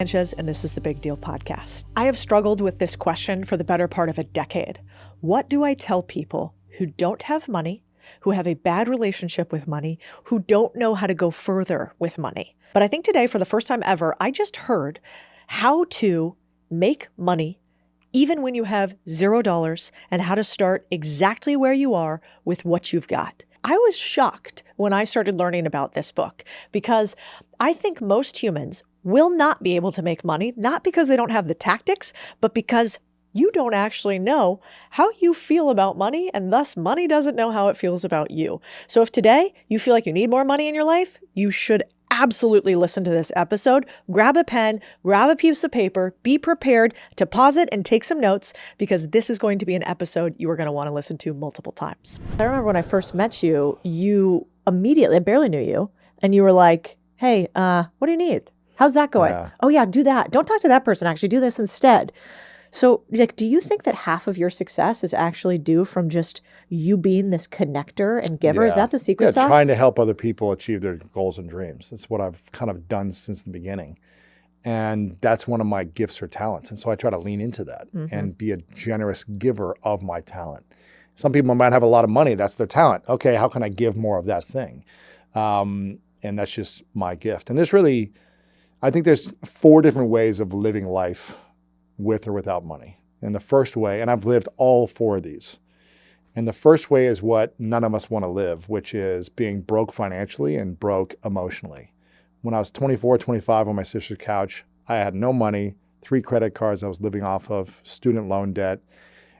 Sanchez, and this is the Big Deal podcast. I have struggled with this question for the better part of a decade. What do I tell people who don't have money, who have a bad relationship with money, who don't know how to go further with money? But I think today, for the first time ever, I just heard how to make money even when you have $0 and how to start exactly where you are with what you've got. I was shocked when I started learning about this book because I think most humans will not be able to make money, not because they don't have the tactics, but because you don't actually know how you feel about money, and thus money doesn't know how it feels about you. So if today you feel like you need more money in your life, you should absolutely listen to this episode. Grab a pen, grab a piece of paper, be prepared to pause it and take some notes, because this is going to be an episode you are going to want to listen to multiple times. I remember when I first met you, you immediately, I barely knew you, and you were like, hey, what do you need? How's that going? Yeah. Oh yeah, do that. Don't talk to that person. Actually do this instead. So like, do you think that half of your success is actually due from just you being this connector and giver? Is that the secret sauce? Trying to help other people achieve their goals and dreams. That's what I've kind of done since the beginning. And that's one of my gifts or talents. And so I try to lean into that and be a generous giver of my talent. Some people might have a lot of money. That's their talent. Okay, how can I give more of that thing? And that's just my gift. And I think there's 4 different ways of living life with or without money. And the first way, and I've lived all 4 of these. And the first way is what none of us want to live, which is being broke financially and broke emotionally. When I was 24, 25 on my sister's couch, I had no money, 3 credit cards I was living off of, student loan debt,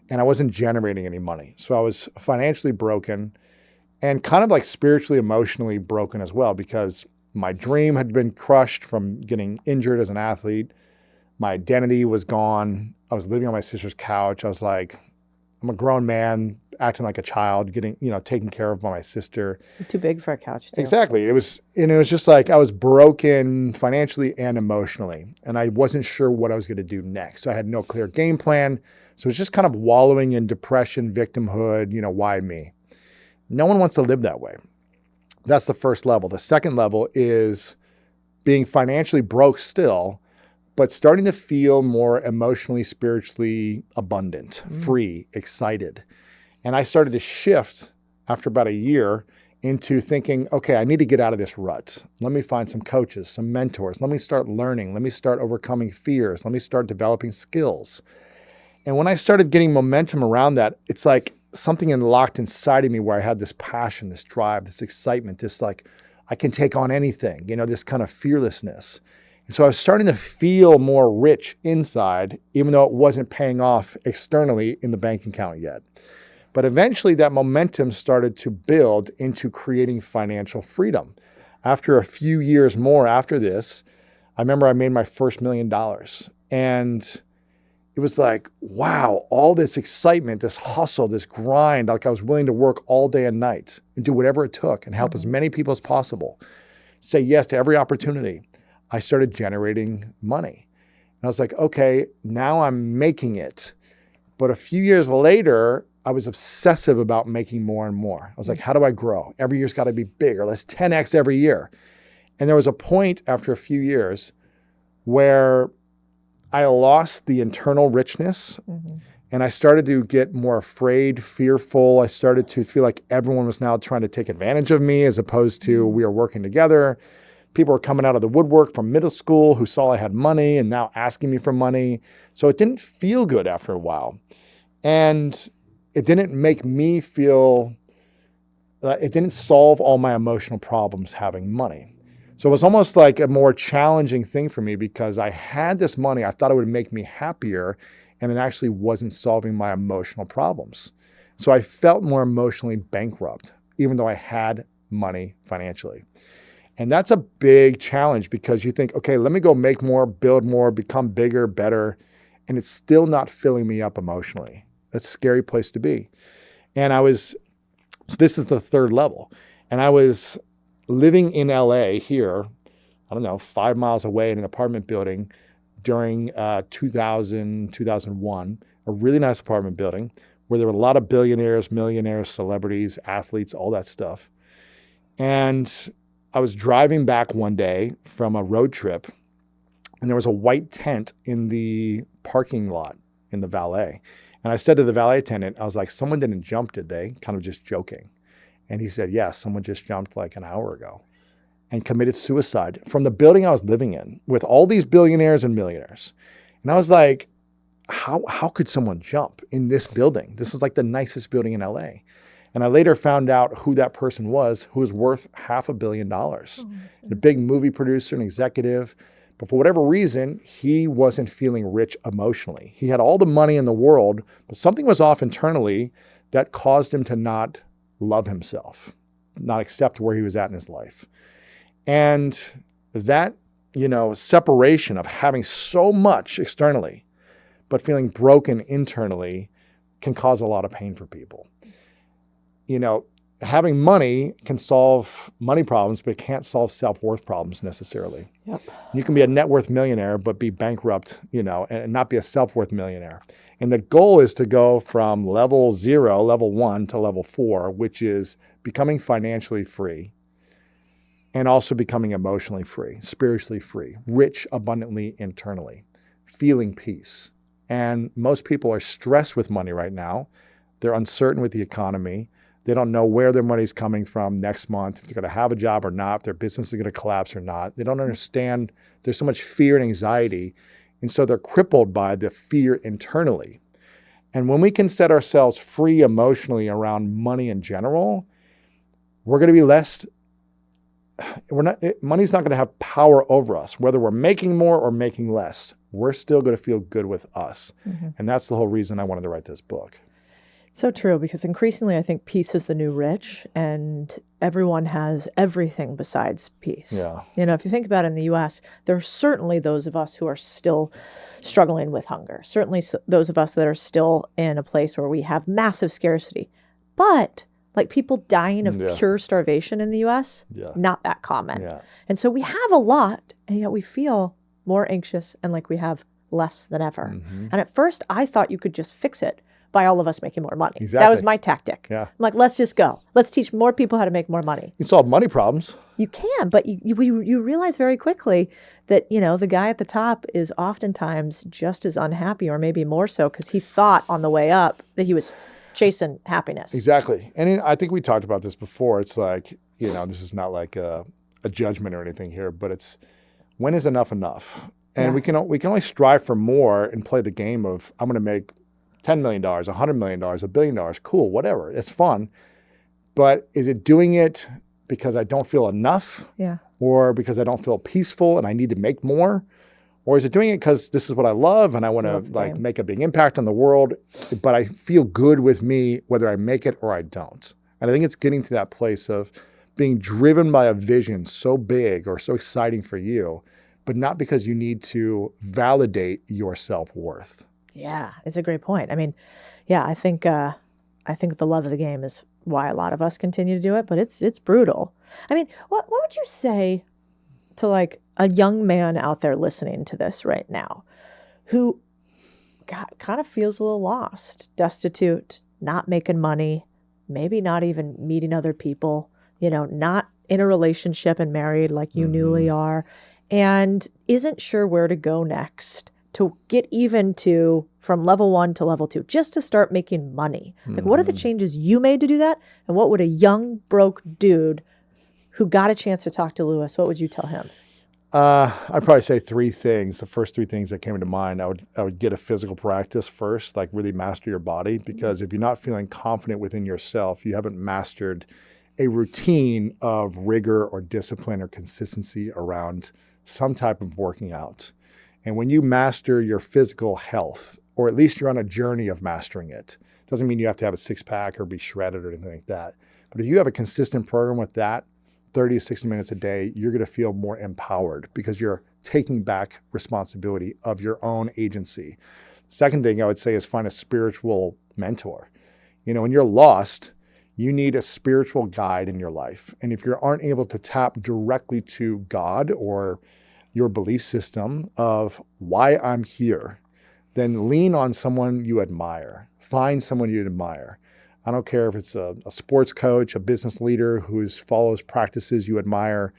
and I wasn't generating any money. So I was financially broken and kind of like spiritually, emotionally broken as well, because my dream had been crushed from getting injured as an athlete. My identity was gone. I was living on my sister's couch. I was like, I'm a grown man acting like a child, getting, taken care of by my sister. You're too big for a couch too. Exactly. It was just like I was broken financially and emotionally, and I wasn't sure what I was going to do next. So I had no clear game plan. So it was just kind of wallowing in depression, victimhood, why me? No one wants to live that way. That's the first level. The second level is being financially broke still, but starting to feel more emotionally, spiritually abundant, free, excited. And I started to shift after about a year into thinking, okay, I need to get out of this rut. Let me find some coaches, some mentors. Let me start learning. Let me start overcoming fears. Let me start developing skills. And when I started getting momentum around that, it's like something unlocked inside of me where I had this passion, this drive, this excitement, this like, I can take on anything, this kind of fearlessness. And so I was starting to feel more rich inside, even though it wasn't paying off externally in the bank account yet. But eventually that momentum started to build into creating financial freedom. After a few years more after this, I remember I made my first $1 million. And it was like, wow, all this excitement, this hustle, this grind, like I was willing to work all day and night and do whatever it took and help as many people as possible. Say yes to every opportunity. I started generating money. And I was like, okay, now I'm making it. But a few years later, I was obsessive about making more and more. I was like, how do I grow? Every year's got to be bigger. Let's 10x every year. And there was a point after a few years where I lost the internal richness and I started to get more afraid, fearful. I started to feel like everyone was now trying to take advantage of me as opposed to we are working together. People were coming out of the woodwork from middle school who saw I had money and now asking me for money. So it didn't feel good after a while. And it didn't make me feel, it didn't solve all my emotional problems having money. So it was almost like a more challenging thing for me because I had this money. I thought it would make me happier, and it actually wasn't solving my emotional problems. So I felt more emotionally bankrupt, even though I had money financially. And that's a big challenge because you think, okay, let me go make more, build more, become bigger, better, and it's still not filling me up emotionally. That's a scary place to be. And so this is the third level. And I was living in LA here, 5 miles away in an apartment building during 2000, 2001, a really nice apartment building where there were a lot of billionaires, millionaires, celebrities, athletes, all that stuff. And I was driving back one day from a road trip and there was a white tent in the parking lot in the valet. And I said to the valet attendant, I was like, someone didn't jump, did they? Kind of just joking. And he said, yes, someone just jumped like an hour ago and committed suicide from the building I was living in with all these billionaires and millionaires. And I was like, how could someone jump in this building? This is like the nicest building in LA. And I later found out who that person was, who was worth $500 million. A big movie producer and executive. But for whatever reason, he wasn't feeling rich emotionally. He had all the money in the world, but something was off internally that caused him to not love himself, not accept where he was at in his life. And that, separation of having so much externally, but feeling broken internally can cause a lot of pain for people. Having money can solve money problems, but it can't solve self-worth problems necessarily. Yep. You can be a net worth millionaire, but be bankrupt, and not be a self-worth millionaire. And the goal is to go from level 0, level 1 to level 4, which is becoming financially free and also becoming emotionally free, spiritually free, rich abundantly internally, feeling peace. And most people are stressed with money right now. They're uncertain with the economy. They don't know where their money's coming from next month, if they're going to have a job or not, if their business is going to collapse or not. They don't understand. There's so much fear and anxiety. And so they're crippled by the fear internally. And when we can set ourselves free emotionally around money in general, we're going to be less, money's not going to have power over us. Whether we're making more or making less, we're still going to feel good with us. Mm-hmm. And that's the whole reason I wanted to write this book. So true, because increasingly I think peace is the new rich, and everyone has everything besides peace. Yeah. If you think about it in the U.S., there are certainly those of us who are still struggling with hunger, certainly those of us that are still in a place where we have massive scarcity. But like people dying of pure starvation in the U.S., not that common. Yeah. And so we have a lot, and yet we feel more anxious and like we have less than ever. Mm-hmm. And at first I thought you could just fix it by all of us making more money. Exactly. That was my tactic. Yeah. I'm like, let's just go. Let's teach more people how to make more money. You can solve money problems. You can, but you realize very quickly that, the guy at the top is oftentimes just as unhappy, or maybe more so, because he thought on the way up that he was chasing happiness. Exactly. And I think we talked about this before. It's like, this is not like a judgment or anything here, but it's when is enough enough? And we can only strive for more and play the game of, I'm going to make $10 million, $100 million, $1 billion, cool, whatever. It's fun. But is it doing it because I don't feel enough? Yeah. Or because I don't feel peaceful and I need to make more? Or is it doing it because this is what I love and I want to make a big impact on the world, but I feel good with me whether I make it or I don't? And I think it's getting to that place of being driven by a vision so big or so exciting for you, but not because you need to validate your self-worth. Yeah, it's a great point. I mean, I think the love of the game is why a lot of us continue to do it, but it's brutal. I mean, what would you say to like a young man out there listening to this right now who kind of feels a little lost, destitute, not making money, maybe not even meeting other people, not in a relationship and married like you newly are, and isn't sure where to go next to get even to from level 1 to level 2, just to start making money? Like, what are the changes you made to do that? And what would a young, broke dude who got a chance to talk to Lewis, what would you tell him? I'd probably say 3 things. The first 3 things that came into mind, I would get a physical practice first, like really master your body, because if you're not feeling confident within yourself, you haven't mastered a routine of rigor or discipline or consistency around some type of working out. And when you master your physical health, or at least you're on a journey of mastering it, doesn't mean you have to have a 6-pack or be shredded or anything like that. But if you have a consistent program with that, 30 to 60 minutes a day, you're going to feel more empowered because you're taking back responsibility of your own agency. Second thing I would say is find a spiritual mentor. When you're lost, you need a spiritual guide in your life. And if you aren't able to tap directly to God or your belief system of why I'm here, then lean on someone you admire. Find someone you admire. I don't care if it's a sports coach, a business leader who follows practices you admire,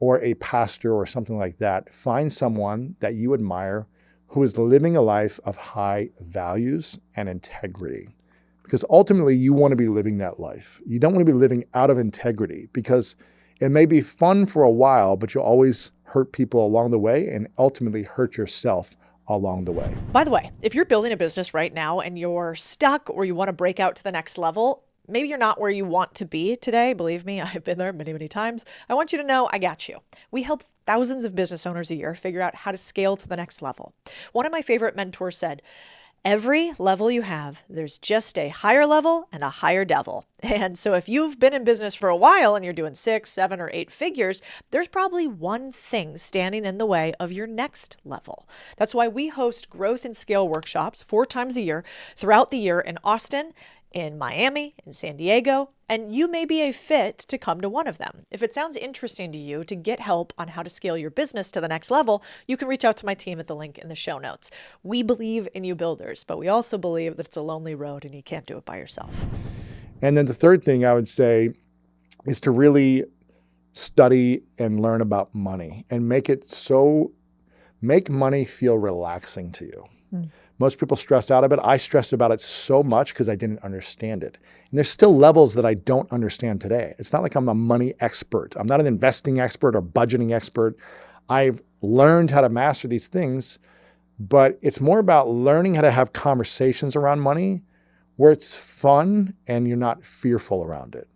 or a pastor or something like that. Find someone that you admire who is living a life of high values and integrity. Because ultimately, you want to be living that life. You don't want to be living out of integrity, because it may be fun for a while, but you'll always hurt people along the way and ultimately hurt yourself along the way. By the way, if you're building a business right now and you're stuck or you want to break out to the next level, maybe you're not where you want to be today. Believe me, I've been there many, many times. I want you to know I got you. We help thousands of business owners a year figure out how to scale to the next level. One of my favorite mentors said, every level you have, there's just a higher level and a higher devil. And so if you've been in business for a while and you're doing 6, 7, or 8 figures, there's probably one thing standing in the way of your next level. That's why we host growth and scale workshops 4 times a year throughout the year in Austin, in Miami, in San Diego, and you may be a fit to come to one of them. If it sounds interesting to you to get help on how to scale your business to the next level, you can reach out to my team at the link in the show notes. We believe in you builders, but we also believe that it's a lonely road and you can't do it by yourself. And then the third thing I would say is to really study and learn about money and make money feel relaxing to you. Most people stress out about it. I stressed about it so much because I didn't understand it. And there's still levels that I don't understand today. It's not like I'm a money expert. I'm not an investing expert or budgeting expert. I've learned how to master these things, but it's more about learning how to have conversations around money where it's fun and you're not fearful around it.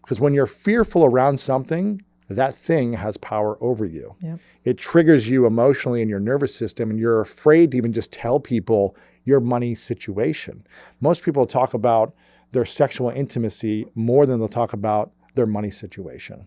Because when you're fearful around something, that thing has power over you. Yep. It triggers you emotionally in your nervous system, and you're afraid to even just tell people your money situation. Most people talk about their sexual intimacy more than they'll talk about their money situation.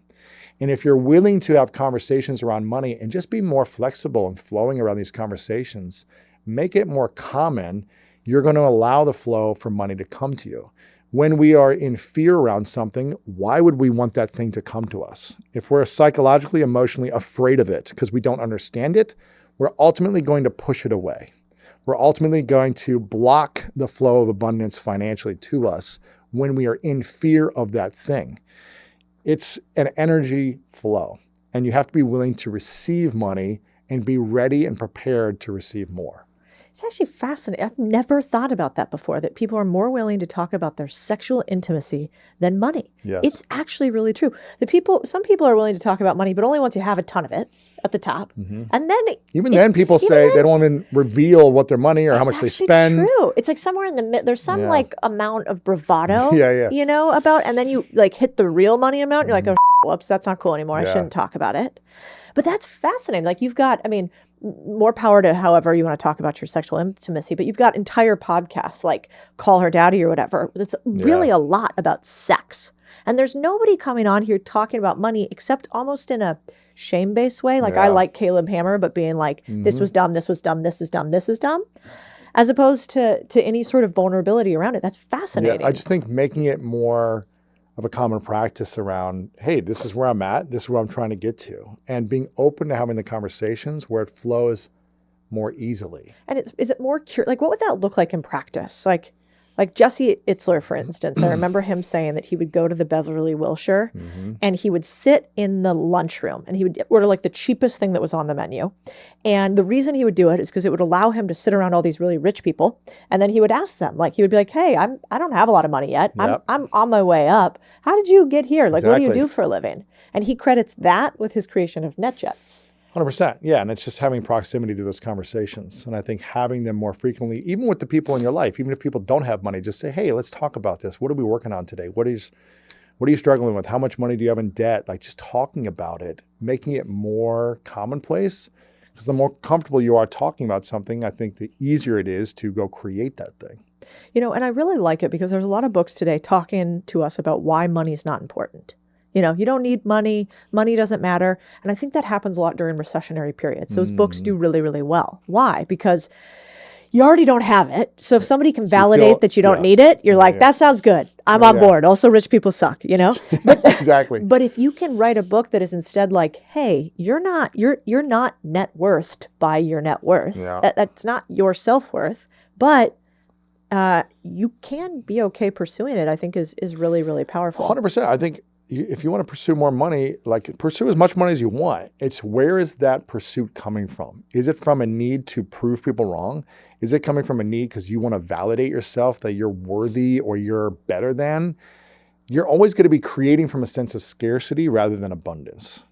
And if you're willing to have conversations around money and just be more flexible and flowing around these conversations, make it more common, you're going to allow the flow for money to come to you. When we are in fear around something, why would we want that thing to come to us? If we're psychologically, emotionally afraid of it because we don't understand it, we're ultimately going to push it away. We're ultimately going to block the flow of abundance financially to us when we are in fear of that thing. It's an energy flow, and you have to be willing to receive money and be ready and prepared to receive more. It's actually fascinating. I've never thought about that before, that people are more willing to talk about their sexual intimacy than money. Yes. It's actually really true. Some people are willing to talk about money, but only once you have a ton of it at the top. Mm-hmm. And then people say they don't even reveal what their money or how much they spend. It's true. It's like somewhere in the mid, there's some like amount of bravado, and then you like hit the real money amount. And you're like, oh, whoops, that's not cool anymore. I shouldn't talk about it. But that's fascinating. Like you've got, more power to however you want to talk about your sexual intimacy, but you've got entire podcasts like Call Her Daddy or whatever. It's really a lot about sex. And there's nobody coming on here talking about money except almost in a shame-based way. Like I like Caleb Hammer, but being like, this was dumb, this was dumb, this is dumb, this is dumb, as opposed to any sort of vulnerability around it. That's fascinating. Yeah, I just think making it more of a common practice around, hey, this is where I'm at, this is where I'm trying to get to, and being open to having the conversations where it flows more easily. And is it more like what would that look like in practice? Like Jesse Itzler, for instance, I remember him saying that he would go to the Beverly Wilshire and he would sit in the lunchroom and he would order like the cheapest thing that was on the menu. And the reason he would do it is because it would allow him to sit around all these really rich people. And then he would ask them, like, he would be like, hey, I don't have a lot of money yet. Yep. I'm on my way up. How did you get here? Like, What do you do for a living? And he credits that with his creation of NetJets. 100%. Yeah. And it's just having proximity to those conversations. And I think having them more frequently, even with the people in your life, even if people don't have money, just say, hey, let's talk about this. What are we working on today? What are you struggling with? How much money do you have in debt? Like just talking about it, making it more commonplace. Because the more comfortable you are talking about something, I think the easier it is to go create that thing. And I really like it because there's a lot of books today talking to us about why money is not important. You don't need money. Money doesn't matter. And I think that happens a lot during recessionary periods. Those books do really, really well. Why? Because you already don't have it. So if somebody can validate that you don't need it, you're like, that sounds good. I'm on board. Also, rich people suck, But, exactly. But if you can write a book that is instead like, hey, you're not net worthed by your net worth. Yeah. That's not your self-worth. But you can be okay pursuing it, I think is really, really powerful. 100%. I think if you want to pursue more money, like pursue as much money as you want. It's where is that pursuit coming from? Is it from a need to prove people wrong? Is it coming from a need because you want to validate yourself that you're worthy or you're better than? You're always going to be creating from a sense of scarcity rather than abundance.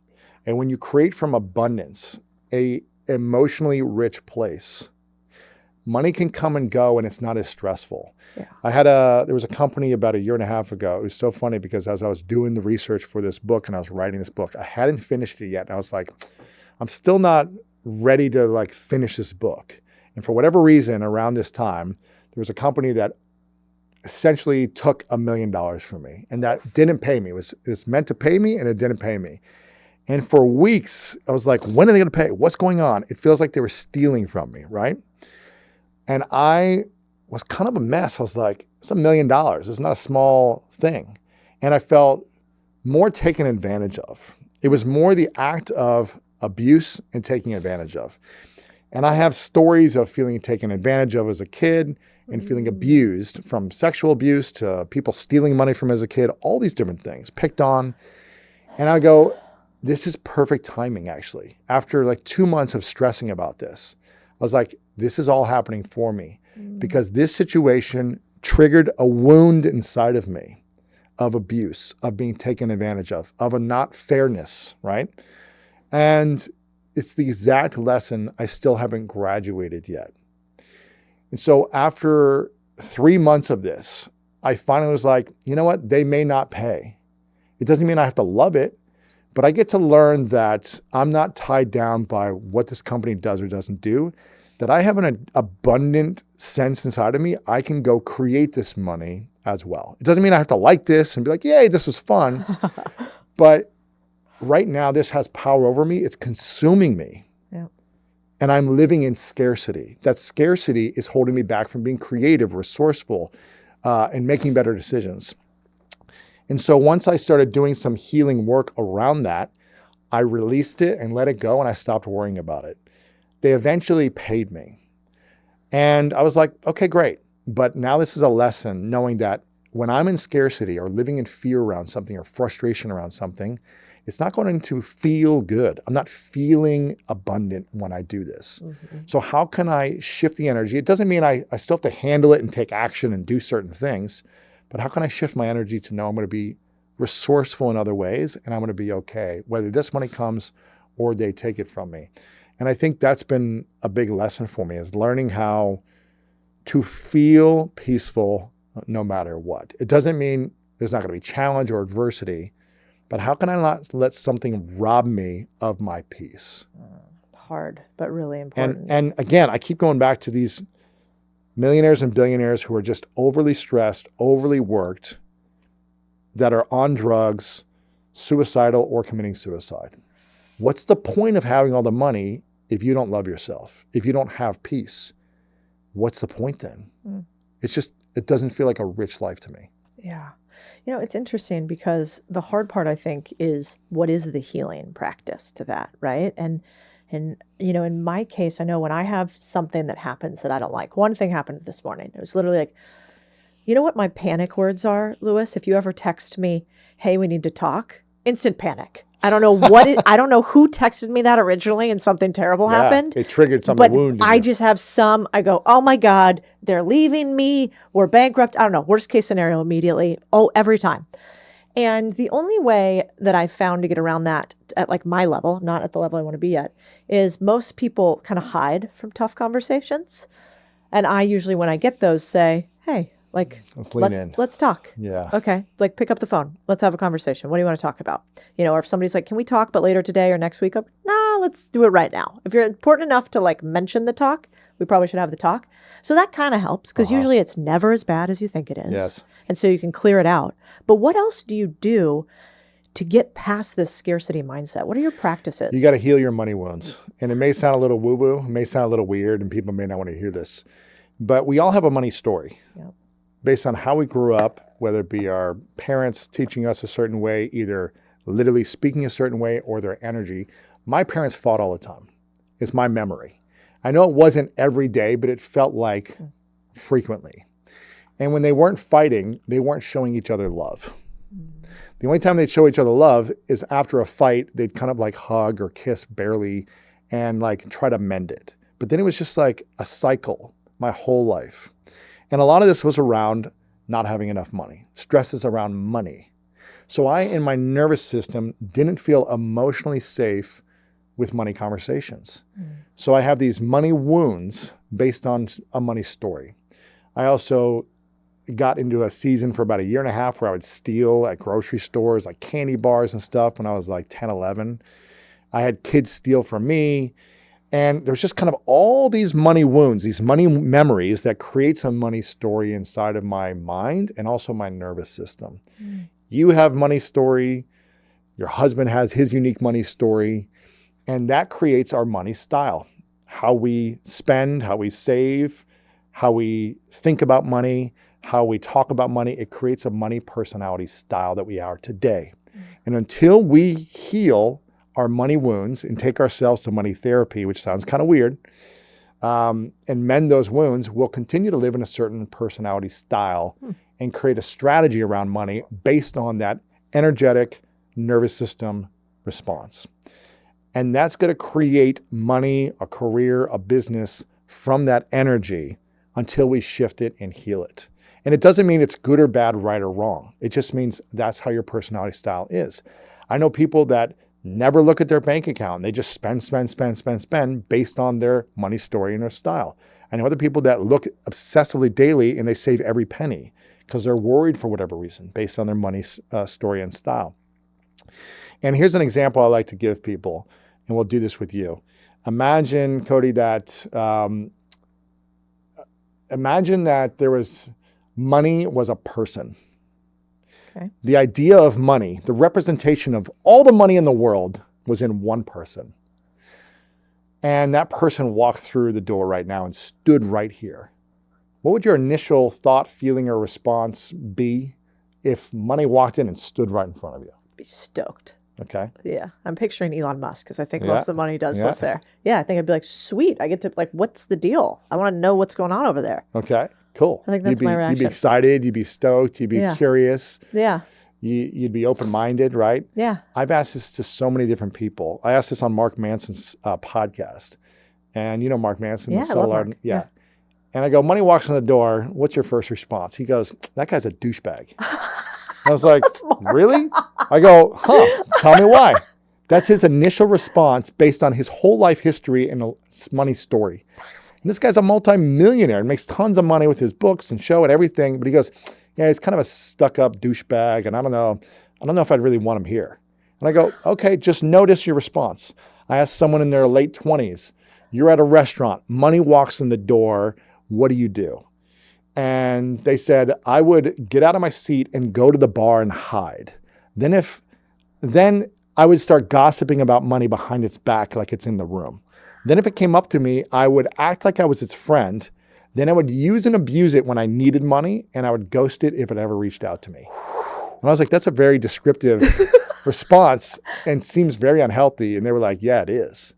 And when you create from abundance, a emotionally rich place, money can come and go and it's not as stressful. Yeah. There was a company about 1.5 years ago. It was so funny because as I was doing the research for this book and I was writing this book, I hadn't finished it yet. And I was like, I'm still not ready to like finish this book. And for whatever reason, around this time, there was a company that essentially took $1 million from me and that didn't pay me. It was meant to pay me and it didn't pay me. And for weeks, I was like, when are they going to pay? What's going on? It feels like they were stealing from me, right? And I was kind of a mess. I was like, it's $1 million. It's not a small thing. And I felt more taken advantage of. It was more the act of abuse and taking advantage of. And I have stories of feeling taken advantage of as a kid and feeling abused, from sexual abuse to people stealing money from as a kid, all these different things, picked on. And I go, this is perfect timing, actually. After like 2 months of stressing about this, I was like, this is all happening for me because this situation triggered a wound inside of me of abuse, of being taken advantage of a not fairness, right? And it's the exact lesson I still haven't graduated yet. And so after 3 months of this, I finally was like, you know what? They may not pay. It doesn't mean I have to love it, but I get to learn that I'm not tied down by what this company does or doesn't do, that I have an abundant sense inside of me. I can go create this money as well. It doesn't mean I have to like this and be like, yay, this was fun. But right now, this has power over me. It's consuming me. Yeah. And I'm living in scarcity. That scarcity is holding me back from being creative, resourceful, and making better decisions. And so once I started doing some healing work around that, I released it and let it go, and I stopped worrying about it. They eventually paid me. And I was like, okay, great. But now this is a lesson, knowing that when I'm in scarcity or living in fear around something or frustration around something, it's not going to feel good. I'm not feeling abundant when I do this. Mm-hmm. So how can I shift the energy? It doesn't mean I still have to handle it and take action and do certain things, but how can I shift my energy to know I'm going to be resourceful in other ways and I'm going to be okay, whether this money comes or they take it from me. And I think that's been a big lesson for me, is learning how to feel peaceful no matter what. It doesn't mean there's not going to be challenge or adversity, but how can I not let something rob me of my peace? Hard, but really important. And again, I keep going back to these millionaires and billionaires who are just overly stressed, overly worked, that are on drugs, suicidal, or committing suicide. What's the point of having all the money if you don't love yourself, if you don't have peace? What's the point then? It doesn't feel like a rich life to me. Yeah. You know, it's interesting because the hard part, I think, is what is the healing practice to that, right? And you know, in my case, I know when I have something that happens that I don't like. One thing happened this morning. It was literally like, you know what my panic words are, Louis? If you ever text me, hey, we need to talk, instant panic. I don't know I don't know who texted me that originally and something terrible happened. It triggered some wound. But I just have I go, oh my God, they're leaving me. We're bankrupt. I don't know. Worst case scenario immediately. Oh, every time. And the only way that I found to get around that at like my level, not at the level I want to be at, is most people kind of hide from tough conversations. And I usually, when I get those, say, hey, like, let's talk. Yeah. Okay. Like, pick up the phone. Let's have a conversation. What do you want to talk about? You know, or if somebody's like, can we talk, but later today or next week? No, let's do it right now. If you're important enough to like mention the talk, we probably should have the talk. So that kind of helps because usually it's never as bad as you think it is. Yes. And so you can clear it out. But what else do you do to get past this scarcity mindset? What are your practices? You got to heal your money wounds. And it may sound a little woo-woo. It may sound a little weird and people may not want to hear this. But we all have a money story. Yep. Based on how we grew up, whether it be our parents teaching us a certain way, either literally speaking a certain way or their energy. My parents fought all the time. It's my memory. I know it wasn't every day, but it felt like frequently. And when they weren't fighting, they weren't showing each other love. The only time they'd show each other love is after a fight. They'd kind of like hug or kiss barely and like try to mend it. But then it was just like a cycle my whole life. And a lot of this was around not having enough money, stresses around money. So I, in my nervous system, didn't feel emotionally safe with money conversations. So I have these money wounds based on a money story. I also got into a season for about a year and a half where I would steal at grocery stores, like candy bars and stuff when I was like 10, 11. I had kids steal from me. And there's just kind of all these money wounds, these money memories that creates a money story inside of my mind and also my nervous system. You have money story. Your husband has his unique money story. And that creates our money style, how we spend, how we save, how we think about money, how we talk about money. It creates a money personality style that we are today. And until we heal our money wounds and take ourselves to money therapy, which sounds kind of weird, and mend those wounds, we'll continue to live in a certain personality style and create a strategy around money based on that energetic nervous system response. And that's going to create money, a career, a business from that energy until we shift it and heal it. And it doesn't mean it's good or bad, right or wrong. It just means that's how your personality style is. I know people that never look at their bank account. They just spend based on their money story and their style. I know other people that look obsessively daily and they save every penny because they're worried for whatever reason based on their money story and style. And here's an example I like to give people, and we'll do this with you. Imagine, Cody, that there was money was a person. Okay. The idea of money, the representation of all the money in the world was in one person. And that person walked through the door right now and stood right here. What would your initial thought, feeling, or response be if money walked in and stood right in front of you? Be stoked. Okay. Yeah. I'm picturing Elon Musk because I think most of the money does live there. Yeah. I think I'd be like, sweet. I get to, like, what's the deal? I want to know what's going on over there. Okay. Cool. I think that's my reaction. You'd be excited. You'd be stoked. You'd be curious. Yeah. You'd be open-minded, right? Yeah. I've asked this to so many different people. I asked this on Mark Manson's podcast. And you know Mark Manson? Yeah, I love Mark. Yeah. And I go, money walks in the door. What's your first response? He goes, that guy's a douchebag. I was like, really? I go, tell me why. That's his initial response based on his whole life history and a money story. And this guy's a multi-millionaire and makes tons of money with his books and show and everything. But he goes, yeah, he's kind of a stuck-up douchebag. And I don't know if I'd really want him here. And I go, okay, just notice your response. I asked someone in their late 20s, you're at a restaurant, money walks in the door. What do you do? And they said, I would get out of my seat and go to the bar and hide. Then I would start gossiping about money behind its back like it's in the room. Then if it came up to me, I would act like I was its friend. Then I would use and abuse it when I needed money, and I would ghost it if it ever reached out to me. And I was like, that's a very descriptive response and seems very unhealthy. And they were like, yeah, it is.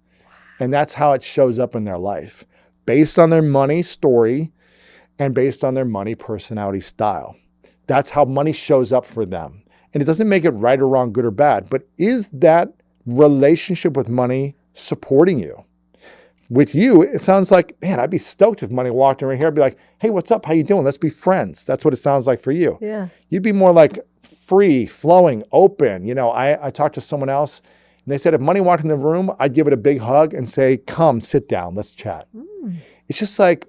And that's how it shows up in their life, based on their money story and based on their money personality style. That's how money shows up for them. And it doesn't make it right or wrong, good or bad, but is that relationship with money supporting you? With you, it sounds like, man, I'd be stoked if money walked in here. I'd be like, hey, what's up? How you doing? Let's be friends. That's what it sounds like for you. Yeah. You'd be more like free, flowing, open. You know, I talked to someone else and they said, if money walked in the room, I'd give it a big hug and say, come, sit down, let's chat. It's just like,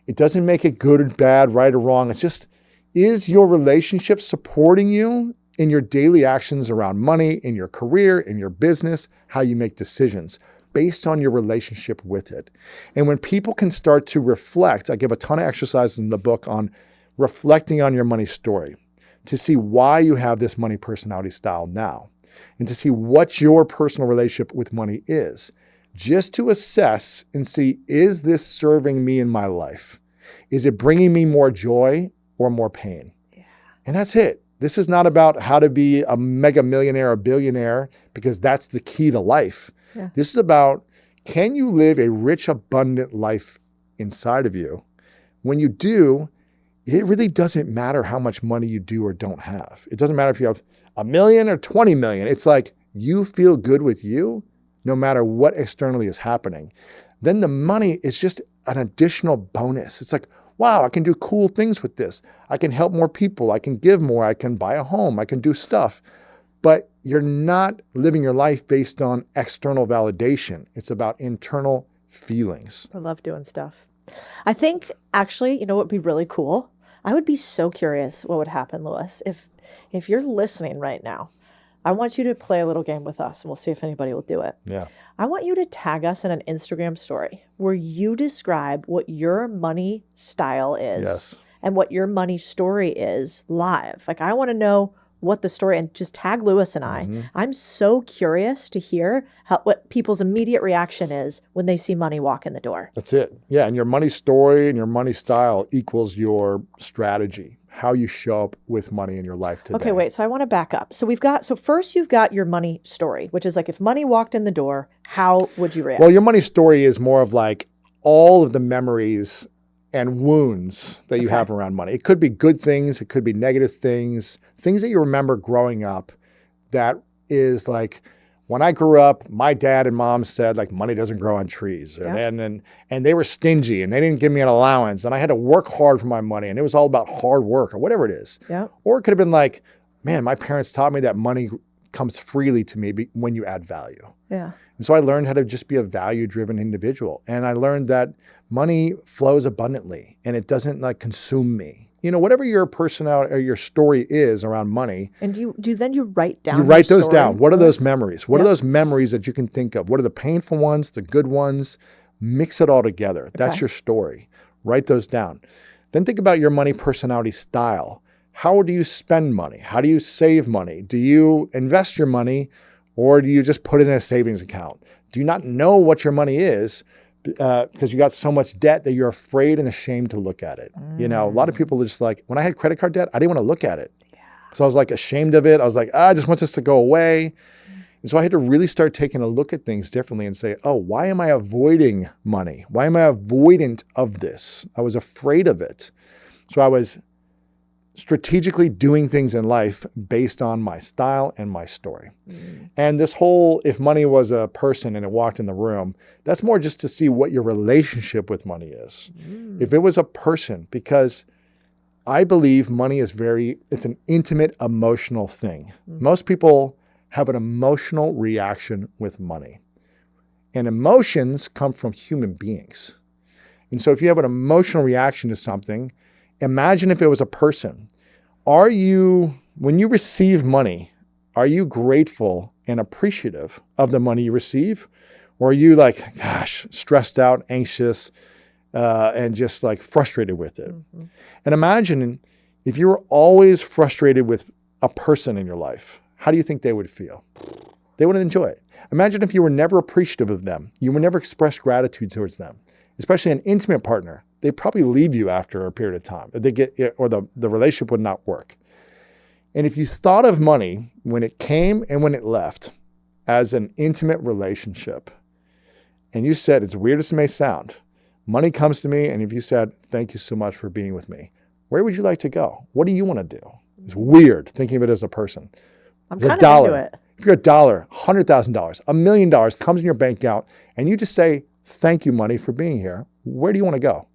it doesn't make it good or bad, right or wrong. It's just, is your relationship supporting you in your daily actions around money, in your career, in your business, how you make decisions based on your relationship with it? And when people can start to reflect, I give a ton of exercises in the book on reflecting on your money story to see why you have this money personality style now and to see what your personal relationship with money is, just to assess and see, is this serving me in my life? Is it bringing me more joy or more pain? Yeah. And that's it. This is not about how to be a mega millionaire or billionaire, because that's the key to life. Yeah. This is about, can you live a rich, abundant life inside of you? When you do, it really doesn't matter how much money you do or don't have. It doesn't matter if you have $1 million or 20 million. It's like you feel good with you no matter what externally is happening. Then the money is just an additional bonus. It's like, wow, I can do cool things with this. I can help more people. I can give more. I can buy a home. I can do stuff. But you're not living your life based on external validation. It's about internal feelings. I love doing stuff. I think actually, you know what would be really cool? I would be so curious what would happen, Louis, if you're listening right now. I want you to play a little game with us, and we'll see if anybody will do it. Yeah. I want you to tag us in an Instagram story where you describe what your money style is Yes. and what your money story is live. Like, I want to know what the story, and just tag Louis and I. Mm-hmm. I'm so curious to hear what people's immediate reaction is when they see money walk in the door. That's it. Yeah. And your money story and your money style equals your strategy, how you show up with money in your life today. Okay, wait. So I want to back up. So first you've got your money story, which is like, if money walked in the door, how would you react? Well, your money story is more of like all of the memories and wounds that you have around money. It could be good things. It could be negative things that you remember growing up. That is like, when I grew up, my dad and mom said, like, money doesn't grow on trees. Yeah. And they were stingy and they didn't give me an allowance. And I had to work hard for my money. And it was all about hard work or whatever it is. Yeah. Or it could have been like, man, my parents taught me that money comes freely to me when you add value. Yeah. And so I learned how to just be a value-driven individual. And I learned that money flows abundantly and it doesn't like consume me. You know, whatever your personality or your story is around money. And you write down. You write those story? down. What are those memories? What are those memories that you can think of? What are the painful ones, the good ones? Mix it all together. That's your story. Write those down. Then think about your money personality style. How do you spend money? How do you save money? Do you invest your money or do you just put it in a savings account? Do you not know what your money is because you got so much debt that you're afraid and ashamed to look at it? You know, a lot of people are just like, when I had credit card debt, I didn't want to look at it. Yeah. So I was like ashamed of it. I was like, I just want this to go away. And so I had to really start taking a look at things differently and say, oh, why am I avoiding money? Why am I avoidant of this? I was afraid of it. So I was strategically doing things in life based on my style and my story. And this whole, if money was a person and it walked in the room, that's more just to see what your relationship with money is. If it was a person, because I believe money is it's an intimate emotional thing. Most people have an emotional reaction with money. And emotions come from human beings. And so if you have an emotional reaction to something, imagine if it was a person. When you receive money, are you grateful and appreciative of the money you receive? Or are you like, gosh, stressed out, anxious, and just like frustrated with it? And imagine if you were always frustrated with a person in your life, how do you think they would feel? They wouldn't enjoy it. Imagine if you were never appreciative of them. You would never express gratitude towards them, especially an intimate partner. They'd probably leave you after a period of time. Or the relationship would not work. And if you thought of money when it came and when it left as an intimate relationship, and you said, as weird as it may sound, money comes to me, and if you said, thank you so much for being with me, where would you like to go? What do you want to do? It's weird thinking of it as a person. I'm kind of into it. If you're $1, $100,000, $1 million comes in your bank account, and you just say, thank you, money, for being here, where do you want to go?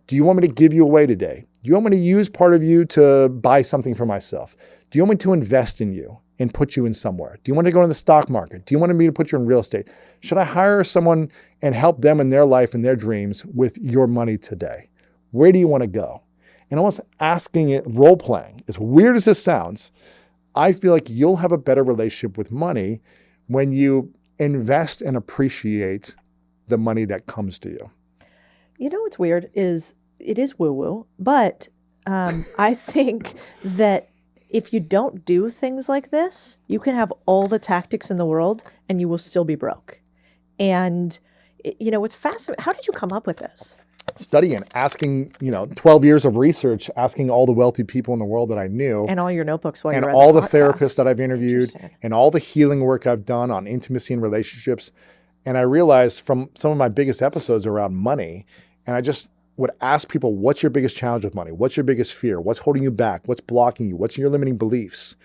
Do you want me to give you away today? Do you want me to use part of you to buy something for myself? Do you want me to invest in you and put you in somewhere? Do you want to go into the stock market? Do you want me to put you in real estate? Should I hire someone and help them in their life and their dreams with your money today? Where do you want to go? And almost asking it, role playing, as weird as this sounds, I feel like you'll have a better relationship with money when you invest and appreciate the money that comes to you. You know what's weird is it is woo-woo, but I think that if you don't do things like this, you can have all the tactics in the world and you will still be broke. And, you know, it's fascinating. How did you come up with this? Studying, asking, 12 years of research, asking all the wealthy people in the world that I knew. And all your notebooks while and you read all the the podcast. therapists that I've interviewed and all the healing work I've done on intimacy and relationships. And I realized from some of my biggest episodes around money, and I just would ask people, what's your biggest challenge with money? What's your biggest fear? What's holding you back? What's blocking you? What's your limiting beliefs?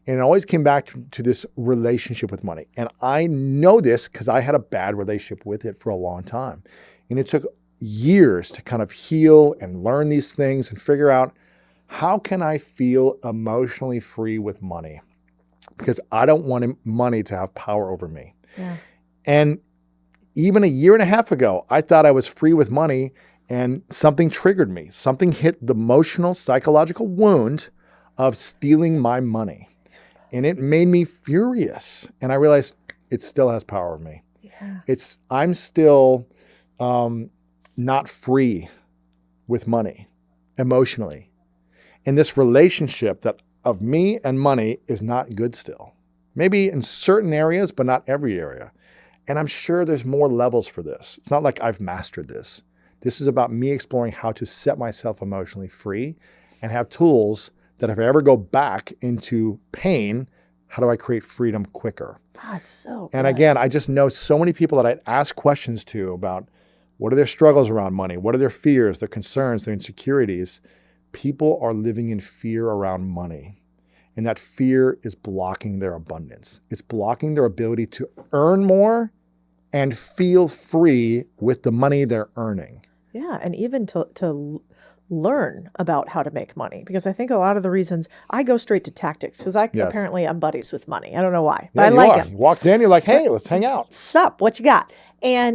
And it always came back to this relationship with money. And I know this because I had a bad relationship with it for a long time. And it took years to kind of heal and learn these things and figure out, how can I feel emotionally free with money? Because I don't want money to have power over me. Yeah. And even a year and a half ago, I thought I was free with money, and something triggered me. Something hit the emotional, psychological wound of stealing my money. And it made me furious. And I realized it still has power over me. Yeah. I'm still not free with money emotionally. And this relationship of me and money is not good still. Maybe in certain areas, but not every area. And I'm sure there's more levels for this. It's not like I've mastered this. This is about me exploring how to set myself emotionally free and have tools that if I ever go back into pain, how do I create freedom quicker? That's so good. And again, I just know so many people that I'd ask questions to about what are their struggles around money? What are their fears, their concerns, their insecurities? People are living in fear around money. And that fear is blocking their abundance. It's blocking their ability to earn more and feel free with the money they're earning. Yeah, and even to learn about how to make money. Because I think a lot of the reasons I go straight to tactics, because apparently I'm buddies with money. I don't know why, but I like it. You walked in, you're like, hey, let's hang out. Sup, what you got?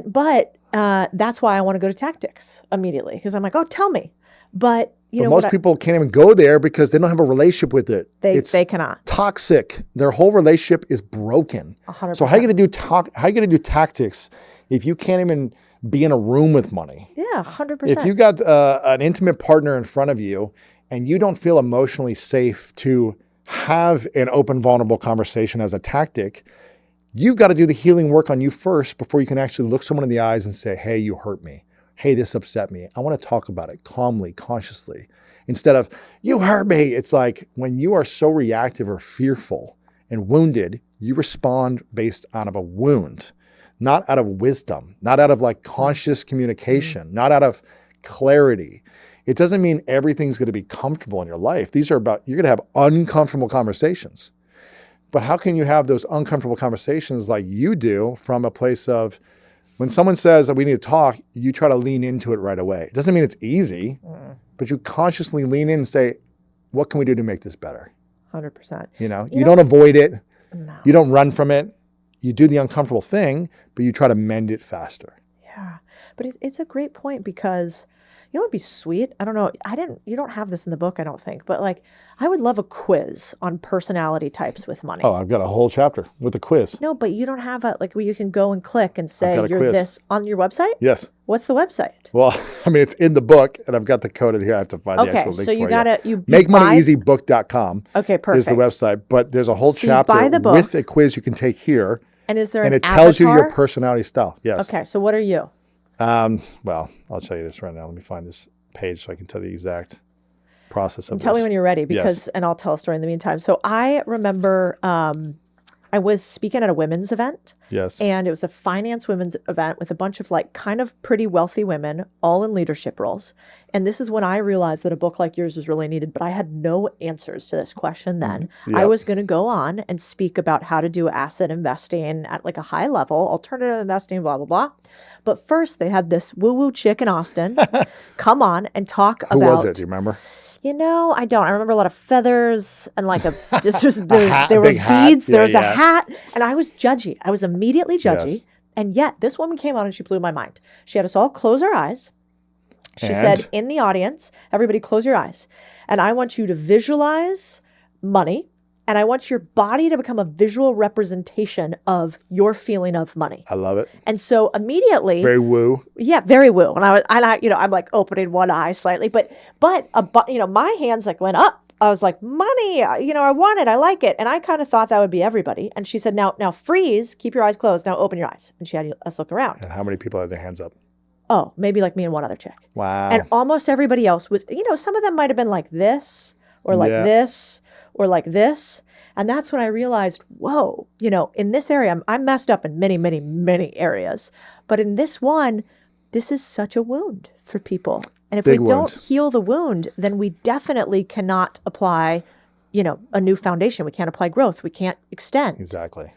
But that's why I want to go to tactics immediately, because I'm like, oh, tell me. But most people can't even go there because they don't have a relationship with it. They cannot. Toxic. Their whole relationship is broken. 100%. So how are you going to do tactics if you can't even be in a room with money? Yeah, 100%. If you got an intimate partner in front of you and you don't feel emotionally safe to have an open, vulnerable conversation as a tactic, you've got to do the healing work on you first before you can actually look someone in the eyes and say, hey, you hurt me. Hey, this upset me. I want to talk about it calmly, consciously. Instead of, you hurt me. It's like when you are so reactive or fearful and wounded, you respond based out of a wound, not out of wisdom, not out of like conscious communication, not out of clarity. It doesn't mean everything's going to be comfortable in your life. These are about, you're going to have uncomfortable conversations. But how can you have those uncomfortable conversations like you do from a place of, when someone says that we need to talk, you try to lean into it right away. It doesn't mean it's easy, but you consciously lean in and say, what can we do to make this better? 100%. You don't avoid it. No. You don't run from it. You do the uncomfortable thing, but you try to mend it faster. Yeah. But it's a great point, because you know what would be sweet? I don't know. You don't have this in the book, I don't think, but like, I would love a quiz on personality types with money. Oh, I've got a whole chapter with a quiz. No, but you don't have where you can go and click and say you're quiz. this on your website? Yes. What's the website? Well, I mean, it's in the book and I've got the code in here. I have to find the actual link so you for gotta, you. MakeMoneyEasyBook.com Okay, perfect. is the website, but there's a whole chapter buy the book. with a quiz you can take here. And is there and an it tells you avatar? your personality style. Yes. Okay, so what are you? Well, I'll tell you this right now. Let me find this page so I can tell the exact process of this. Tell me when you're ready, and I'll tell a story in the meantime. So I remember I was speaking at a women's event. Yes. And it was a finance women's event with a bunch of like kind of pretty wealthy women, all in leadership roles. And this is when I realized that a book like yours was really needed, but I had no answers to this question then. Yep. I was going to go on and speak about how to do asset investing at like a high level, alternative investing, blah, blah, blah. But first they had this woo-woo chick in Austin come on and talk about— Who was it? Do you remember? I don't. I remember a lot of feathers and like there were big hat. beads. There was a Yeah. hat, and I was judgy. I was immediately judgy. Yes. And yet this woman came on and she blew my mind. She had us all close our eyes. She And? said, in the audience, everybody close your eyes. And I want you to visualize money. And I want your body to become a visual representation of your feeling of money. I love it. And so immediately— Very woo. Yeah, very woo. And I'm like opening one eye slightly, but my hands like went up. I was like, money, I want it. I like it. And I kind of thought that would be everybody. And she said, now freeze, keep your eyes closed. Now open your eyes. And she had us look around. And how many people had their hands up? Oh, maybe like me and one other chick. Wow. And almost everybody else was, some of them might've been like this or like this or like this. And that's when I realized, whoa, in this area, I'm messed up in many, many, many areas. But in this one, this is such a wound for people. And if Big we don't wound. heal the wound, then we definitely cannot apply, a new foundation. We can't apply growth. We can't extend. Exactly.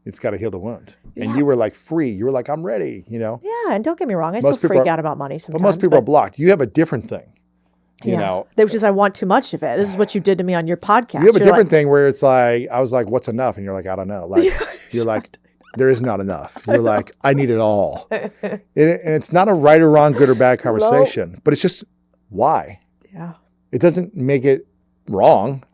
It's got to heal the wound. Yeah. And you were like free. You were like, I'm ready, Yeah, and don't get me wrong. I Most still people freak are- out about money sometimes. But most people are blocked. You have a different thing. You know, Which is I want too much of it. This is what you did to me on your podcast. you have a You're different thing where it's like, I was like, what's enough? And you're like, I don't know. Like, you're like, there is not enough. You're like, I need it all. And it's not a right or wrong, good or bad conversation, but it's just why? Yeah. It doesn't make it wrong.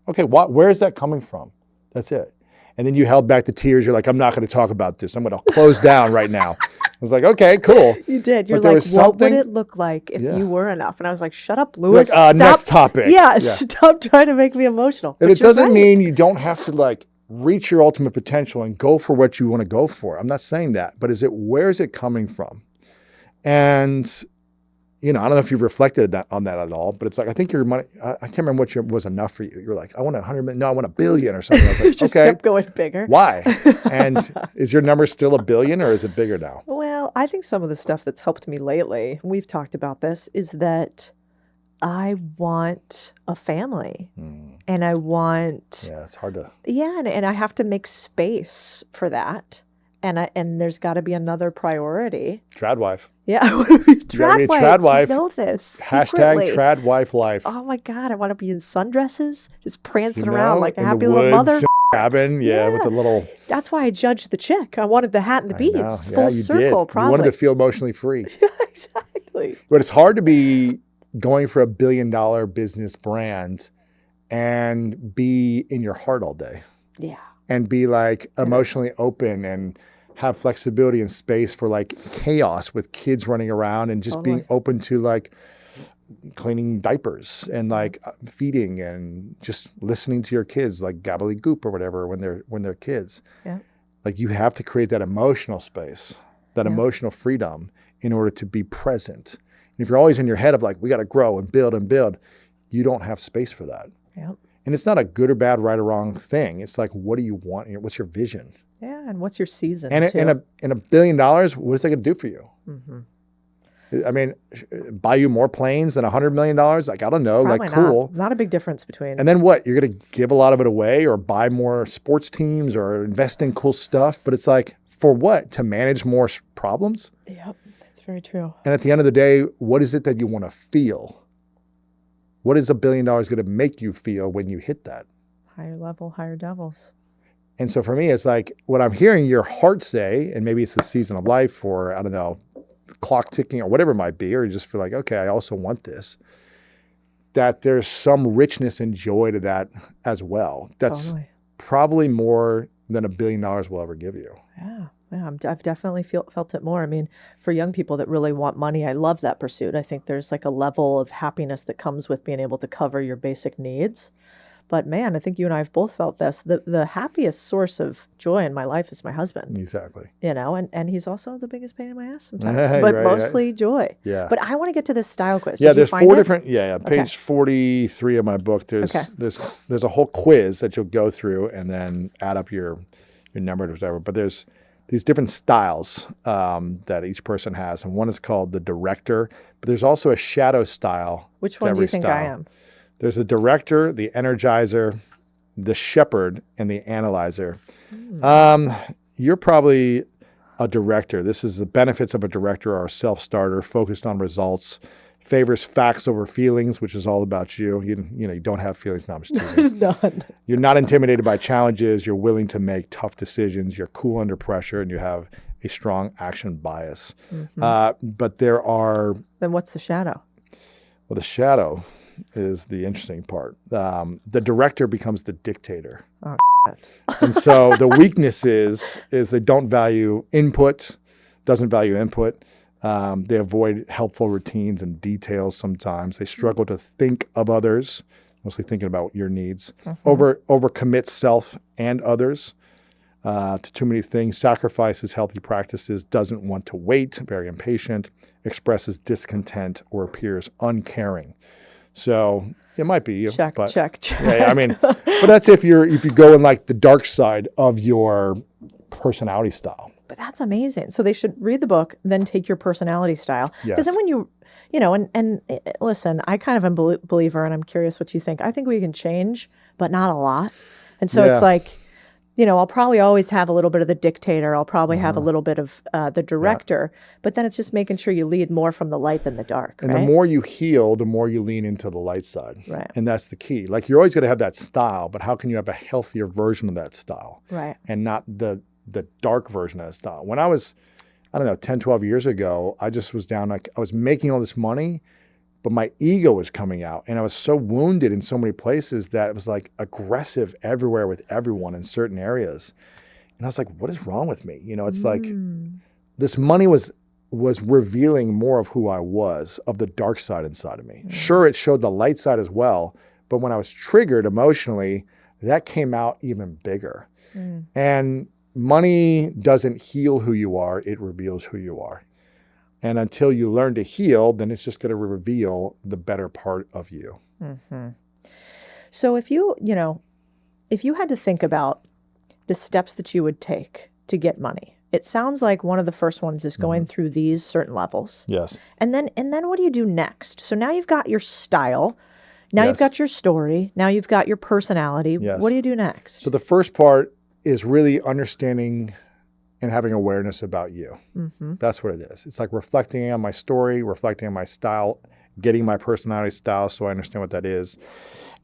Okay, where is that coming from? That's it. And then you held back the tears. You're like, I'm not going to talk about this. I'm going to close down right now. I was like, okay, cool. You did. You're But there like, was what would something- it look like if Yeah. you were enough? And I was like, shut up, You're Lewis. like, Stop. next topic. Yeah, stop trying to make me emotional. And But it you're doesn't right. mean you don't have to like reach your ultimate potential and go for what you want to go for. I'm not saying that, but where is it coming from? And, I don't know if you've reflected on that at all, but it's like, I think your money, I can't remember what was enough for you. You're like, I want 100 million. No, I want $1 billion or something. I was like, Just okay, kept going bigger. why? And is your number still $1 billion or is it bigger now? Well, I think some of the stuff that's helped me lately, we've talked about this, is that I want a family and I want, Yeah, it's hard to. yeah, and I have to make space for that. And there's got to be another priority. Trad wife. Yeah, I want to be a gotta be a trad wife. You know this. Hashtag secretly. trad wife life. Oh my God, I want to be in sundresses, just prancing You around know, like a in happy the little mother. woods, cabin. Yeah, with the little. That's why I judged the chick. I wanted the hat and the I know. beads. Yeah, Full you circle, did. probably. You wanted to feel emotionally free. Exactly. But it's hard to be going for $1 billion business brand and be in your heart all day Yeah. and be like emotionally open and have flexibility and space for like chaos with kids running around and just being open to like cleaning diapers and like feeding and just listening to your kids like gobbledygook or whatever when they're kids. Yeah. Like you have to create that emotional space, that emotional freedom in order to be present. And if you're always in your head of like, we got to grow and build, you don't have space for that. Yep. And it's not a good or bad, right or wrong thing. It's like, what do you want? What's your vision? Yeah. And what's your season? And $1 billion, what is that going to do for you? Mm-hmm. I mean, buy you more planes than $100 million? Like, I don't know, Probably like cool. Not a big difference between. And then what? You're going to give a lot of it away or buy more sports teams or invest in cool stuff. But it's like, for what? To manage more problems? Yep. That's very true. And at the end of the day, what is it that you want to feel? What is $1 billion going to make you feel when you hit that? Higher level, higher devils. And so for me, it's like what I'm hearing your heart say, and maybe it's the season of life or I don't know, clock ticking or whatever it might be, or you just feel like, okay, I also want this, that there's some richness and joy to that as well. That's probably more than $1 billion will ever give you. Yeah. Yeah, I've definitely felt it more. I mean, for young people that really want money, I love that pursuit. I think there's like a level of happiness that comes with being able to cover your basic needs. But man, I think you and I have both felt this. The happiest source of joy in my life is my husband. Exactly. And he's also the biggest pain in my ass sometimes, but Right, mostly joy. Yeah. But I want to get to this style quiz. Yeah, Did you there's find four it? different. Yeah, page 43 of my book. There's a whole quiz that you'll go through and then add up your number or whatever. But there's these different styles that each person has, and one is called the director. But there's also a shadow style. Which one do you think I am? There's the director, the energizer, the shepherd, and the analyzer. You're probably a director. This is the benefits of a director are a self-starter, focused on results, favors facts over feelings, which is all about you. You don't have feelings. No, I'm just teasing. None. You're not intimidated by challenges. You're willing to make tough decisions. You're cool under pressure, and you have a strong action bias. But there are... Then what's the shadow? Well, the shadow is the interesting part. The director becomes the dictator. Oh, and so the weakness is they don't value input, doesn't value input. They avoid helpful routines and details sometimes. They struggle to think of others, mostly thinking about your needs. Overcommit self and others to too many things, sacrifices healthy practices, doesn't want to wait, very impatient, expresses discontent, or appears uncaring. So it might be you. Check. Yeah, I mean, but that's if you go in like the dark side of your personality style. But that's amazing. So they should read the book, then take your personality style. Because then when Listen, I kind of am a believer, and I'm curious what you think. I think we can change, but not a lot. And so it's Yeah. like, I'll probably always have a little bit of the dictator. I'll probably have a little bit of the director, but then it's just making sure you lead more from the light than the dark. And right? the more you heal, the more you lean into the light side. Right. And that's the key. Like, you're always going to have that style, but how can you have a healthier version of that style? Right. And not the dark version of that style. When I was, 10, 12 years ago, I just was down, like, I was making all this money, but my ego was coming out, and I was so wounded in so many places that it was like aggressive everywhere with everyone in certain areas. And I was like, what is wrong with me? It's like this money was revealing more of who I was, of the dark side inside of me. Sure, it showed the light side as well, but when I was triggered emotionally, that came out even bigger. And money doesn't heal who you are, it reveals who you are. And until you learn to heal, then it's just going to reveal the better part of you. So if you had to think about the steps that you would take to get money, it sounds like one of the first ones is going through these certain levels. Yes. And then what do you do next? So now you've got your style. Now you've got your story. Now you've got your personality. Yes. What do you do next? So the first part is really understanding and having awareness about you. That's what it is. It's like reflecting on my story, reflecting on my style, getting my personality style so I understand what that is,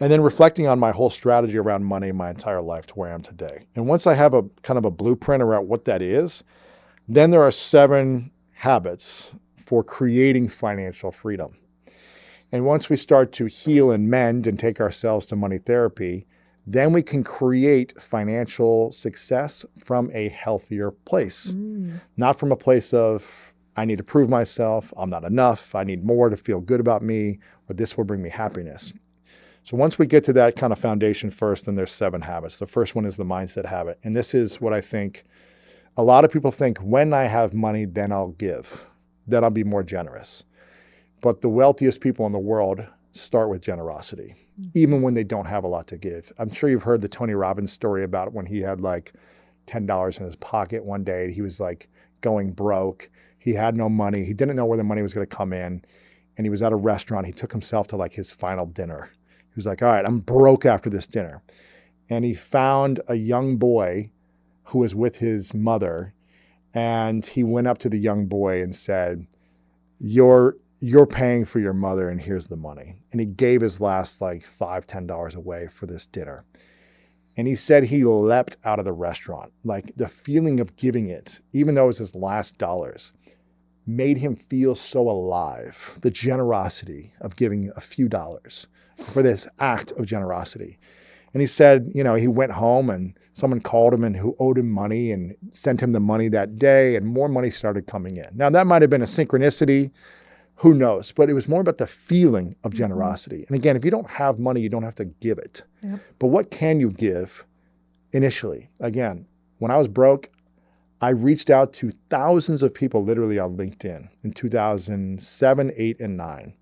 and then reflecting on my whole strategy around money my entire life to where I am today. And once I have a kind of a blueprint around what that is, then there are 7 habits for creating financial freedom. And once we start to heal and mend and take ourselves to money therapy, then we can create financial success from a healthier place. Not from a place of, I need to prove myself, I'm not enough, I need more to feel good about me, or this will bring me happiness. So once we get to that kind of foundation first, then there's 7 habits. The first one is the mindset habit. And this is what I think a lot of people think, when I have money, then I'll give, then I'll be more generous. But the wealthiest people in the world start with generosity, even when they don't have a lot to give. I'm sure you've heard the Tony Robbins story about when he had like $10 in his pocket one day. He was like going broke. He had no money. He didn't know where the money was going to come in. And he was at a restaurant. He took himself to like his final dinner. He was like, all right, I'm broke after this dinner. And he found a young boy who was with his mother. And he went up to the young boy and said, you're paying for your mother, and here's the money. And he gave his last like $5, $10 away for this dinner. And he said he leapt out of the restaurant. Like, the feeling of giving it, even though it was his last dollars, made him feel so alive. The generosity of giving a few dollars for this act of generosity. And he said, he went home and someone called him and who owed him money and sent him the money that day, and more money started coming in. Now, that might have been a synchronicity. Who knows? But it was more about the feeling of generosity. And again, if you don't have money, you don't have to give it. Yep. But what can you give initially? Again, when I was broke, I reached out to thousands of people literally on LinkedIn in 2007, 8, and 9,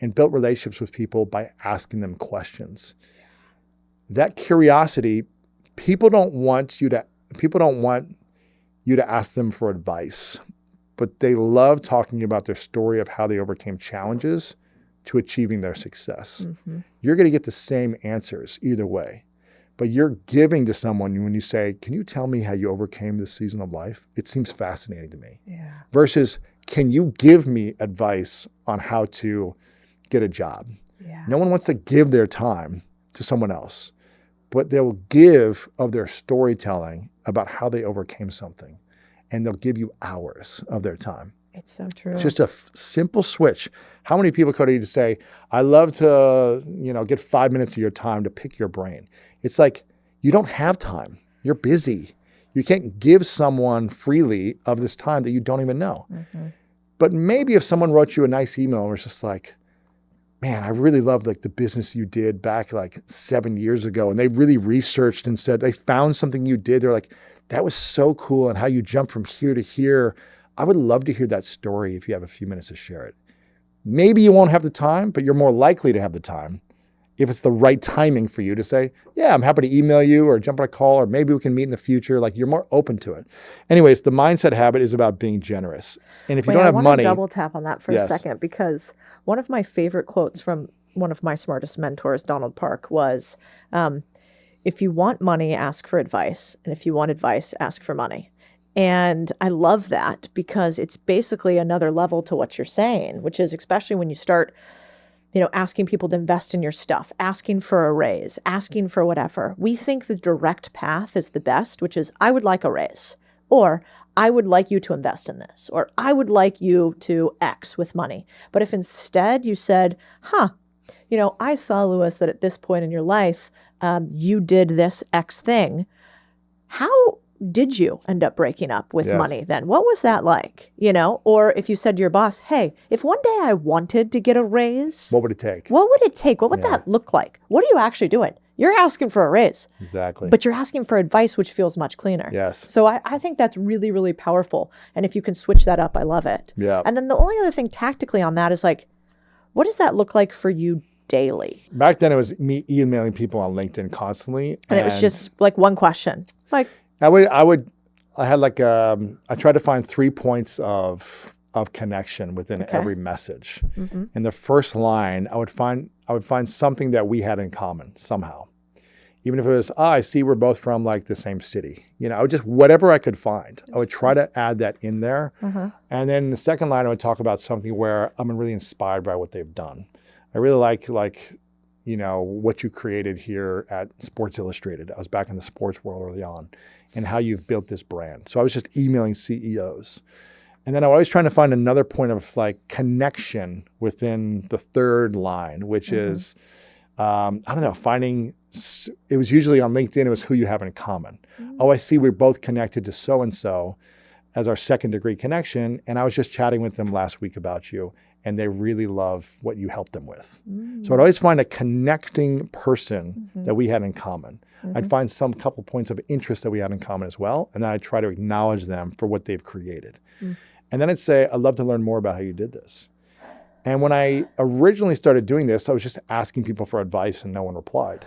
and built relationships with people by asking them questions. That curiosity, people don't want you to ask them for advice. But they love talking about their story of how they overcame challenges to achieving their success. You're going to get the same answers either way. But you're giving to someone when you say, can you tell me how you overcame this season of life? It seems fascinating to me. Yeah. Versus, can you give me advice on how to get a job? Yeah. No one wants to give their time to someone else, but they will give of their storytelling about how they overcame something. And they'll give you hours of their time. It's so true. It's just a simple switch. How many people, Cody, to say, I love to, get 5 minutes of your time to pick your brain. It's like, you don't have time. You're busy. You can't give someone freely of this time that you don't even know. But maybe if someone wrote you a nice email and was just like, man, I really love like the business you did back like 7 years ago. And they really researched and said they found something you did. They're like, that was so cool, and how you jumped from here to here. I would love to hear that story if you have a few minutes to share it. Maybe you won't have the time, but you're more likely to have the time. if it's the right timing for you to say, yeah, I'm happy to email you or jump on a call, or maybe we can meet in the future. Like, you're more open to it. Anyways, the mindset habit is about being generous. And if you don't have money. I want to double tap on that for a Yes. second, because one of my favorite quotes from one of my smartest mentors, Donald Park, was, if you want money, ask for advice. And if you want advice, ask for money. And I love that, because it's basically another level to what you're saying, which is, especially when you start, asking people to invest in your stuff, asking for a raise, asking for whatever. We think the direct path is the best, which is, I would like a raise, or I would like you to invest in this, or I would like you to X with money. But if instead you said, I saw, Lewis, that at this point in your life, you did this X thing. How did you end up breaking up with money then? What was that like? Or if you said to your boss, hey, if one day I wanted to get a raise, What would it take? What would it take? What would that look like? What are you actually doing? You're asking for a raise. Exactly. But you're asking for advice, which feels much cleaner. Yes. So I think that's really, really powerful. And if you can switch that up, I love it. Yeah. And then the only other thing tactically on that is, like, what does that look like for you daily? Back then, it was me emailing people on LinkedIn constantly. And it was just like one question. Like, I tried to find 3 points of connection within every message. Mm-hmm. In the first line, I would find something that we had in common somehow. Even if it was, I see we're both from like the same city. I would just, whatever I could find, I would try to add that in there. Mm-hmm. And then the second line, I would talk about something where I'm really inspired by what they've done. I really like what you created here at Sports Illustrated. I was back in the sports world early on, and how you've built this brand. So I was just emailing CEOs. And then I was always trying to find another point of like connection within the third line, which is, finding, it was usually on LinkedIn, it was who you have in common. Mm-hmm. Oh, I see we're both connected to so-and-so as our second degree connection. And I was just chatting with them last week about you, and they really love what you helped them with. Mm-hmm. So I'd always find a connecting person that we had in common. Mm-hmm. I'd find some couple points of interest that we had in common as well. And then I'd try to acknowledge them for what they've created. Mm-hmm. And then I'd say, I'd love to learn more about how you did this. And when I originally started doing this, I was just asking people for advice and no one replied.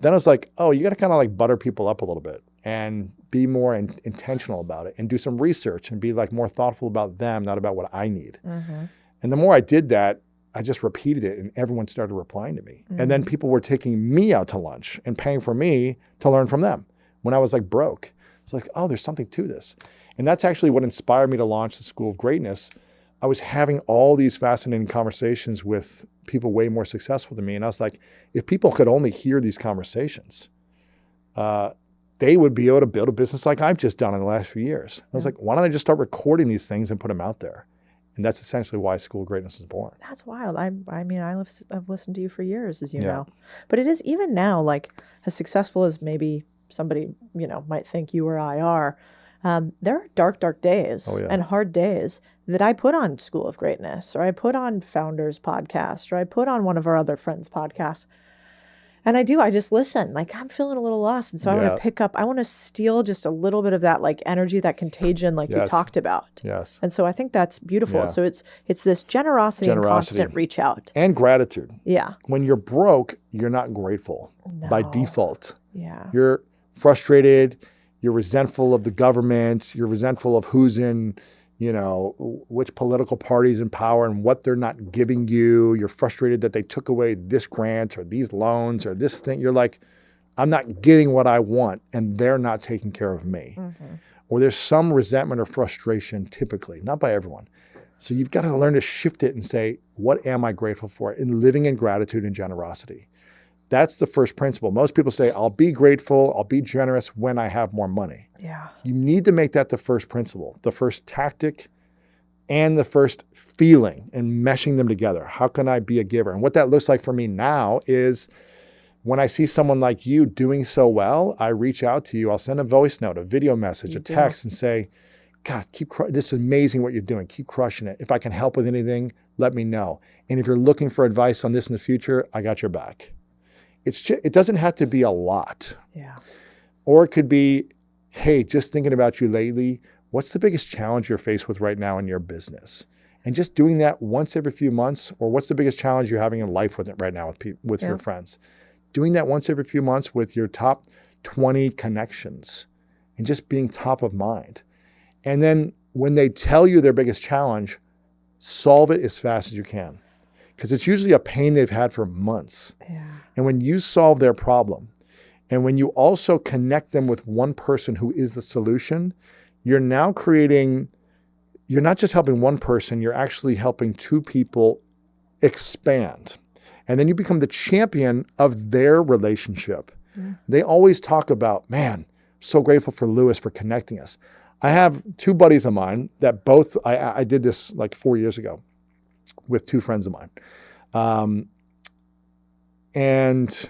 Then I was like, oh, you got to kind of like butter people up a little bit and be more intentional about it and do some research and be like more thoughtful about them, not about what I need. Mm-hmm. And the more I did that, I just repeated it and everyone started replying to me. Mm-hmm. And then people were taking me out to lunch and paying for me to learn from them when I was like broke. It's like, oh, there's something to this. And that's actually what inspired me to launch the School of Greatness. I was having all these fascinating conversations with people way more successful than me. And I was like, if people could only hear these conversations, they would be able to build a business like I've just done in the last few years. I was like, why don't I just start recording these things and put them out there? And that's essentially why School of Greatness was born. That's wild. I've listened to you for years, as you know. But it is, even now, like, as successful as maybe somebody, might think you or I are, there are dark, dark days and hard days that I put on School of Greatness, or I put on Founders Podcast, or I put on one of our other friends' podcasts. And I just listen. Like, I'm feeling a little lost. And so I want to pick up, I want to steal just a little bit of that, like, energy, that contagion, like you talked about. Yes. And so I think that's beautiful. Yeah. So it's this generosity and constant reach out. And gratitude. Yeah. When you're broke, you're not grateful by default. Yeah. You're frustrated. You're resentful of the government. You're resentful of who's in, which political party's in power and what they're not giving you. You're frustrated that they took away this grant or these loans or this thing. You're like, I'm not getting what I want and they're not taking care of me. Mm-hmm. Or there's some resentment or frustration, typically, not by everyone. So you've got to learn to shift it and say, what am I grateful for? And living in gratitude and generosity. That's the first principle. Most people say, I'll be grateful, I'll be generous when I have more money. Yeah. You need to make that the first principle, the first tactic, and the first feeling, and meshing them together. How can I be a giver? And what that looks like for me now is when I see someone like you doing so well, I reach out to you. I'll send a voice note, a video message, a text, and say, God, this is amazing what you're doing. Keep crushing it. If I can help with anything, let me know. And if you're looking for advice on this in the future, I got your back. It doesn't have to be a lot. Yeah. Or it could be, hey, just thinking about you lately, what's the biggest challenge you're faced with right now in your business? And just doing that once every few months, or what's the biggest challenge you're having in life with it right now with your friends? Doing that once every few months with your top 20 connections and just being top of mind. And then when they tell you their biggest challenge, solve it as fast as you can. Because it's usually a pain they've had for months. Yeah. And when you solve their problem, and when you also connect them with one person who is the solution, you're now creating, you're not just helping one person, you're actually helping two people expand. And then you become the champion of their relationship. Mm. They always talk about, man, so grateful for Lewis for connecting us. I have two buddies of mine that both, I did this like 4 years ago with two friends of mine. And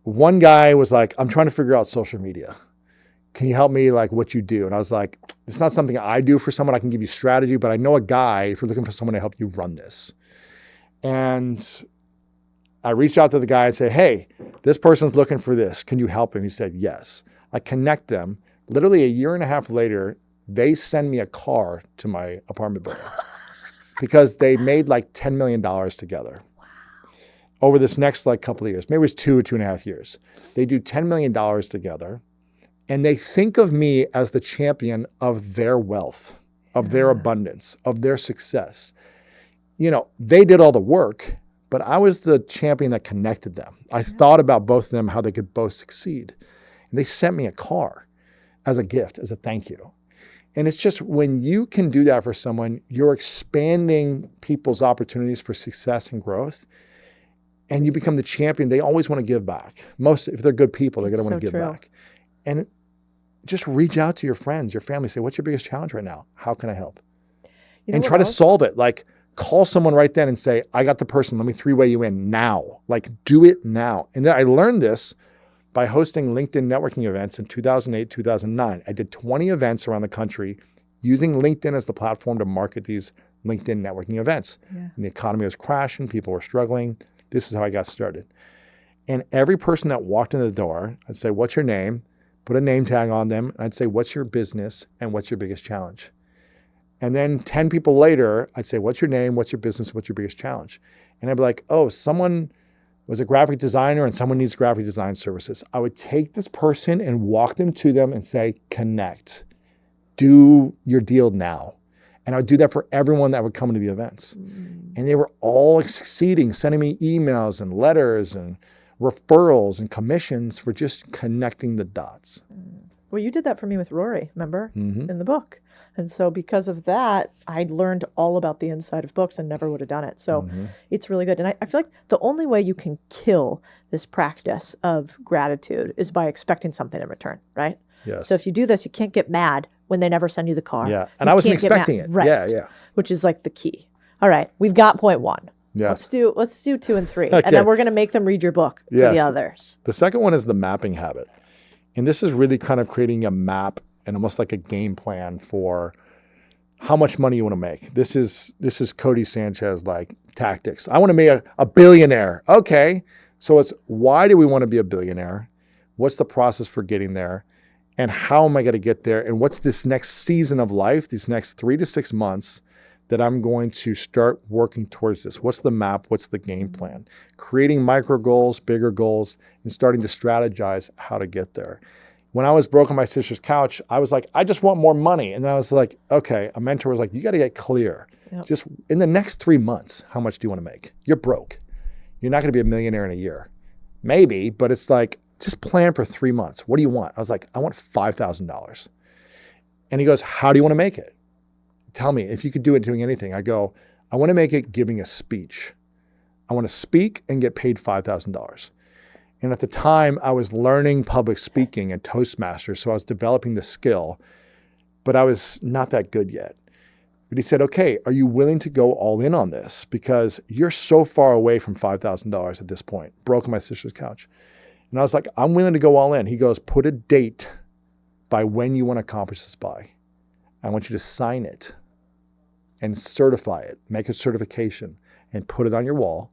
one guy was like, I'm trying to figure out social media. Can you help me, like, what you do? And I was like, it's not something I do for someone. I can give you strategy, but I know a guy if you're looking for someone to help you run this. And I reached out to the guy and said, hey, this person's looking for this. Can you help him? He said, yes. I connect them. Literally a year and a half later, they send me a car to my apartment building because they made like $10 million together. Wow. Over this next like couple of years. Maybe it was 2.5 years. They do $10 million together. And they think of me as the champion of their wealth, of their abundance, of their success. You know, they did all the work, but I was the champion that connected them. I thought about both of them, how they could both succeed. And they sent me a car as a gift, as a thank you. And it's just when you can do that for someone, you're expanding people's opportunities for success and growth. And you become the champion. They always want to give back. Most, if they're good people, they're going to want to give back. And just reach out to your friends, your family, say, what's your biggest challenge right now? How can I help? And try to solve it. Like, call someone right then and say, I got the person, let me three-way you in now. Like, do it now. And then I learned this by hosting LinkedIn networking events in 2008, 2009. I did 20 events around the country using LinkedIn as the platform to market these LinkedIn networking events. Yeah. And the economy was crashing, people were struggling. This is how I got started. And every person that walked in the door, I'd say, what's your name? Put a name tag on them. And I'd say, what's your business and what's your biggest challenge? And then 10 people later, I'd say, what's your name? What's your business? What's your biggest challenge? And I'd be like, oh, someone was a graphic designer and someone needs graphic design services. I would take this person and walk them to them and say, connect, do your deal now. And I would do that for everyone that would come to the events. Mm. And they were all succeeding, sending me emails and letters and referrals and commissions for just connecting the dots. Well, you did that for me with Rory, remember, in the book. And so because of that, I learned all about the inside of books and never would have done it. So it's really good. And I feel like the only way you can kill this practice of gratitude is by expecting something in return, right? Yes. So if you do this, you can't get mad when they never send you the car. Yeah. And I wasn't expecting it. Right. Yeah. Which is like the key. All right. We've got point one. Yes. Let's do 2 and 3. Okay. And then we're going to make them read your book for the others. The second one is the mapping habit. And this is really kind of creating a map and almost like a game plan for how much money you want to make. This is Codie Sanchez like tactics. I want to make a billionaire. Okay. So it's why do we want to be a billionaire? What's the process for getting there? And how am I going to get there? And what's this next season of life, these next 3 to 6 months that I'm going to start working towards this? What's the map? What's the game plan? Creating micro goals, bigger goals, and starting to strategize how to get there. When I was broke on my sister's couch, I was like, I just want more money. And then I was like, okay, a mentor was like, you got to get clear. Yep. Just in the next 3 months, how much do you want to make? You're broke. You're not going to be a millionaire in a year. Maybe, but it's like, just plan for 3 months. What do you want? I was like, I want $5,000. And he goes, how do you want to make it? Tell me if you could do it doing anything. I go, I want to make it giving a speech. I want to speak and get paid $5,000. And at the time I was learning public speaking at Toastmasters. So I was developing the skill, but I was not that good yet. But he said, okay, are you willing to go all in on this? Because you're so far away from $5,000 at this point, broke on my sister's couch. And I was like, I'm willing to go all in. He goes, put a date by when you want to accomplish this by. I want you to sign it and certify it, make a certification and put it on your wall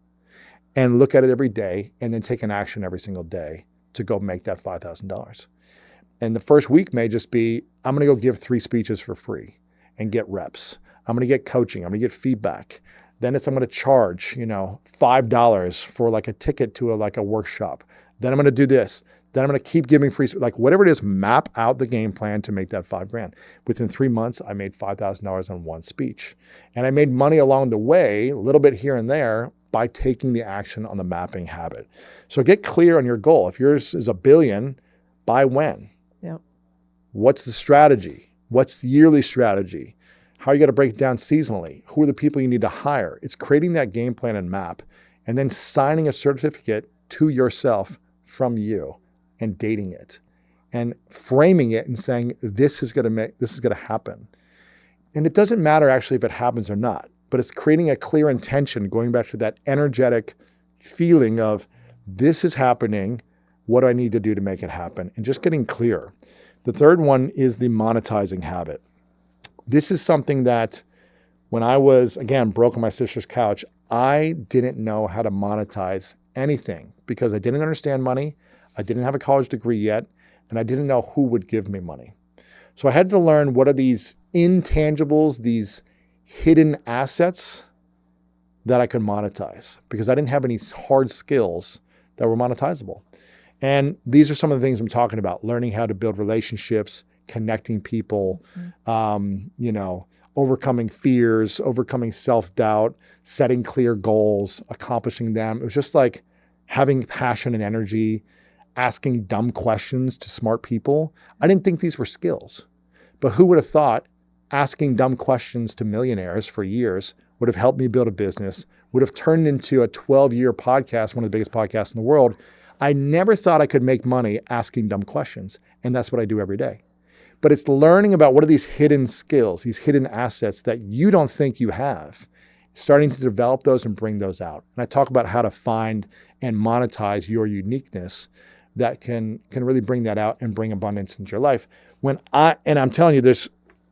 and look at it every day and then take an action every single day to go make that $5,000. And the first week may just be, I'm going to go give 3 speeches for free and get reps. I'm going to get coaching. I'm going to get feedback. Then I'm going to charge, $5 for like a ticket to a workshop. Then I'm going to do this. Then I'm going to keep giving free, like whatever it is, map out the game plan to make that $5,000. Within 3 months, I made $5,000 on one speech. And I made money along the way, a little bit here and there, by taking the action on the mapping habit. So get clear on your goal. If yours is $1 billion, by when? Yep. What's the strategy? What's the yearly strategy? How are you going to break it down seasonally? Who are the people you need to hire? It's creating that game plan and map, and then signing a certificate to yourself from you and dating it and framing it and saying, this is going to happen. And it doesn't matter actually if it happens or not, but it's creating a clear intention, going back to that energetic feeling of this is happening. What do I need to do to make it happen? And just getting clear. The third one is the monetizing habit. This is something that when I was, again, broke on my sister's couch, I didn't know how to monetize anything because I didn't understand money. I didn't have a college degree yet, and I didn't know who would give me money. So I had to learn what are these intangibles, these hidden assets that I could monetize because I didn't have any hard skills that were monetizable. And these are some of the things I'm talking about, learning how to build relationships, connecting people, overcoming fears, overcoming self-doubt, setting clear goals, accomplishing them. It was just like having passion and energy, asking dumb questions to smart people. I didn't think these were skills, but who would have thought asking dumb questions to millionaires for years would have helped me build a business, would have turned into a 12-year podcast, one of the biggest podcasts in the world. I never thought I could make money asking dumb questions, and that's what I do every day. But it's learning about what are these hidden skills, these hidden assets that you don't think you have, starting to develop those and bring those out. And I talk about how to find and monetize your uniqueness that can really bring that out and bring abundance into your life. And I'm telling you,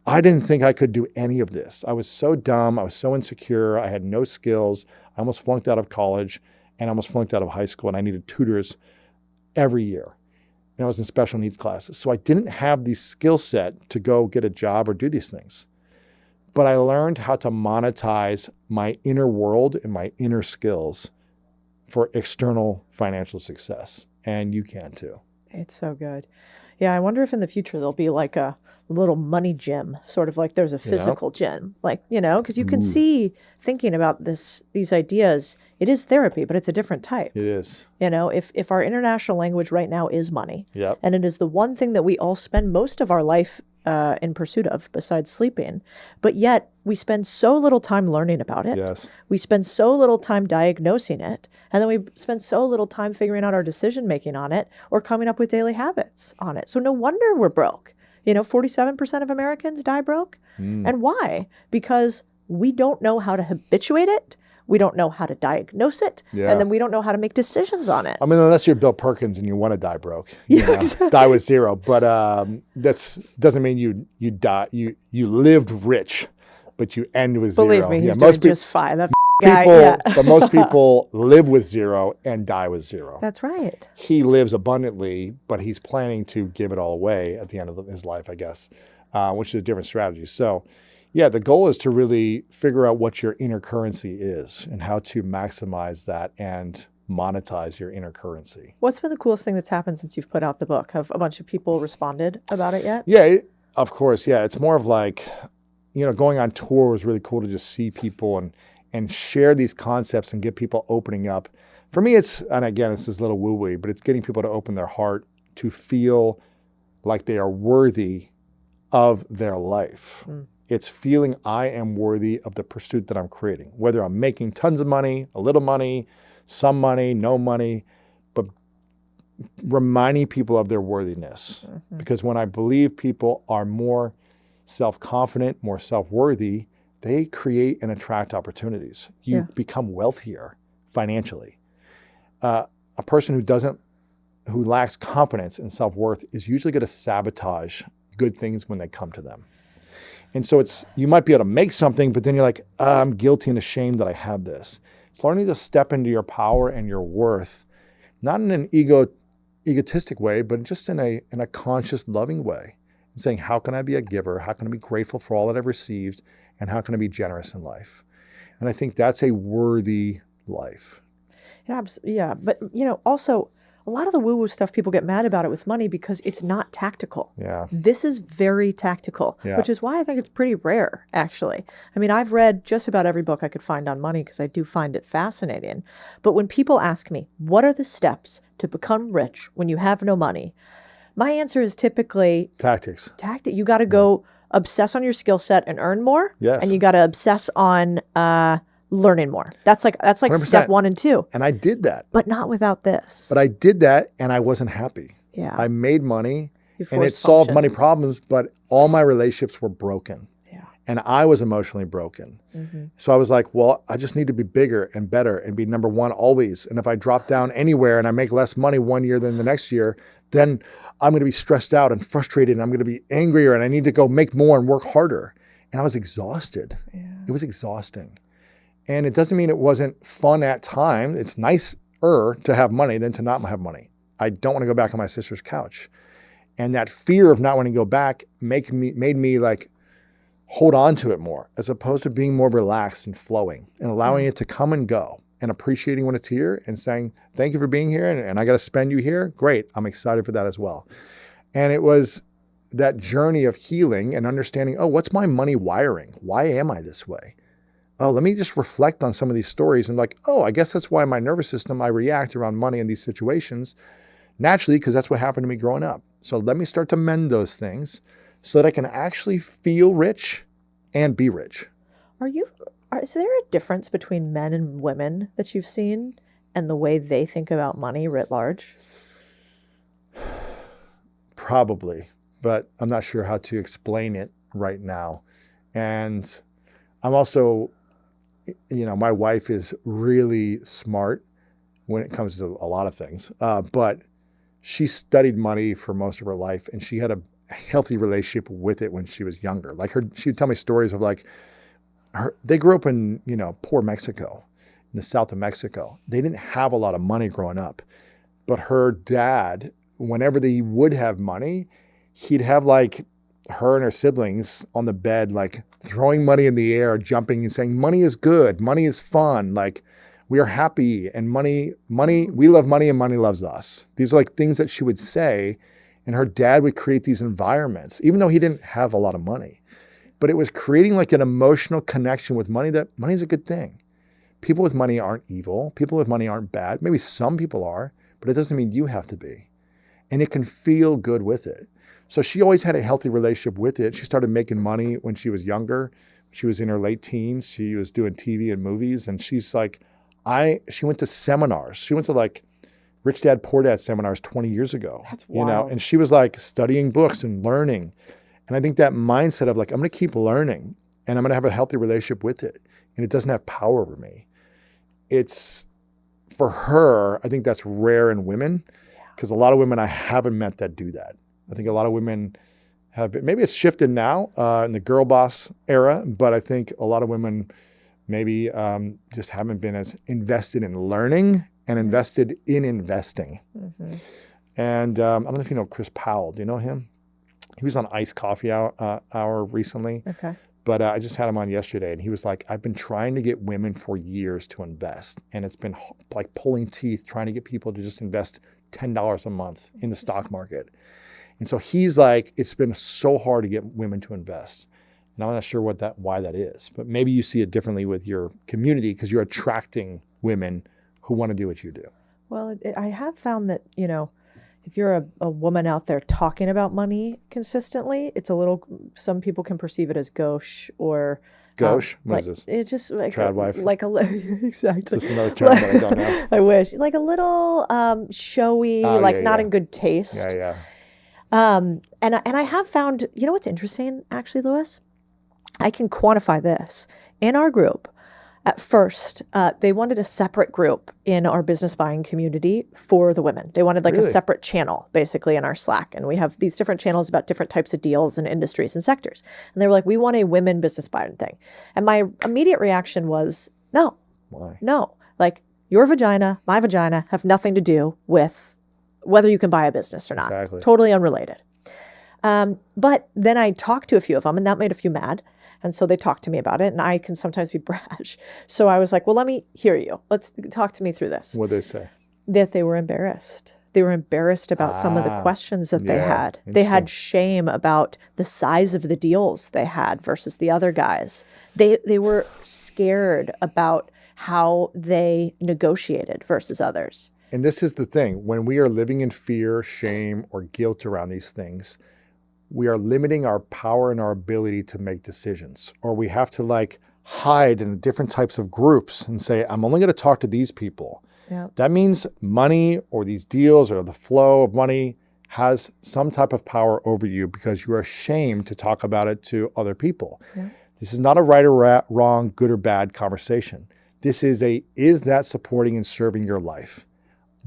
I didn't think I could do any of this. I was so dumb. I was so insecure. I had no skills. I almost flunked out of college and almost flunked out of high school. And I needed tutors every year. And I was in special needs classes. So I didn't have the skill set to go get a job or do these things. But I learned how to monetize my inner world and my inner skills for external financial success. And you can too. It's so good. Yeah, I wonder if in the future there'll be like a little money gym, sort of like there's a physical gym, like, because you can see thinking about these ideas, it is therapy, but it's a different type. It is. If our international language right now is money, yep. and it is the one thing that we all spend most of our life in pursuit of besides sleeping, but yet we spend so little time learning about it. Yes. We spend so little time diagnosing it, and then we spend so little time figuring out our decision making on it or coming up with daily habits on it. So no wonder we're broke. 47% of Americans die broke. And why? Because we don't know how to habituate it. We don't know how to diagnose it. Yeah. And then we don't know how to make decisions on it. I mean, unless you're Bill Perkins and you want to die broke, Exactly. Die with zero. But doesn't mean you die. You lived rich, but you end with zero. Believe me, he's doing just fine. That guy, but most people live with zero and die with zero. That's right. He lives abundantly, but he's planning to give it all away at the end of his life, I guess, which is a different strategy. So, yeah, the goal is to really figure out what your inner currency is and how to maximize that and monetize your inner currency. What's been the coolest thing that's happened since you've put out the book? Have a bunch of people responded about it yet? Yeah, of course. Yeah, it's more of like, going on tour was really cool to just see people and share these concepts and get people opening up. For me, and again, this is a little woo-woo, but it's getting people to open their heart to feel like they are worthy of their life. It's feeling I am worthy of the pursuit that I'm creating, whether I'm making tons of money, a little money, some money, no money, but reminding people of their worthiness. Because when I believe people are more self-confident, more self-worthy, they create and attract opportunities. You become wealthier financially. A person who lacks confidence and self-worth is usually going to sabotage good things when they come to them. And so you might be able to make something, but then you're like, I'm guilty and ashamed that I have this. It's learning to step into your power and your worth, not in an egotistic way, but just in a conscious, loving way, and saying, how can I be a giver? How can I be grateful for all that I've received? And how can I be generous in life? And I think that's a worthy life. Yeah. But, also a lot of the woo-woo stuff, people get mad about it with money because it's not tactical. Yeah. This is very tactical, which is why I think it's pretty rare, actually. I mean, I've read just about every book I could find on money because I do find it fascinating. But when people ask me, what are the steps to become rich when you have no money? My answer is typically tactics. You got to go obsess on your skill set and earn more. Yes. And you got to obsess on learning more. That's like 100%. Step 1 and 2. And I did that. But not without this. But I did that and I wasn't happy. Yeah. I made money and it solved money problems, but all my relationships were broken. Yeah. And I was emotionally broken. Mm-hmm. So I was like, well, I just need to be bigger and better and be number one always. And if I drop down anywhere and I make less money one year than the next year, then I'm going to be stressed out and frustrated and I'm going to be angrier and I need to go make more and work harder. And I was exhausted. Yeah. It was exhausting. And it doesn't mean it wasn't fun at times. It's nicer to have money than to not have money. I don't want to go back on my sister's couch. And that fear of not wanting to go back made me like hold on to it more as opposed to being more relaxed and flowing and allowing it to come and go and appreciating when it's here and saying, thank you for being here. And I got to spend you here. Great. I'm excited for that as well. And it was that journey of healing and understanding, oh, what's my money wiring? Why am I this way? Oh, let me just reflect on some of these stories and like, oh, I guess that's why my nervous system, I react around money in these situations naturally because that's what happened to me growing up. So let me start to mend those things so that I can actually feel rich and be rich. Is there a difference between men and women that you've seen and the way they think about money writ large? Probably, but I'm not sure how to explain it right now. And I'm also, my wife is really smart when it comes to a lot of things, but she studied money for most of her life and she had a healthy relationship with it when she was younger. Like she would tell me stories of like, they grew up in, poor Mexico, in the south of Mexico. They didn't have a lot of money growing up, but her dad, whenever they would have money, he'd have like her and her siblings on the bed, like throwing money in the air, jumping and saying, money is good. Money is fun. Like we are happy and money, we love money and money loves us. These are like things that she would say. And her dad would create these environments, even though he didn't have a lot of money. But it was creating like an emotional connection with money that money is a good thing. People with money aren't evil. People with money aren't bad. Maybe some people are, but it doesn't mean you have to be. And it can feel good with it. So she always had a healthy relationship with it. She started making money when she was younger. She was in her late teens. She was doing TV and movies. And she's like, she went to seminars. She went to like Rich Dad, Poor Dad seminars 20 years ago. That's wild. And she was like studying books and learning. And I think that mindset of like, I'm going to keep learning and I'm going to have a healthy relationship with it. And it doesn't have power over me. It's for her, I think that's rare in women because a lot of women I haven't met that do that. I think a lot of women have been, maybe it's shifted now in the girl boss era, but I think a lot of women maybe just haven't been as invested in learning and invested in investing. Mm-hmm. And I don't know if you know Chris Powell. Do you know him? He was on Iced Coffee Hour recently. Okay. But I just had him on yesterday and he was like, I've been trying to get women for years to invest. And it's been like pulling teeth trying to get people to just invest $10 a month in the stock market. And so he's like, it's been so hard to get women to invest. And I'm not sure why that is, but maybe you see it differently with your community because you're attracting women who want to do what you do. Well, I have found that, if you're a woman out there talking about money consistently, it's some people can perceive it as gauche or... Gauche? What is this? It's just like... Trad wife? Exactly. It's just another term that I don't know. I wish. Like a little showy, not in good taste. Yeah. And I have found, what's interesting, actually, Louis? I can quantify this. In our group, at first, they wanted a separate group in our business buying community for the women. They wanted a separate channel, basically, in our Slack. And we have these different channels about different types of deals and industries and sectors. And they were like, we want a women business buying thing. And my immediate reaction was, no. Why? No. Like, your vagina, my vagina have nothing to do with whether you can buy a business or not. Exactly. Totally unrelated. But then I talked to a few of them, and that made a few mad. And so they talked to me about it, and I can sometimes be brash. So I was like, well, let me hear you. Let's talk to me through this. What'd they say? That they were embarrassed. They were embarrassed about some of the questions that they had. They had shame about the size of the deals they had versus the other guys. They were scared about how they negotiated versus others. And this is the thing. When we are living in fear, shame, or guilt around these things, we are limiting our power and our ability to make decisions. Or we have to like hide in different types of groups and say, I'm only going to talk to these people. Yeah. That means money or these deals or the flow of money has some type of power over you because you are ashamed to talk about it to other people. Yeah. This is not a right or wrong, good or bad conversation. This is is that supporting and serving your life?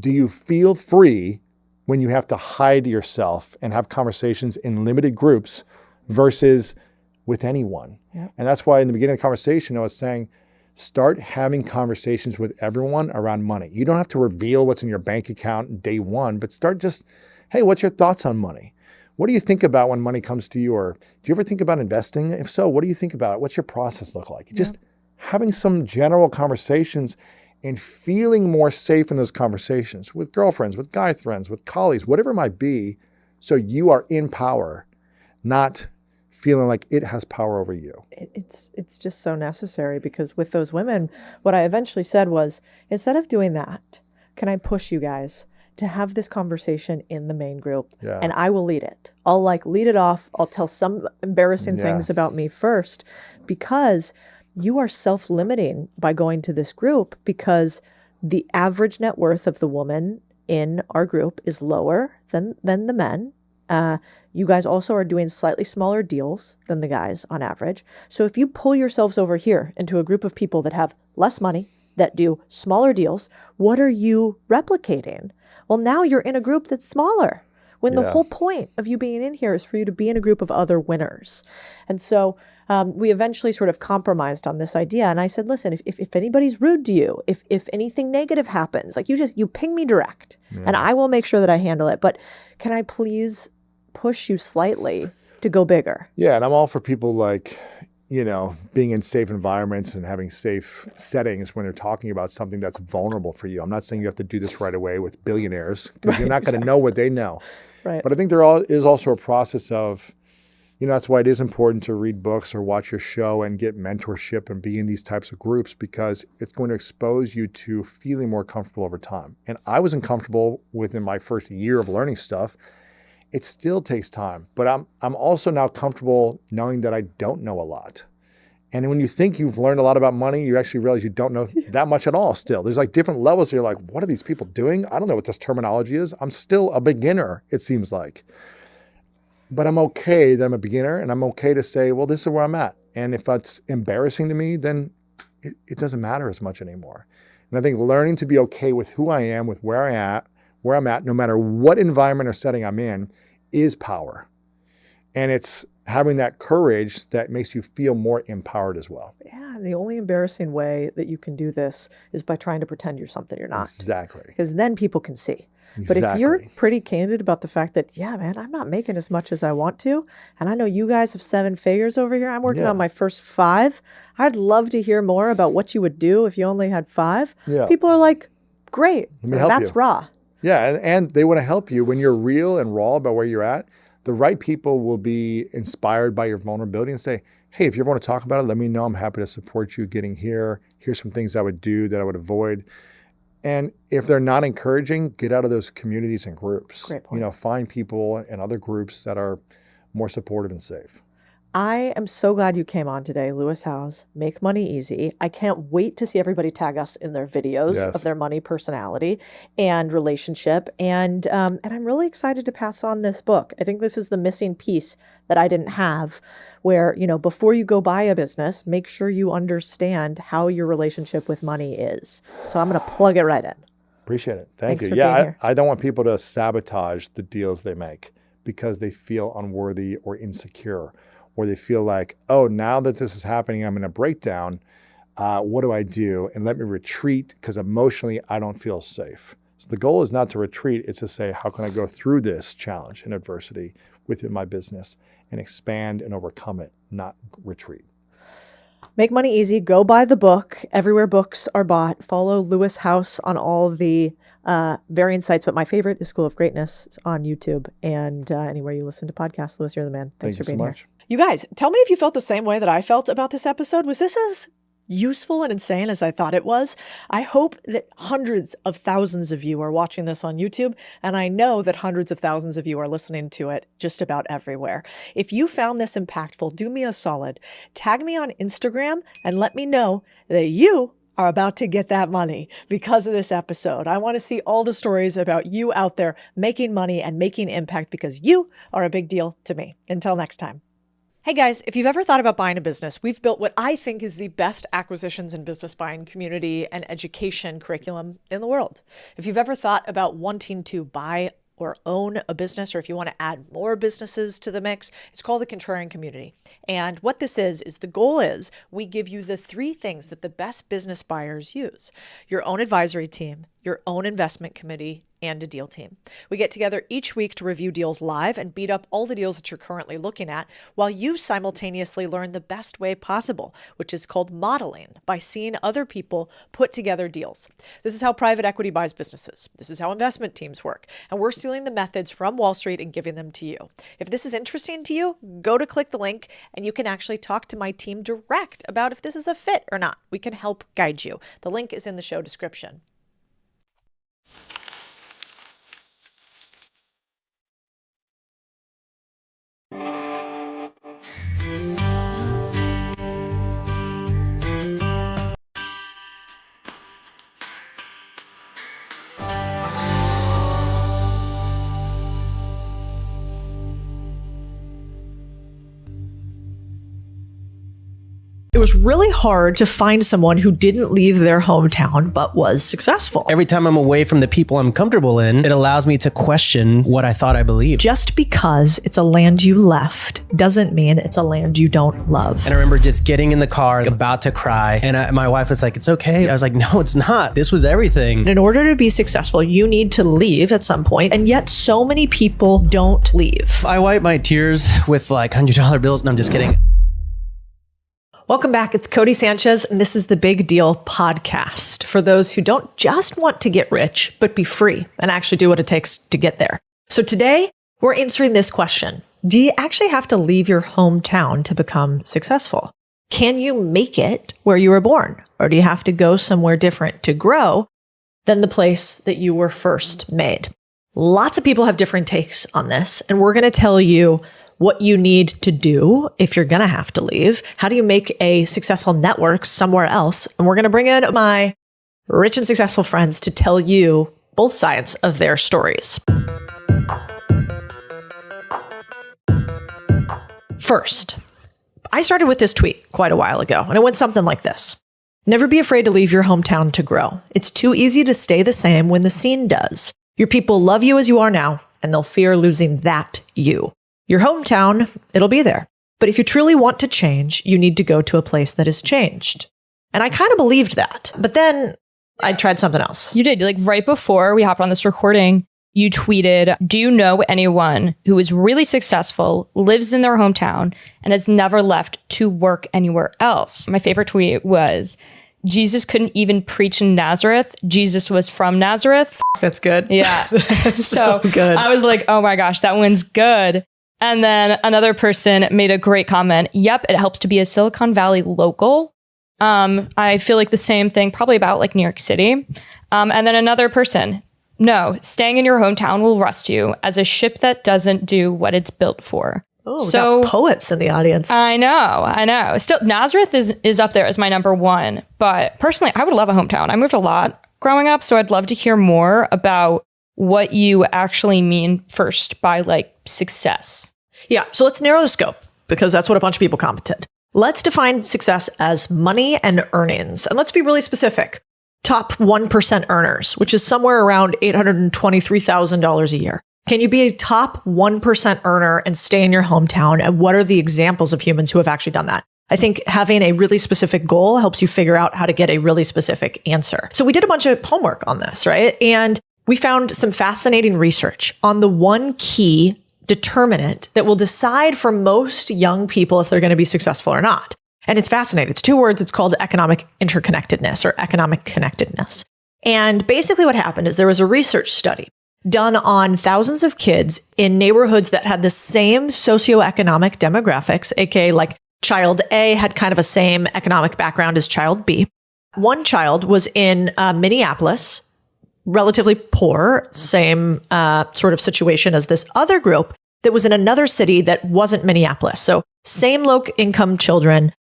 Do you feel free when you have to hide yourself and have conversations in limited groups versus with anyone? Yeah. And that's why in the beginning of the conversation, I was saying, start having conversations with everyone around money. You don't have to reveal what's in your bank account day one, but start just, hey, what's your thoughts on money? What do you think about when money comes to you? Or do you ever think about investing? If so, what do you think about it? What's your process look like? Yeah. Just having some general conversations and feeling more safe in those conversations with girlfriends, with guy friends, with colleagues, whatever it might be, so you are in power, not feeling like it has power over you. It's just so necessary because with those women, what I eventually said was, instead of doing that, can I push you guys to have this conversation in the main group? Yeah. And I will lead it. I'll lead it off. I'll tell some embarrassing things about me first, because you are self-limiting by going to this group, because the average net worth of the woman in our group is lower than the men. You guys also are doing slightly smaller deals than the guys on average. So if you pull yourselves over here into a group of people that have less money, that do smaller deals, what are you replicating? Well, now you're in a group that's smaller, when the whole point of you being in here is for you to be in a group of other winners. And so we eventually sort of compromised on this idea. And I said, listen, if anybody's rude to you, if anything negative happens, like you ping me direct and I will make sure that I handle it. But can I please push you slightly to go bigger? Yeah. And I'm all for people like, being in safe environments and having safe settings when they're talking about something that's vulnerable for you. I'm not saying you have to do this right away with billionaires, because you're not going to know what they know. Right. But I think there is also a process of, that's why it is important to read books or watch your show and get mentorship and be in these types of groups, because it's going to expose you to feeling more comfortable over time. And I was uncomfortable within my first year of learning stuff. It still takes time, but I'm also now comfortable knowing that I don't know a lot. And when you think you've learned a lot about money, you actually realize you don't know that much at all still. There's like different levels. You're like, what are these people doing? I don't know what this terminology is. I'm still a beginner, it seems like. But I'm okay that I'm a beginner, and I'm okay to say, well, this is where I'm at. And if that's embarrassing to me, then it doesn't matter as much anymore. And I think learning to be okay with who I am, with where I'm at, no matter what environment or setting I'm in, is power. And it's having that courage that makes you feel more empowered as well. Yeah, the only embarrassing way that you can do this is by trying to pretend you're something you're not. Exactly. Because then people can see. Exactly. But if you're pretty candid about the fact that, yeah, man, I'm not making as much as I want to, and I know you guys have 7 figures over here, I'm working on my first 5. I'd love to hear more about what you would do if you only had 5. Yeah. People are like, great, that's raw. Yeah, and they want to help you when you're real and raw about where you're at. The right people will be inspired by your vulnerability and say, hey, if you ever want to talk about it, let me know. I'm happy to support you getting here. Here's some things I would do that I would avoid. And if they're not encouraging, get out of those communities and groups. Great point. Find people in other groups that are more supportive and safe. I am so glad you came on today, Lewis Howes. Make Money Easy. I can't wait to see everybody tag us in their videos of their money personality and relationship. And I'm really excited to pass on this book. I think this is the missing piece that I didn't have, where, before you go buy a business, make sure you understand how your relationship with money is. So I'm going to plug it right in. Appreciate it. Thanks you. for being here. I don't want people to sabotage the deals they make because they feel unworthy or insecure, or they feel like, oh, now that this is happening, I'm in a breakdown. What do I do? And let me retreat because emotionally I don't feel safe. So the goal is not to retreat. It's to say, how can I go through this challenge and adversity within my business and expand and overcome it, not retreat. Make money easy. Go buy the book everywhere books are bought. Follow Lewis House on all the varying sites, but my favorite is School of Greatness. It's on YouTube and anywhere you listen to podcasts. Lewis, you're the man. Thanks for being here. You guys, tell me if you felt the same way that I felt about this episode. Was this as useful and insane as I thought it was? I hope that hundreds of thousands of you are watching this on YouTube, and I know that hundreds of thousands of you are listening to it just about everywhere. If you found this impactful, do me a solid. Tag me on Instagram and let me know that you are about to get that money because of this episode. I want to see all the stories about you out there making money and making impact because you are a big deal to me. Until next time. Hey guys, if you've ever thought about buying a business, we've built what I think is the best acquisitions and business buying community and education curriculum in the world. If you've ever thought about wanting to buy or own a business, or if you want to add more businesses to the mix, it's called the Contrarian Community. And what this is the goal is we give you the 3 things that the best business buyers use: your own advisory team, your own investment committee, and a deal team. We get together each week to review deals live and beat up all the deals that you're currently looking at while you simultaneously learn the best way possible, which is called modeling, by seeing other people put together deals. This is how private equity buys businesses. This is how investment teams work. And we're stealing the methods from Wall Street and giving them to you. If this is interesting to you, go to click the link and you can actually talk to my team direct about if this is a fit or not. We can help guide you. The link is in the show description. It was really hard to find someone who didn't leave their hometown but was successful. Every time I'm away from the people I'm comfortable in, it allows me to question what I thought I believed. Just because it's a land you left doesn't mean it's a land you don't love. And I remember just getting in the car, about to cry, and my wife was like, "It's okay." I was like, "No, it's not. This was everything." In order to be successful, you need to leave at some point, and yet so many people don't leave. I wipe my tears with like $100 bills, and I'm just kidding. Welcome back. It's Codie Sanchez, and this is the Big Deal podcast for those who don't just want to get rich, but be free and actually do what it takes to get there. So today, we're answering this question. Do you actually have to leave your hometown to become successful? Can you make it where you were born? Or do you have to go somewhere different to grow than the place that you were first made? Lots of people have different takes on this, and we're going to tell you what you need to do if you're going to have to leave. How do you make a successful network somewhere else? And we're going to bring in my rich and successful friends to tell you both sides of their stories. First, I started with this tweet quite a while ago, and it went something like this. Never be afraid to leave your hometown to grow. It's too easy to stay the same when the scene does. Your people love you as you are now, and they'll fear losing that you. Your hometown, it'll be there. But if you truly want to change, you need to go to a place that has changed. And I kind of believed that. But then I tried something else. You did. Like right before we hopped on this recording, you tweeted, "Do you know anyone who is really successful, lives in their hometown, and has never left to work anywhere else?" My favorite tweet was, "Jesus couldn't even preach in Nazareth. Jesus was from Nazareth." That's good. Yeah. That's so good. I was like, oh my gosh, that one's good. And then another person made a great comment. "Yep, it helps to be a Silicon Valley local." I feel like the same thing probably about like New York City. And then another person, "No, staying in your hometown will rust you as a ship that doesn't do what it's built for." Oh, so got poets in the audience. I know. Still, Nazareth is up there as my number one. But personally, I would love a hometown. I moved a lot growing up, so I'd love to hear more about what you actually mean first by like success. Yeah. So let's narrow the scope because that's what a bunch of people commented. Let's define success as money and earnings. And let's be really specific. Top 1% earners, which is somewhere around $823,000 a year. Can you be a top 1% earner and stay in your hometown? And what are the examples of humans who have actually done that? I think having a really specific goal helps you figure out how to get a really specific answer. So we did a bunch of homework on this, right? And we found some fascinating research on the one key determinant that will decide for most young people if they're going to be successful or not. And it's fascinating. It's 2 words. It's called economic interconnectedness or economic connectedness. And basically what happened is there was a research study done on thousands of kids in neighborhoods that had the same socioeconomic demographics, aka like child A had kind of a same economic background as child B. One child was in Minneapolis, relatively poor, same sort of situation as this other group that was in another city that wasn't Minneapolis. So same low income children,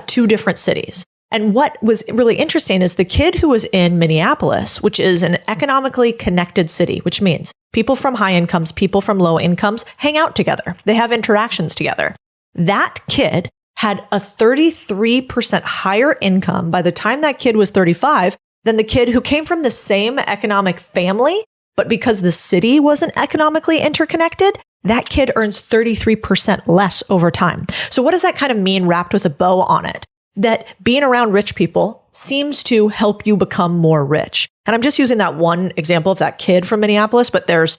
2 different cities. And what was really interesting is the kid who was in Minneapolis, which is an economically connected city, which means people from high incomes, people from low incomes hang out together. They have interactions together. That kid had a 33% higher income by the time that kid was 35 than the kid who came from the same economic family, but because the city wasn't economically interconnected, that kid earns 33% less over time. So what does that kind of mean wrapped with a bow on it? That being around rich people seems to help you become more rich. And I'm just using that one example of that kid from Minneapolis, but there's,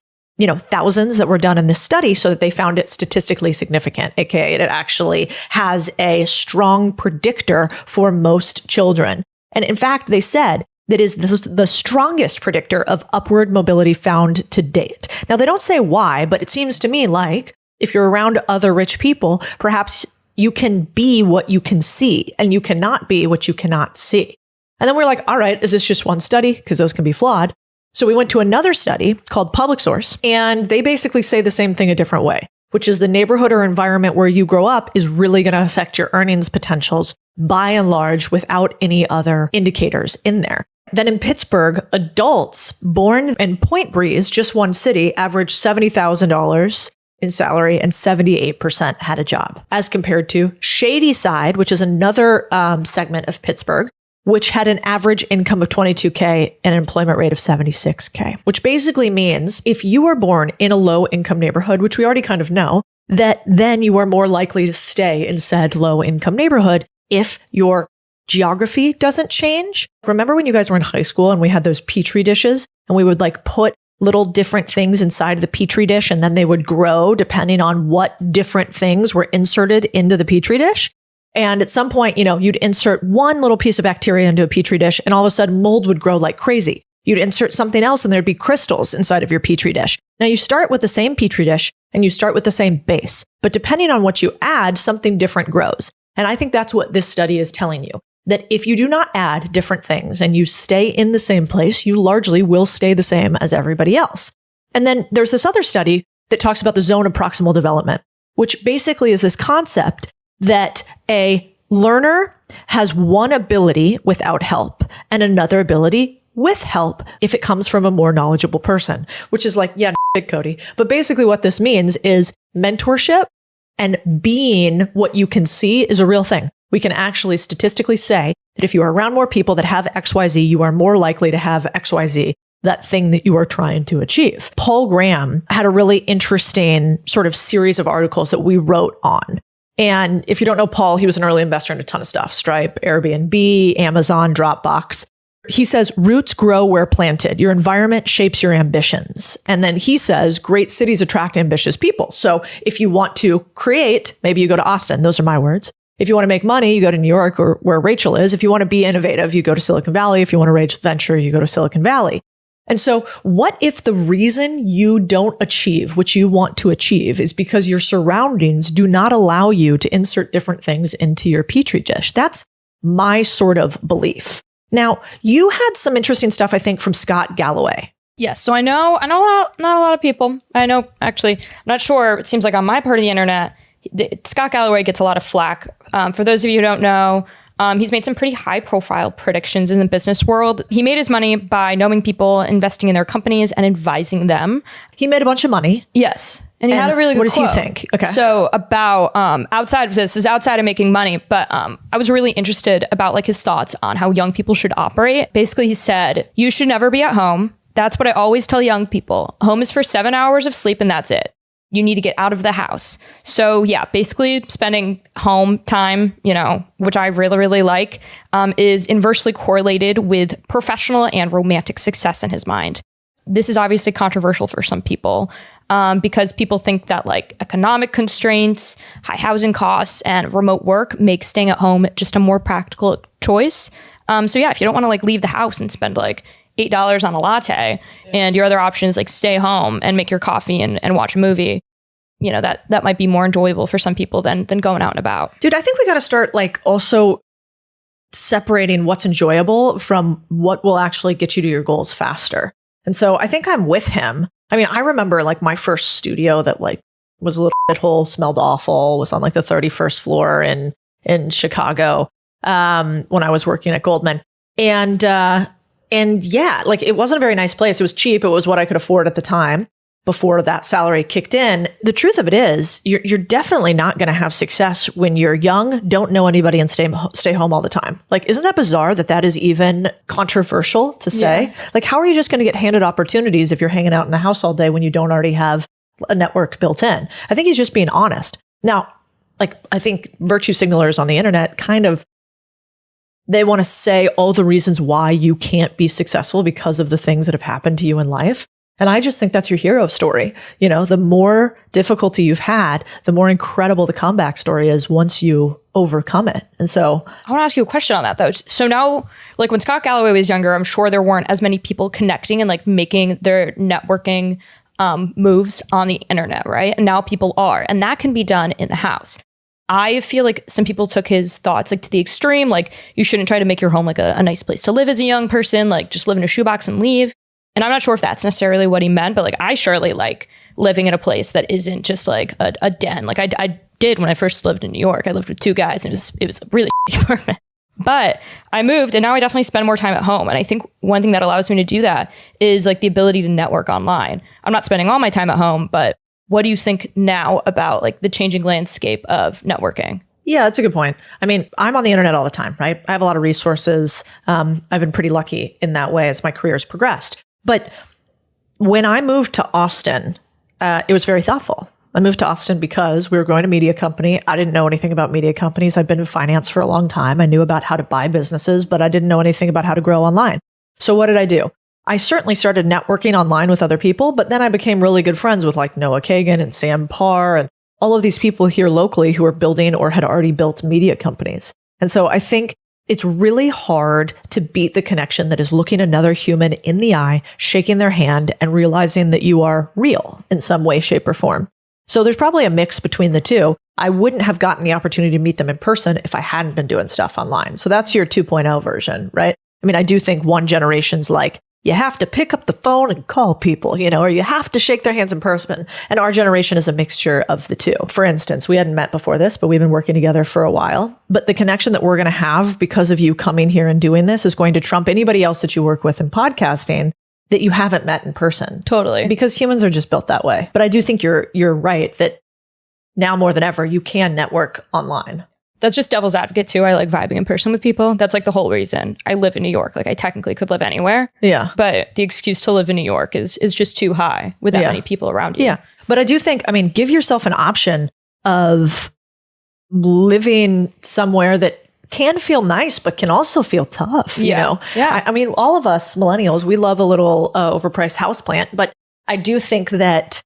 thousands that were done in this study so that they found it statistically significant, aka it actually has a strong predictor for most children. And in fact, they said that is the strongest predictor of upward mobility found to date. Now, they don't say why, but it seems to me like if you're around other rich people, perhaps you can be what you can see and you cannot be what you cannot see. And then we're like, all right, is this just one study? Because those can be flawed. So we went to another study called Public Source, and they basically say the same thing a different way, which is the neighborhood or environment where you grow up is really going to affect your earnings potentials by and large without any other indicators in there. Then in Pittsburgh, adults born in Point Breeze, just one city, averaged $70,000 in salary and 78% had a job, as compared to Shady Side, which is another segment of Pittsburgh, which had an average income of $22K and an employment rate of $76K, which basically means if you are born in a low income neighborhood, which we already kind of know, that then you are more likely to stay in said low income neighborhood if your geography doesn't change. Remember when you guys were in high school and we had those Petri dishes and we would like put little different things inside the Petri dish and then they would grow depending on what different things were inserted into the Petri dish? And at some point, you'd insert one little piece of bacteria into a Petri dish and all of a sudden mold would grow like crazy. You'd insert something else and there'd be crystals inside of your Petri dish. Now you start with the same Petri dish and you start with the same base, but depending on what you add, something different grows. And I think that's what this study is telling you, that if you do not add different things and you stay in the same place, you largely will stay the same as everybody else. And then there's this other study that talks about the zone of proximal development, which basically is this concept that a learner has one ability without help and another ability with help if it comes from a more knowledgeable person, which is like, yeah, Cody. But basically what this means is mentorship and being what you can see is a real thing. We can actually statistically say that if you are around more people that have XYZ, you are more likely to have XYZ, that thing that you are trying to achieve. Paul Graham had a really interesting sort of series of articles that we wrote on. And if you don't know Paul, he was an early investor in a ton of stuff, Stripe, Airbnb, Amazon, Dropbox. He says, roots grow where planted. Your environment shapes your ambitions. And then he says, great cities attract ambitious people. So if you want to create, maybe you go to Austin. Those are my words. If you want to make money, you go to New York or where Rachel is. If you want to be innovative, you go to Silicon Valley. If you want to raise venture, you go to Silicon Valley. And so what if the reason you don't achieve what you want to achieve is because your surroundings do not allow you to insert different things into your Petri dish? That's my sort of belief. Now, you had some interesting stuff, I think, from Scott Galloway. Yes. So I know not a lot of people. I know, actually, I'm not sure. It seems like on my part of the internet, Scott Galloway gets a lot of flack. For those of you who don't know, he's made some pretty high profile predictions in the business world. He made his money by knowing people, investing in their companies and advising them. He made a bunch of money. Yes. And he had a really good quote. What does he think? Okay. So about, outside of this is outside of making money, but I was really interested about like his thoughts on how young people should operate. Basically, he said, you should never be at home. That's what I always tell young people. Home is for 7 hours of sleep and that's it. You need to get out of the house. So yeah, basically spending home time, which I really, really like, is inversely correlated with professional and romantic success in his mind. this is obviously controversial for some people because people think that like economic constraints, high housing costs, and remote work make staying at home just a more practical choice. So yeah, if you don't want to like leave the house and spend like $8 on a latte and your other option is like stay home and make your coffee and watch a movie, you know, that might be more enjoyable for some people than going out and about. Dude, I think we got to start like also separating what's enjoyable from what will actually get you to your goals faster. And so I think I'm with him. I mean, I remember like my first studio that like was a little shithole, smelled awful, was on like the 31st floor in Chicago when I was working at Goldman. And yeah, like it wasn't a very nice place. It was cheap. It was what I could afford at the time before that salary kicked in. The truth of it is you're definitely not going to have success when you're young, don't know anybody, and stay home all the time. Like, isn't that bizarre that is even controversial to say? Yeah. Like, how are you just going to get handed opportunities if you're hanging out in the house all day when you don't already have a network built in? I think he's just being honest. Now, like, I think virtue signalers on the internet they want to say all the reasons why you can't be successful because of the things that have happened to you in life. And I just think that's your hero story. You know, the more difficulty you've had, the more incredible the comeback story is once you overcome it. And so I want to ask you a question on that though. So now, like when Scott Galloway was younger, I'm sure there weren't as many people connecting and like making their networking moves on the internet, right? And now people are, and that can be done in the house. I feel like some people took his thoughts like to the extreme, like you shouldn't try to make your home like a nice place to live as a young person, like just live in a shoebox and leave. And I'm not sure if that's necessarily what he meant, but like I surely like living in a place that isn't just like a den. Like I did when I first lived in New York. I lived with 2 guys and it was a really apartment. But I moved and now I definitely spend more time at home. And I think one thing that allows me to do that is like the ability to network online. I'm not spending all my time at home, but what do you think now about like the changing landscape of networking? Yeah, that's a good point. I mean, I'm on the internet all the time, right? I have a lot of resources. I've been pretty lucky in that way as my career has progressed. But when I moved to Austin, it was very thoughtful. I moved to Austin because we were growing a media company. I didn't know anything about media companies. I've been in finance for a long time. I knew about how to buy businesses, but I didn't know anything about how to grow online. So what did I do? I certainly started networking online with other people, but then I became really good friends with like Noah Kagan and Sam Parr and all of these people here locally who are building or had already built media companies. And so I think it's really hard to beat the connection that is looking another human in the eye, shaking their hand, and realizing that you are real in some way, shape, or form. So there's probably a mix between the two. I wouldn't have gotten the opportunity to meet them in person if I hadn't been doing stuff online. So that's your 2.0 version, right? I mean, I do think one generation's like, you have to pick up the phone and call people, you know, or you have to shake their hands in person. And our generation is a mixture of the two. For instance, we hadn't met before this, but we've been working together for a while. But the connection that we're going to have because of you coming here and doing this is going to trump anybody else that you work with in podcasting that you haven't met in person. Totally. Because humans are just built that way. But I do think you're right that now more than ever, you can network online. That's just devil's advocate too. I like vibing in person with people. That's like the whole reason I live in New York. Like I technically could live anywhere. Yeah. But the excuse to live in New York is just too high with that many people around you. Yeah. But I do think, I mean, give yourself an option of living somewhere that can feel nice, but can also feel tough. You know? Yeah. I mean, all of us millennials, we love a little overpriced houseplant, but I do think that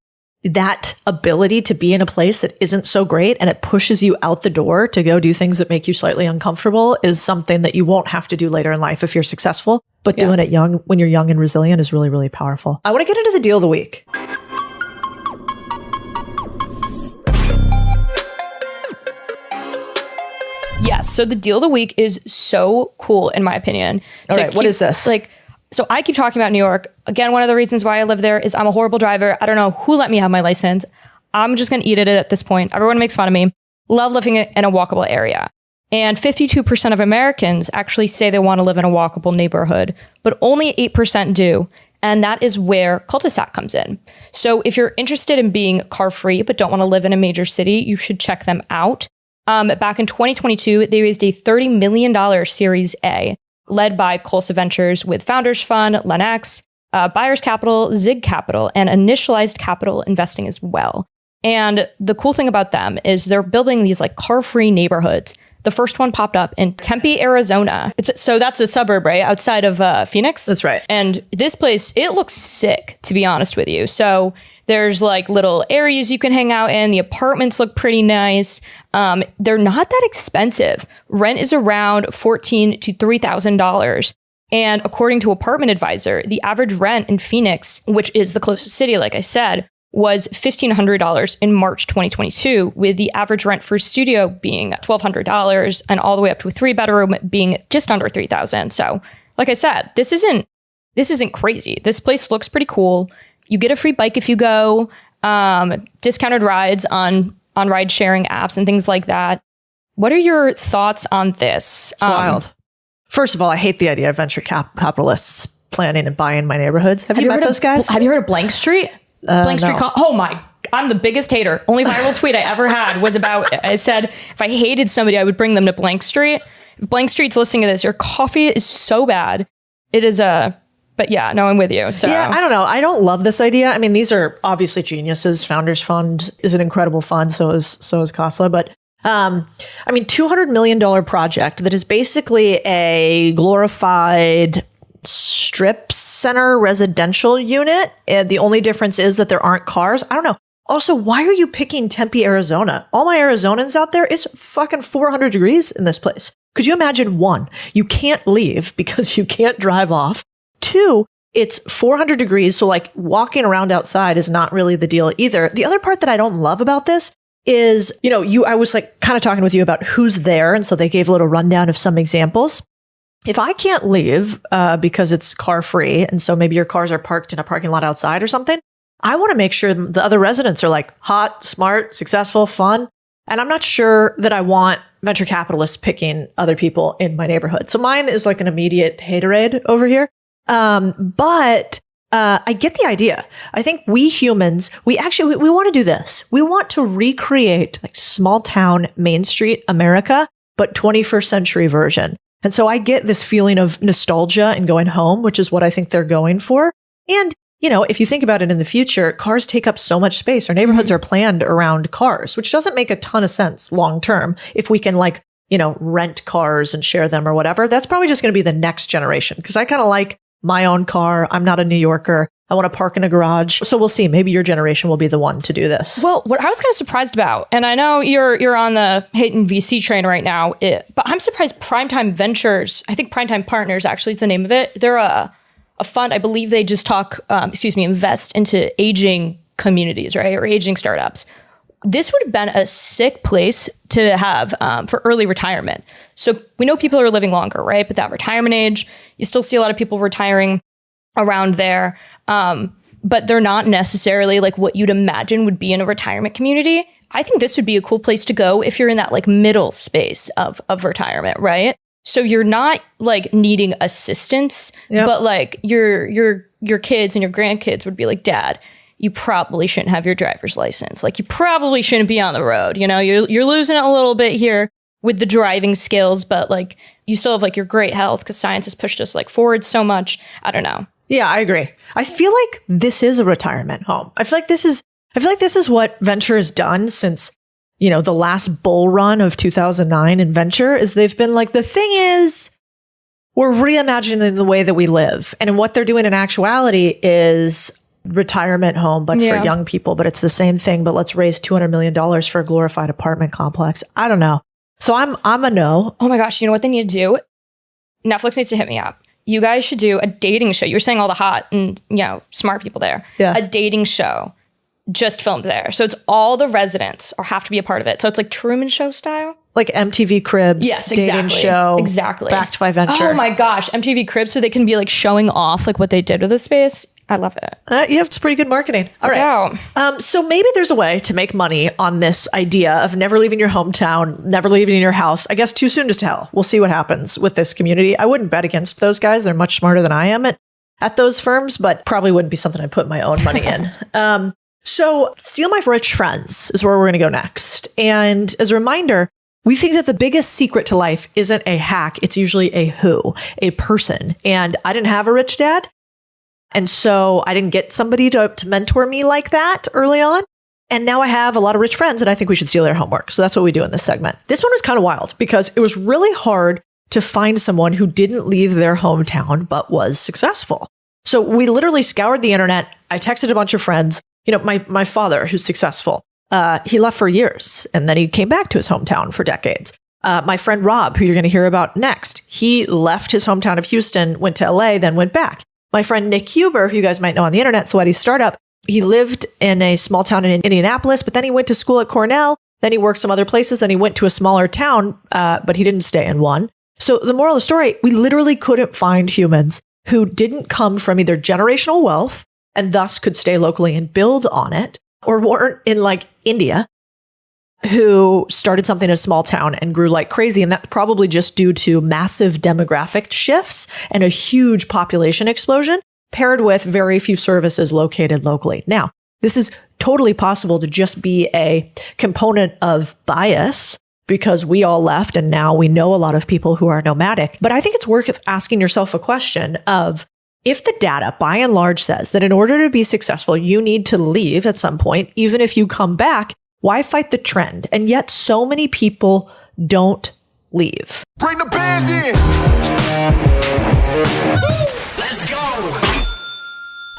ability to be in a place that isn't so great and it pushes you out the door to go do things that make you slightly uncomfortable is something that you won't have to do later in life if you're successful. But doing it young, when you're young and resilient, is really, really powerful. I want to get into the deal of the week. Yes. So the deal of the week is so cool, in my opinion. All right. What is this? So I keep talking about New York. Again, one of the reasons why I live there is I'm a horrible driver. I don't know who let me have my license. I'm just going to eat it at this point. Everyone makes fun of me. Love living in a walkable area. And 52% of Americans actually say they want to live in a walkable neighborhood, but only 8% do. And that is where Cul-de-sac comes in. So if you're interested in being car-free, but don't want to live in a major city, you should check them out. Back in 2022, they raised a $30 million Series A, led by Colsa Ventures with Founders Fund, Lenex, Buyers Capital, Zig Capital, and Initialized Capital investing as well. And the cool thing about them is they're building these like car-free neighborhoods The first one popped up in Tempe, Arizona. So that's a suburb, right? Outside of Phoenix. That's right. And this place, it looks sick, to be honest with you. So there's like little areas you can hang out in. The apartments look pretty nice. They're not that expensive. Rent is around $1,400 to $3,000. And according to Apartment Advisor, the average rent in Phoenix, which is the closest city, like I said, was $1,500 in March 2022, with the average rent for a studio being $1,200 and all the way up to a 3-bedroom being just under $3,000. So, like I said, this isn't crazy. This place looks pretty cool. You get a free bike if you go, discounted rides on ride sharing apps and things like that. What are your thoughts on this? It's wild. First of all, I hate the idea of venture capitalists planning and buying my neighborhoods. Have you met those guys? Have you heard of Blank Street? Blank Street. No. Oh my, I'm the biggest hater. Only viral tweet I ever had was about, I said, if I hated somebody, I would bring them to Blank Street. If Blank Street's listening to this, your coffee is so bad. It is but yeah, no, I'm with you. So yeah, I don't know. I don't love this idea. I mean, these are obviously geniuses. Founders Fund is an incredible fund. So is Khosla. But I mean, $200 million project that is basically a glorified strip center residential unit. And the only difference is that there aren't cars. I don't know. Also, why are you picking Tempe, Arizona? All my Arizonans out there, it's fucking 400 degrees in this place. Could you imagine? 1, you can't leave because you can't drive off. 2, it's 400 degrees. So like walking around outside is not really the deal either. The other part that I don't love about this is, I was like kind of talking with you about who's there. And so they gave a little rundown of some examples. If I can't leave because it's car free, and so maybe your cars are parked in a parking lot outside or something, I want to make sure the other residents are like hot, smart, successful, fun. And I'm not sure that I want venture capitalists picking other people in my neighborhood. So mine is like an immediate haterade over here. But I get the idea. I think we humans, we want to do this. We want to recreate like small town Main Street America, but 21st century version. And so I get this feeling of nostalgia and going home, which is what I think they're going for. And, if you think about it in the future, cars take up so much space. Our neighborhoods are planned around cars, which doesn't make a ton of sense long term. If we can rent cars and share them or whatever, that's probably just going to be the next generation. Because I kind of like my own car. I'm not a New Yorker. I want to park in a garage. So we'll see. Maybe your generation will be the one to do this. Well, what I was kind of surprised about, and I know you're on the hating VC train right now, but I'm surprised Primetime Ventures, I think Primetime Partners actually is the name of it. They're a fund. I believe they just invest into aging communities, right? Or aging startups. This would have been a sick place to have for early retirement. So we know people are living longer, right? But that retirement age, you still see a lot of people retiring around there. But they're not necessarily like what you'd imagine would be in a retirement community. I think this would be a cool place to go if you're in that like middle space of retirement, right? So you're not like needing assistance, but like your kids and your grandkids would be like, Dad, you probably shouldn't have your driver's license. Like you probably shouldn't be on the road. You're losing it a little bit here with the driving skills, but like you still have like your great health because science has pushed us like forward so much. I don't know. Yeah, I agree. I feel like this is a retirement home. I feel like this is what venture has done since, the last bull run of 2009 in venture is they've been like, the thing is, we're reimagining the way that we live. And what they're doing in actuality is retirement home, but for young people, but it's the same thing, but let's raise $200 million for a glorified apartment complex. I don't know. So I'm a no. Oh my gosh. You know what they need to do? Netflix needs to hit me up. You guys should do a dating show. You were saying all the hot and, smart people there. Yeah. A dating show just filmed there. So it's all the residents or have to be a part of it. So it's like Truman Show style. Like MTV Cribs, yes, dating exactly. show. Exactly. Backed by venture. Oh my gosh. MTV Cribs so they can be like showing off like what they did with the space. I love it. Yeah, it's pretty good marketing. All right. So maybe there's a way to make money on this idea of never leaving your hometown, never leaving your house. I guess too soon to tell. We'll see what happens with this community. I wouldn't bet against those guys. They're much smarter than I am at those firms, but probably wouldn't be something I'd put my own money in. So Steal My Rich Friends is where we're going to go next. And as a reminder, we think that the biggest secret to life isn't a hack. It's usually a person. And I didn't have a rich dad. And so I didn't get somebody to mentor me like that early on. And now I have a lot of rich friends and I think we should steal their homework. So that's what we do in this segment. This one was kind of wild because it was really hard to find someone who didn't leave their hometown but was successful. So we literally scoured the internet. I texted a bunch of friends. My father, who's successful, he left for years and then he came back to his hometown for decades. My friend Rob, who you're going to hear about next, he left his hometown of Houston, went to LA, then went back. My friend Nick Huber, who you guys might know on the internet, Sweaty Startup, he lived in a small town in Indianapolis, but then he went to school at Cornell. Then he worked some other places. Then he went to a smaller town, but he didn't stay in one. So the moral of the story, we literally couldn't find humans who didn't come from either generational wealth and thus could stay locally and build on it, or weren't in like India, who started something in a small town and grew like crazy. And that's probably just due to massive demographic shifts and a huge population explosion paired with very few services located locally. Now, this is totally possible to just be a component of bias because we all left and now we know a lot of people who are nomadic. But I think it's worth asking yourself a question of, if the data by and large says that in order to be successful, you need to leave at some point, even if you come back, why fight the trend? And yet so many people don't leave. Bring the band in. Let's go.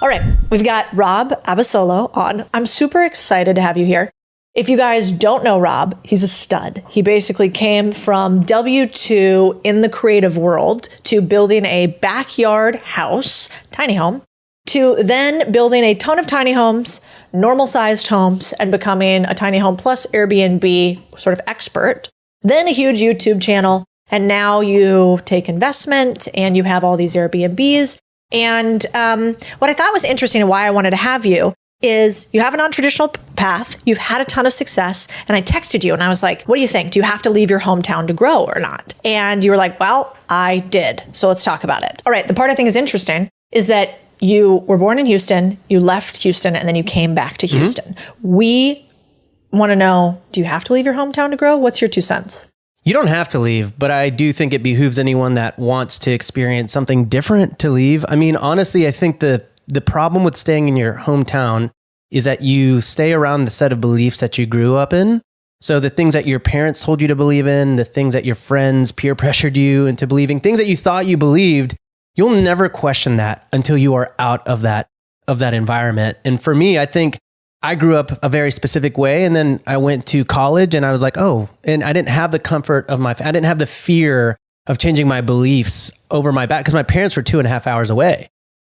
All right, we've got Rob Abasolo on. I'm super excited to have you here. If you guys don't know Rob, he's a stud. He basically came from W2 in the creative world to building a backyard house, tiny home, to then building a ton of tiny homes, normal sized homes, and becoming a tiny home plus Airbnb sort of expert. Then a huge YouTube channel. And now you take investment and you have all these Airbnbs. And what I thought was interesting and why I wanted to have you is you have a non-traditional path. You've had a ton of success. And I texted you and I was like, what do you think? Do you have to leave your hometown to grow or not? And you were like, well, I did. So let's talk about it. All right. The part I think is interesting is that you were born in Houston, you left Houston, and then you came back to Houston. We want to know, do you have to leave your hometown to grow? What's your 2 cents? You don't have to leave, but I do think it behooves anyone that wants to experience something different to leave. I mean, honestly, I think the problem with staying in your hometown is that you stay around the set of beliefs that you grew up in. So the things that your parents told you to believe in, the things that your friends peer pressured you into believing, things that you thought you believed, you'll never question that until you are out of that environment. And for me, I think I grew up a very specific way. And then I went to college and I was like, oh, and I didn't have the comfort of I didn't have the fear of changing my beliefs over my back because my parents were 2.5 hours away.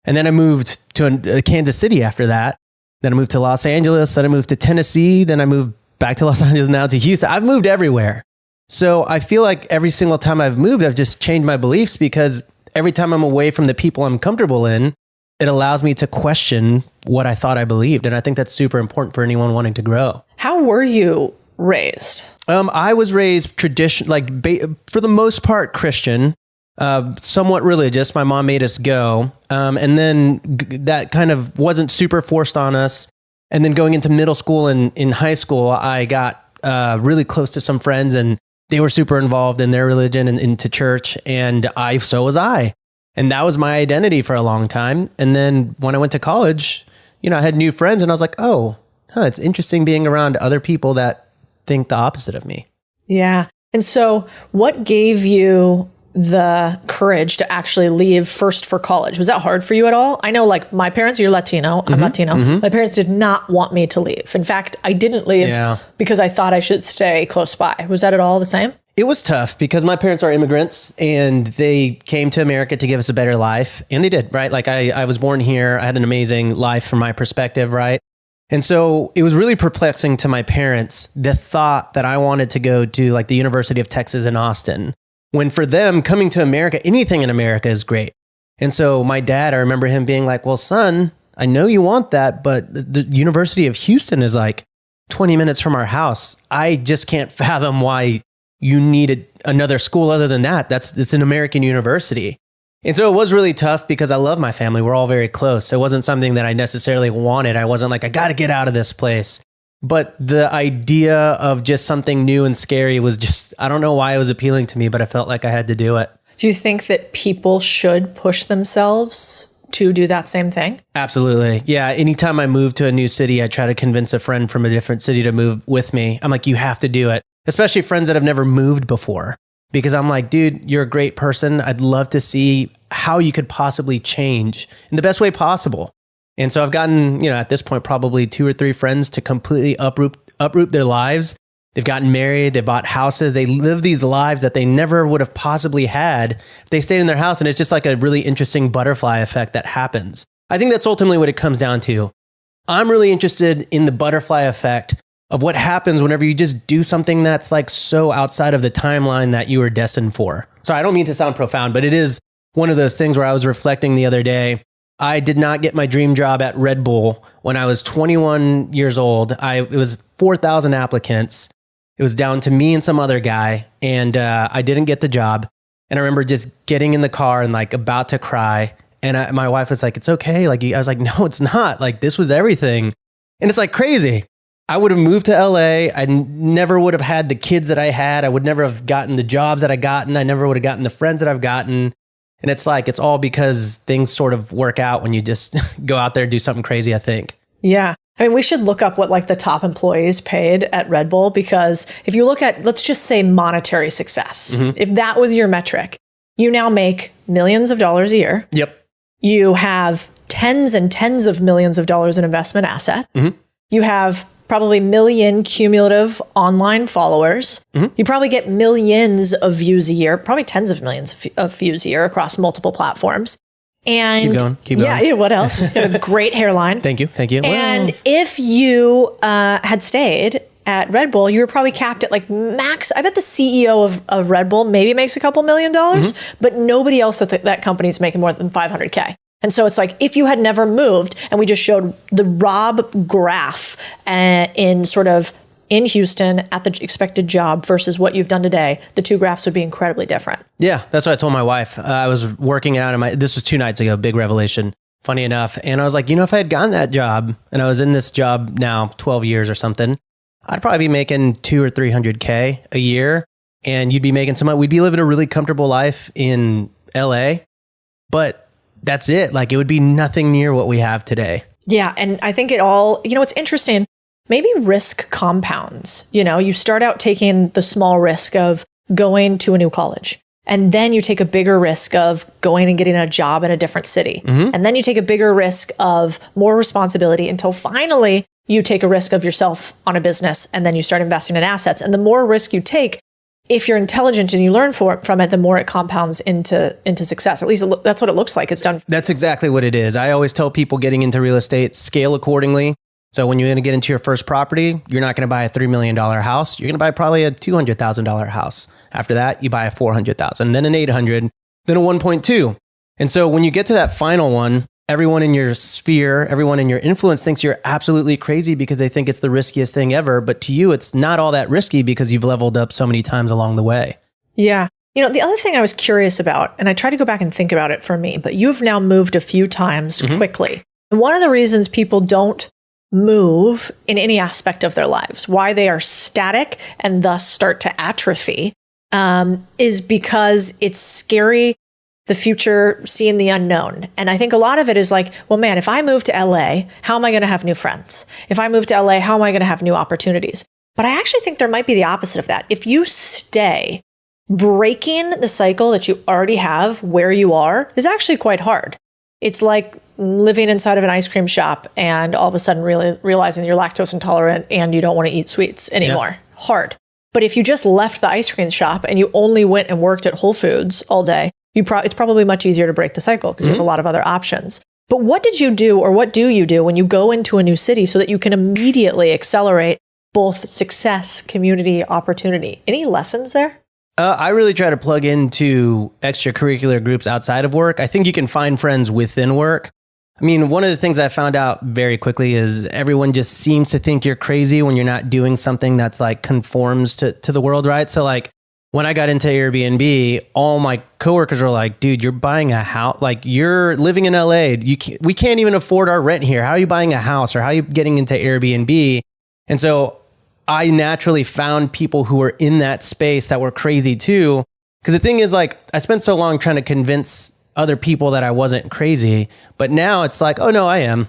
And then I moved to Kansas City after that. Then I moved to Los Angeles. Then I moved to Tennessee. Then I moved back to Los Angeles, now to Houston. I've moved everywhere. So I feel like every single time I've moved, I've just changed my beliefs because every time I'm away from the people I'm comfortable in, it allows me to question what I thought I believed. And I think that's super important for anyone wanting to grow. How were you raised? I was raised for the most part, Christian, somewhat religious. My mom made us go. And then that kind of wasn't super forced on us. And then going into middle school and in high school, I got really close to some friends and they were super involved in their religion and into church. And so was I. And that was my identity for a long time. And then when I went to college, I had new friends and I was like, it's interesting being around other people that think the opposite of me. Yeah. And so what gave you the courage to actually leave first for college? Was that hard for you at all? I know like my parents, you're Latino, I'm Latino. My parents did not want me to leave. In fact, I didn't leave because I thought I should stay close by. Was that at all the same? It was tough because my parents are immigrants and they came to America to give us a better life. And they did, right? Like I was born here. I had an amazing life from my perspective, right? And so it was really perplexing to my parents, the thought that I wanted to go to like the University of Texas in Austin, when for them coming to America, anything in America is great. And so my dad, I remember him being like, well, son, I know you want that, but the University of Houston is like 20 minutes from our house. I just can't fathom why you needed another school other than that. It's an American university. And so it was really tough because I love my family. We're all very close. It wasn't something that I necessarily wanted. I wasn't like, I got to get out of this place. But the idea of just something new and scary was just, I don't know why it was appealing to me, but I felt like I had to do it. Do you think that people should push themselves to do that same thing? Absolutely. Yeah. Anytime I move to a new city, I try to convince a friend from a different city to move with me. I'm like, you have to do it, especially friends that have never moved before, because I'm like, dude, you're a great person. I'd love to see how you could possibly change in the best way possible. And so I've gotten, at this point, probably 2 or 3 friends to completely uproot their lives. They've gotten married, they've bought houses, they live these lives that they never would have possibly had if they stayed in their house. And it's just like a really interesting butterfly effect that happens. I think that's ultimately what it comes down to. I'm really interested in the butterfly effect of what happens whenever you just do something that's like so outside of the timeline that you were destined for. So I don't mean to sound profound, but it is one of those things where I was reflecting the other day. I did not get my dream job at Red Bull when I was 21 years old. It was 4,000 applicants. It was down to me and some other guy, and I didn't get the job. And I remember just getting in the car and like about to cry. And my wife was like, "It's okay." Like, I was like, "No, it's not. Like, this was everything." And it's like crazy. I would have moved to LA. I never would have had the kids that I had. I would never have gotten the jobs that I gotten. I never would have gotten the friends that I've gotten. And it's like, it's all because things sort of work out when you just go out there and do something crazy, I think. Yeah. I mean, we should look up what like the top employees paid at Red Bull, because if you look at, let's just say monetary success, if that was your metric, you now make millions of dollars a year. Yep. You have tens and tens of millions of dollars in investment assets. You have probably million cumulative online followers. You probably get millions of views a year, probably tens of millions of views a year across multiple platforms. And keep going. Yeah, what else? You have a great hairline. Thank you. And if you had stayed at Red Bull, you were probably capped at like max. I bet the CEO of Red Bull maybe makes a couple $1 million, but nobody else at that company is making more than 500K. And so it's like, if you had never moved, and we just showed the Rob graph in Houston at the expected job versus what you've done today, the two graphs would be incredibly different. Yeah, that's what I told my wife. I was working out this was 2 nights ago, big revelation, funny enough. And I was like, if I had gotten that job and I was in this job now 12 years or something, I'd probably be making 200 or 300K a year. And you'd be making we'd be living a really comfortable life in LA. But that's it. Like, it would be nothing near what we have today. Yeah. And I think it's interesting. Maybe risk compounds. You start out taking the small risk of going to a new college, and then you take a bigger risk of going and getting a job in a different city. And then you take a bigger risk of more responsibility until finally you take a risk of yourself on a business, and then you start investing in assets. And the more risk you take, if you're intelligent and you learn from it, the more it compounds into success. At least that's what it looks like. It's done. That's exactly what it is. I always tell people getting into real estate, scale accordingly. So when you're going to get into your first property, you're not going to buy a $3 million house. You're going to buy probably a $200,000 house. After that, you buy a $400,000, then an $800,000, then a 1.2. And so when you get to that final one, everyone in your sphere, everyone in your influence thinks you're absolutely crazy because they think it's the riskiest thing ever. But to you, it's not all that risky because you've leveled up so many times along the way. Yeah. The other thing I was curious about, and I tried to go back and think about it for me, but you've now moved a few times quickly. And one of the reasons people don't move in any aspect of their lives, why they are static and thus start to atrophy, is because it's scary, the future, seeing the unknown. And I think a lot of it is like, well, man, if I move to LA, how am I going to have new friends? If I move to LA, how am I going to have new opportunities? But I actually think there might be the opposite of that. If you stay, breaking the cycle that you already have where you are is actually quite hard. It's like living inside of an ice cream shop and all of a sudden really realizing you're lactose intolerant and you don't want to eat sweets anymore. Yeah. Hard. But if you just left the ice cream shop and you only went and worked at Whole Foods all day, it's probably much easier to break the cycle because you have a lot of other options. But what did you do, or what do you do when you go into a new city so that you can immediately accelerate both success, community, opportunity? Any lessons there? I really try to plug into extracurricular groups outside of work. I think you can find friends within work. I mean, one of the things I found out very quickly is everyone just seems to think you're crazy when you're not doing something that's like conforms to the world, right? So like when I got into Airbnb, all my coworkers were like, dude, you're buying a house. Like, you're living in LA. We can't even afford our rent here. How are you buying a house, or how are you getting into Airbnb? And so I naturally found people who were in that space that were crazy too. Because the thing is, like, I spent so long trying to convince other people that I wasn't crazy. But now it's like, oh no, I am.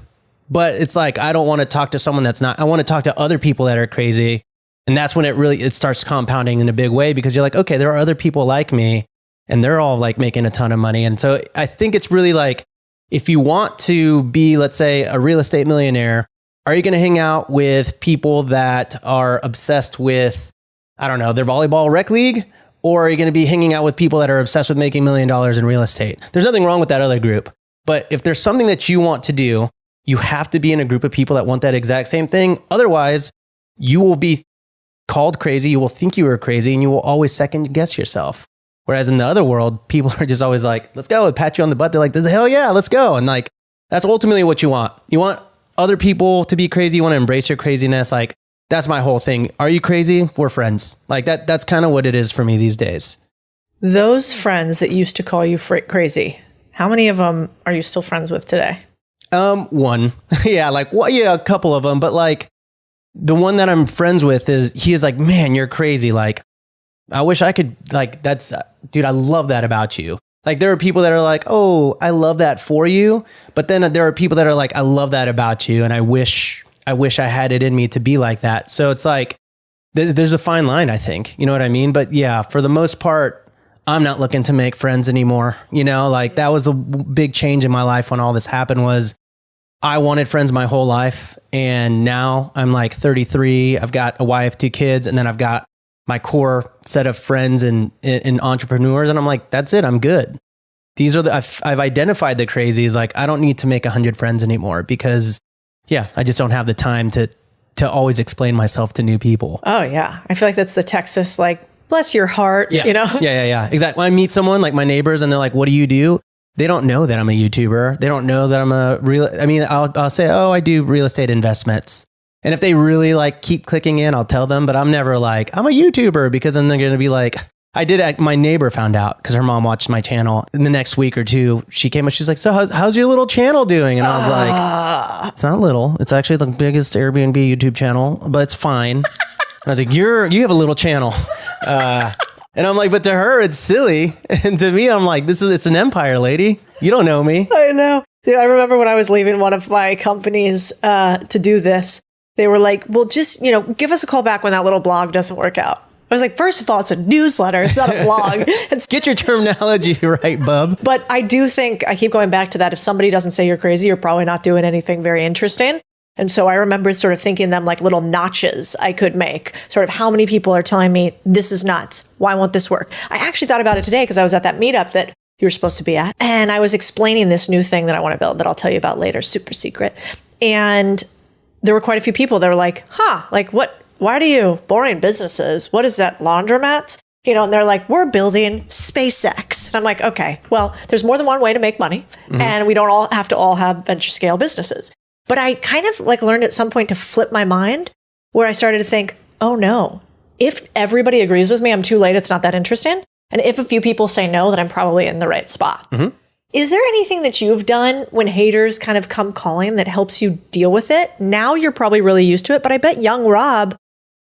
But it's like, I don't want to talk to someone that's not, I want to talk to other people that are crazy. And that's when it starts compounding in a big way, because you're like, okay, there are other people like me and they're all like making a ton of money. And so I think it's really like, if you want to be, let's say, a real estate millionaire, are you going to hang out with people that are obsessed with, I don't know, their volleyball rec league? Or are you going to be hanging out with people that are obsessed with making $1 million in real estate? There's nothing wrong with that other group. But if there's something that you want to do, you have to be in a group of people that want that exact same thing. Otherwise, you will be called crazy. You will think you are crazy, and you will always second guess yourself. Whereas in the other world, people are just always like, let's go, pat you on the butt. They're like, hell yeah, let's go. And like, that's ultimately what you want. You want other people to be crazy. You want to embrace your craziness. Like, that's my whole thing. Are you crazy? We're friends. Like that's kind of what it is for me these days. Those friends that used to call you crazy, how many of them are you still friends with today? One. Yeah, like, well, yeah, a couple of them. But like, the one that I'm friends with he is like, man, you're crazy. Like, I wish I could, like, dude, I love that about you. Like, there are people that are like, oh, I love that for you. But then there are people that are like, I love that about you. And I wish I had it in me to be like that. So it's like, there's a fine line, I think. You know what I mean? But yeah, for the most part, I'm not looking to make friends anymore. You know, like that was the big change in my life when all this happened. Was I wanted friends my whole life. And now I'm like 33. I've got a wife, 2 kids, and then I've got my core set of friends and entrepreneurs. And I'm like, that's it. I'm good. These are I've identified the crazies. Like, I don't need to make 100 friends anymore, because yeah, I just don't have the time to always explain myself to new people. Oh yeah. I feel like that's the Texas, like, bless your heart, yeah. You know? Yeah. Exactly. When I meet someone like my neighbors and they're like, what do you do? They don't know that I'm a YouTuber. They don't know that I'm I'll say, oh, I do real estate investments. And if they really like keep clicking in, I'll tell them, but I'm never like, I'm a YouTuber, because then they're going to be like, my neighbor found out because her mom watched my channel. In the next week or two, she came and she's like, so how's your little channel doing? And I was like, it's not little. It's actually the biggest Airbnb YouTube channel, but it's fine. And I was like, you have a little channel. And I'm like, but to her, it's silly. And to me, I'm like, it's an empire, lady. You don't know me. I know. Dude, I remember when I was leaving one of my companies to do this, they were like, well, just, give us a call back when that little blog doesn't work out. I was like, first of all, it's a newsletter. It's not a blog. Get your terminology right, bub. But I do think, I keep going back to that. If somebody doesn't say you're crazy, you're probably not doing anything very interesting. And so I remember sort of thinking them like little notches I could make. Sort of how many people are telling me, this is nuts. Why won't this work? I actually thought about it today because I was at that meetup that you were supposed to be at. And I was explaining this new thing that I want to build that I'll tell you about later, super secret. And there were quite a few people that were like, like what? Why do you boring businesses? What is that, laundromats? And they're like, we're building SpaceX. And I'm like, okay, well, there's more than one way to make money. Mm-hmm. And we don't all have venture scale businesses. But I kind of like learned at some point to flip my mind, where I started to think, oh no, if everybody agrees with me, I'm too late. It's not that interesting. And if a few people say no, then I'm probably in the right spot. Mm-hmm. Is there anything that you've done when haters kind of come calling that helps you deal with it? Now you're probably really used to it, but I bet young Rob,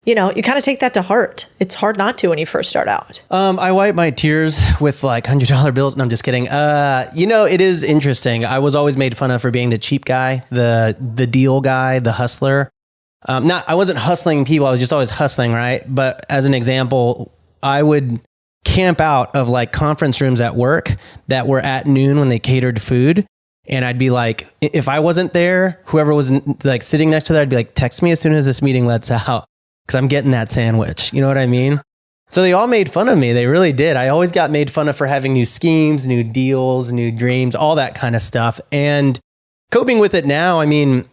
you kind of take that to heart. It's hard not to when you first start out. I wipe my tears with like $100 bills. No, I'm just kidding. It is interesting. I was always made fun of for being the cheap guy, the deal guy, the hustler. I wasn't hustling people. I was just always hustling, right? But as an example, I would camp out of like conference rooms at work that were at noon when they catered food. And I'd be like, if I wasn't there, whoever was like sitting next to that, I'd be like, text me as soon as this meeting lets out, because I'm getting that sandwich. You know what I mean? So they all made fun of me. They really did. I always got made fun of for having new schemes, new deals, new dreams, all that kind of stuff. And coping with it now, I mean,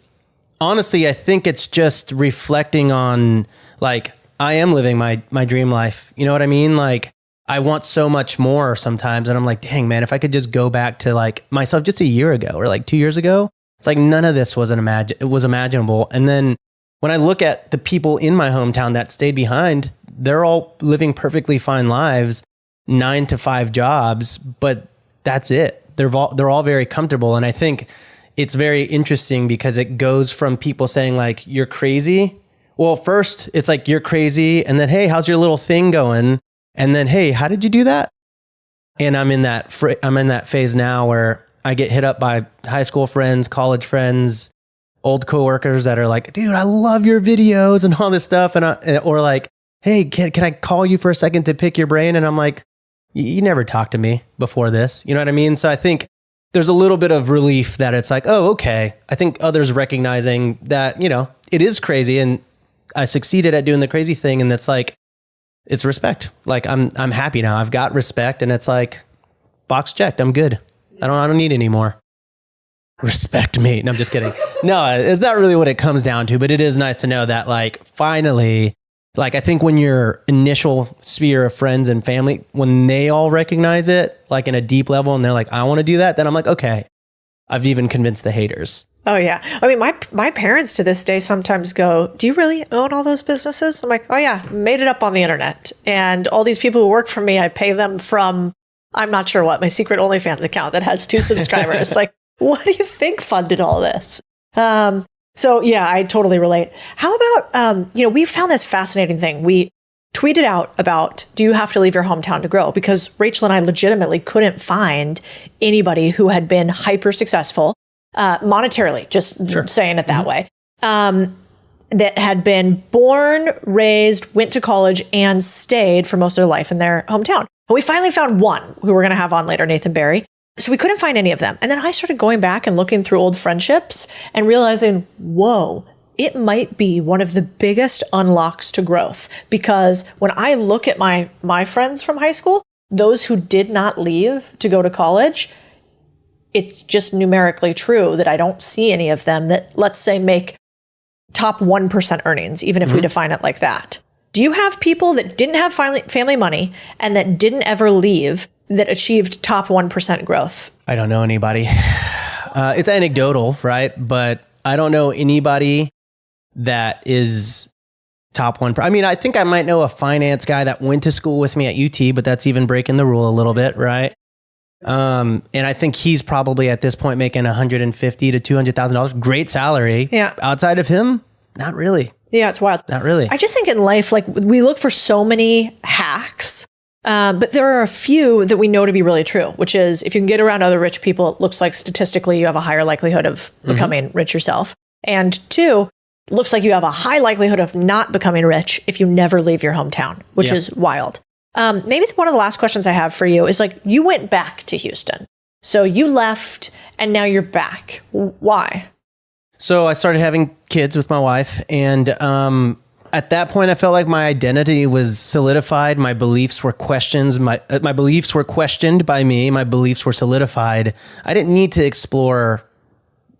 honestly, I think it's just reflecting on, like, I am living my dream life. You know what I mean? Like, I want so much more sometimes. And I'm like, dang, man, if I could just go back to like myself just a year ago or like 2 years ago, it's like none of this was imaginable. And then when I look at the people in my hometown that stayed behind, they're all living perfectly fine lives, 9 to 5 jobs, but that's it. They're all very comfortable. And I think it's very interesting because it goes from people saying like, you're crazy. Well, first it's like, you're crazy. And then, hey, how's your little thing going? And then, hey, how did you do that? And I'm in that phase now where I get hit up by high school friends, college friends, old coworkers that are like, dude, I love your videos and all this stuff. Or like, hey, can I call you for a second to pick your brain? And I'm like, you never talked to me before this. You know what I mean? So I think there's a little bit of relief that it's like, oh, okay. I think others recognizing that, it is crazy and I succeeded at doing the crazy thing. And that's like, it's respect. Like I'm happy now. I've got respect and it's like box checked. I'm good. I don't need any more. Respect me. No, I'm just kidding. No, it's not really what it comes down to, but it is nice to know that like finally, like I think when your initial sphere of friends and family, when they all recognize it like in a deep level and they're like, I want to do that, then I'm like, okay, I've even convinced the haters. Oh yeah. I mean, my parents to this day sometimes go, do you really own all those businesses? I'm like, oh yeah, made it up on the internet. And all these people who work for me, I pay them from, I'm not sure what, my secret OnlyFans account that has 2 subscribers. Like, what do you think funded all this? So yeah, I totally relate. How about, we found this fascinating thing. We tweeted out about, do you have to leave your hometown to grow? Because Rachel and I legitimately couldn't find anybody who had been hyper successful, monetarily, just saying it that way, that had been born, raised, went to college, and stayed for most of their life in their hometown. And we finally found one who we're going to have on later, Nathan Barry. So we couldn't find any of them. And then I started going back and looking through old friendships and realizing, whoa, it might be one of the biggest unlocks to growth. Because when I look at my friends from high school, those who did not leave to go to college, it's just numerically true that I don't see any of them that, let's say, make top 1% earnings, even if we define it like that. Do you have people that didn't have family money and that didn't ever leave that achieved top 1% growth? I don't know anybody. It's anecdotal, right? But I don't know anybody that is top 1%. I mean, I think I might know a finance guy that went to school with me at UT, but that's even breaking the rule a little bit, right? And I think he's probably at this point making $150,000 to $200,000. Great salary. Yeah. Outside of him, not really. Yeah, it's wild. Not really. I just think in life, like we look for so many hacks, but there are a few that we know to be really true, which is if you can get around other rich people, it looks like statistically you have a higher likelihood of becoming rich yourself. And 2, it looks like you have a high likelihood of not becoming rich if you never leave your hometown, which is wild. Maybe one of the last questions I have for you is like, you went back to Houston. So you left and now you're back. Why? So I started having kids with my wife. And at that point, I felt like my identity was solidified. My beliefs were questioned. My beliefs were questioned by me. My beliefs were solidified. I didn't need to explore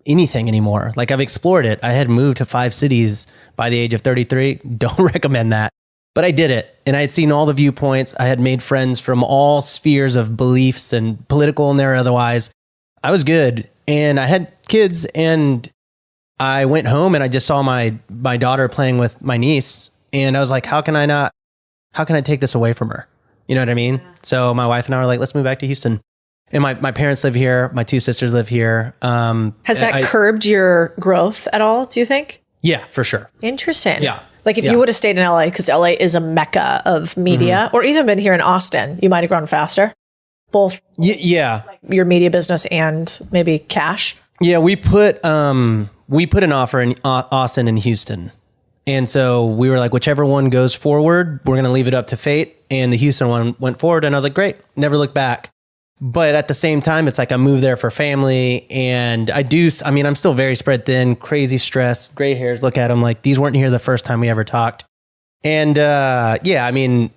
anything anymore. Like I've explored it. I had moved to 5 cities by the age of 33. Don't recommend that. But I did it, and I had seen all the viewpoints. I had made friends from all spheres of beliefs and political and there otherwise. I was good, and I had kids, and I went home and I just saw my daughter playing with my niece, and I was like, how can I take this away from her? You know what I mean? Yeah. So my wife and I were like, let's move back to Houston. And my parents live here. My 2 sisters live here. Has that curbed your growth at all, do you think? Yeah, for sure. Interesting. Yeah. Like if you would have stayed in LA, because LA is a mecca of media, or even been here in Austin, you might have grown faster. Both like your media business and maybe cash. Yeah, we put an offer in Austin and Houston. And so we were like, whichever one goes forward, we're going to leave it up to fate. And the Houston one went forward. And I was like, great, never look back. But at the same time, it's like I moved there for family, and I'm still very spread thin, crazy stress, gray hairs. Look at them like these weren't here the first time we ever talked. And at the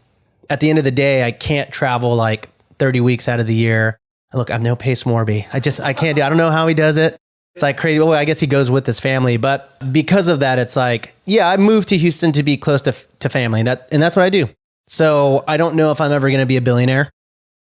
end of the day, I can't travel like 30 weeks out of the year. Look, I'm no Pace Morby. I can't do. I don't know how he does it. It's like crazy. Well, I guess he goes with his family, but because of that, it's like, I moved to Houston to be close to family, and that's what I do. So I don't know if I'm ever going to be a billionaire.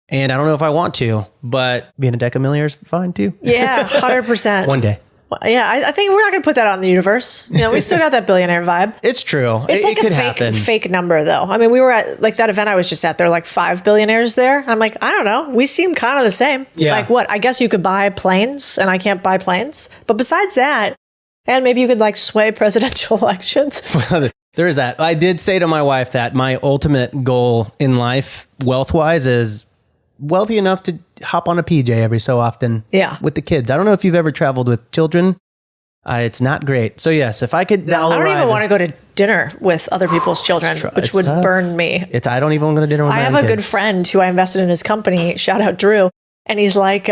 And I don't know if I want to, but being a deck of millionaires is fine too. Yeah, 100%. One day. Yeah, I think we're not going to put that out in the universe. We still got that billionaire vibe. It's true. It's like a fake number though. I mean, we were at like that event I was just at. There were like 5 billionaires there. I'm like, I don't know. We seem kind of the same. Yeah. Like what? I guess you could buy planes and I can't buy planes. But besides that, and maybe you could like sway presidential elections. There is that. I did say to my wife that my ultimate goal in life, wealth-wise, is wealthy enough to hop on a PJ every so often with the kids. I don't know if you've ever traveled with children. It's not great. So yes, if I could, I don't even want to go to dinner with other people's children, which would burn me. I don't even want to go to dinner with my I have a good friend who I invested in his company. Shout out Drew. And he's like,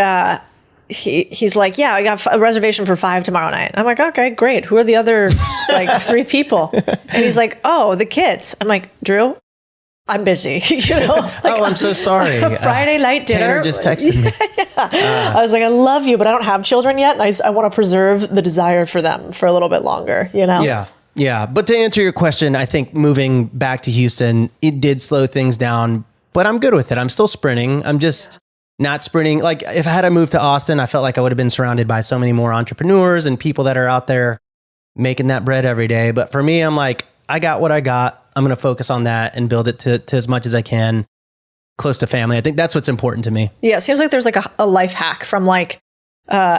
he's like, yeah, I got a reservation for 5 tomorrow night. I'm like, okay, great. Who are the other 3 people? And he's like, oh, the kids. I'm like, Drew, I'm busy. Oh, I'm so sorry. Friday night dinner. Tanner just texted me. I was like, I love you, but I don't have children yet. And I want to preserve the desire for them for a little bit longer, Yeah. Yeah. But to answer your question, I think moving back to Houston, it did slow things down, but I'm good with it. I'm still sprinting. I'm just not sprinting. Like if I had moved to Austin, I felt like I would have been surrounded by so many more entrepreneurs and people that are out there making that bread every day. But for me, I'm like, I got what I got. I'm going to focus on that and build it to as much as I can close to family. I think that's what's important to me. Yeah. It seems like there's like a life hack from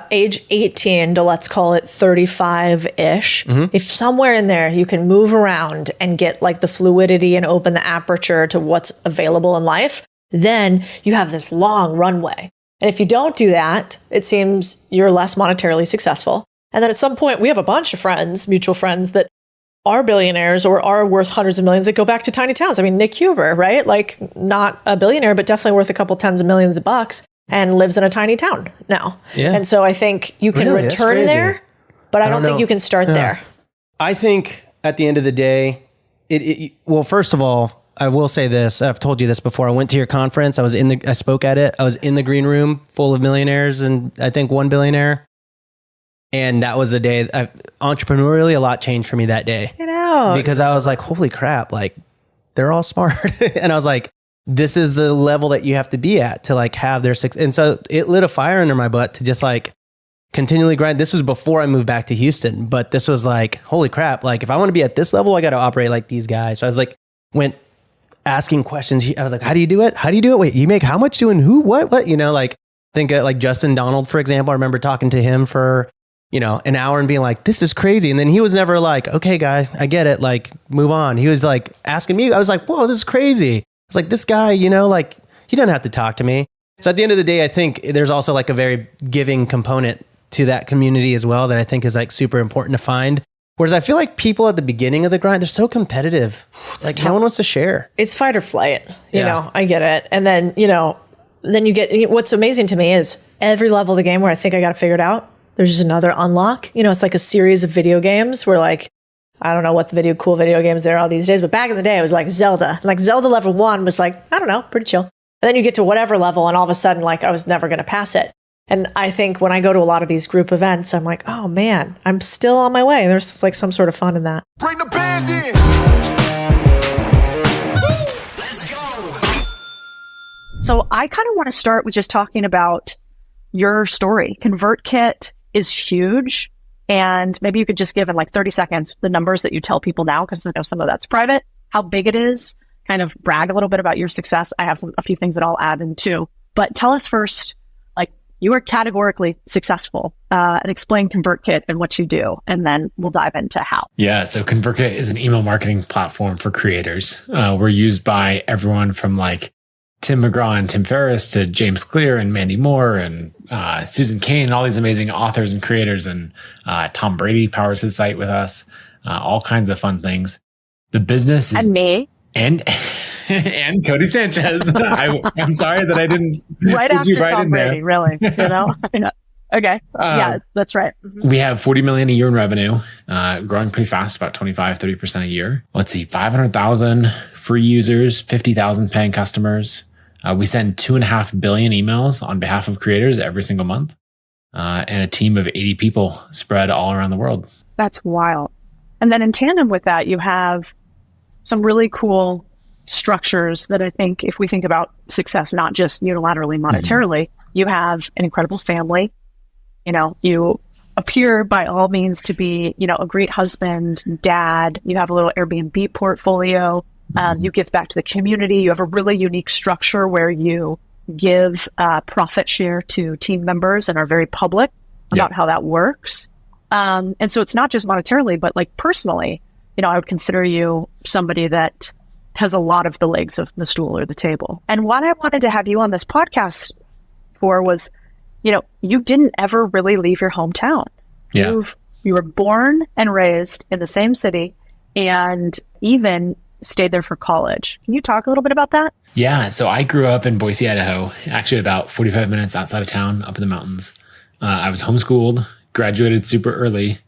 age 18 to let's call it 35-ish. If somewhere in there you can move around and get like the fluidity and open the aperture to what's available in life, then you have this long runway. And if you don't do that, it seems you're less monetarily successful. And then at some point we have a bunch of friends, mutual friends that are billionaires or are worth hundreds of millions that go back to tiny towns. I mean, Nick Huber, right? Like not a billionaire, but definitely worth a couple tens of millions of bucks and lives in a tiny town now. Yeah. And so I think you can return there, but I don't think you can start there. I think at the end of the day, well, first of all, I will say this. I've told you this before. I went to your conference. I spoke at it. I was in the green room full of millionaires and I think one billionaire. And that was the day, entrepreneurially, a lot changed for me that day. Because I was like, holy crap, like they're all smart. And I was like, this is the level that you have to be at to like have their success. And so it lit a fire under my butt to just like continually grind. This was before I moved back to Houston, but this was like, holy crap. Like if I want to be at this level, I got to operate like these guys. So I was like, went asking questions. I was like, how do you do it? How do you do it? Wait, you make how much doing who, what, like think like Justin Donald, for example. I remember talking to him for an hour and being like, this is crazy. And then he was never like, okay, guy, I get it. Like, move on. He was like asking me. I was like, whoa, this is crazy. It's like, this guy, like, he doesn't have to talk to me. So at the end of the day, I think there's also like a very giving component to that community as well that I think is like super important to find. Whereas I feel like people at the beginning of the grind, they're so competitive. Like no one wants to share. It's fight or flight. You know, I get it. And then, then you get, what's amazing to me is every level of the game where I think I got it figured out, there's just another unlock. It's like a series of video games where like, I don't know what the cool video games there are these days, but back in the day, it was like Zelda. Like Zelda level 1 was like, I don't know, pretty chill. And then you get to whatever level and all of a sudden, like I was never going to pass it. And I think when I go to a lot of these group events, I'm like, oh man, I'm still on my way. There's like some sort of fun in that. Bring the band in. Let's go. So I kind of want to start with just talking about your story. ConvertKit is huge. And maybe you could just give in like 30 seconds the numbers that you tell people now, because I know some of that's private, how big it is, kind of brag a little bit about your success. I have a few things that I'll add in too. But tell us first, like you are categorically successful and explain ConvertKit and what you do. And then we'll dive into how. Yeah. So ConvertKit is an email marketing platform for creators. We're used by everyone from like Tim McGraw and Tim Ferriss to James Clear and Mandy Moore and Susan Cain, all these amazing authors and creators. And Tom Brady powers his site with us, all kinds of fun things. The business is... And me. And Codie Sanchez. I'm sorry that I didn't... Right after Tom Brady, really. Okay. Yeah, that's right. Mm-hmm. We have 40 million a year in revenue, growing pretty fast, about 25-30% a year. Let's see, 500,000 free users, 50,000 paying customers. We send 2.5 billion emails on behalf of creators every single month, and a team of 80 people spread all around the world. That's wild. And then in tandem with that, you have some really cool structures that I think if we think about success, not just unilaterally, monetarily, you have an incredible family. You appear by all means to be, a great husband, dad. You have a little Airbnb portfolio. You give back to the community. You have a really unique structure where you give profit share to team members and are very public about how that works. And so it's not just monetarily, but like personally, I would consider you somebody that has a lot of the legs of the stool or the table. And what I wanted to have you on this podcast for was, you didn't ever really leave your hometown. Yeah. You were born and raised in the same city and even stayed there for college. Can you talk a little bit about that? Yeah. So I grew up in Boise, Idaho, actually about 45 minutes outside of town, up in the mountains. I was homeschooled, graduated super early,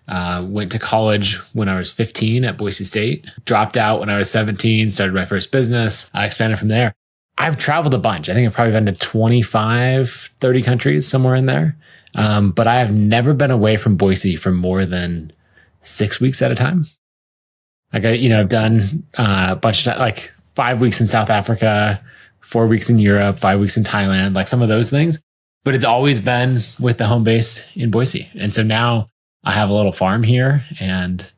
went to college when I was 15 at Boise State, dropped out when I was 17, started my first business. I expanded from there. I've traveled a bunch. I think I've probably been to 25, 30 countries, somewhere in there. But I have never been away from Boise for more than 6 weeks at a time. Like I've done a bunch of like 5 weeks in South Africa, 4 weeks in Europe, 5 weeks in Thailand, like some of those things. But it's always been with the home base in Boise. And so now I have a little farm here and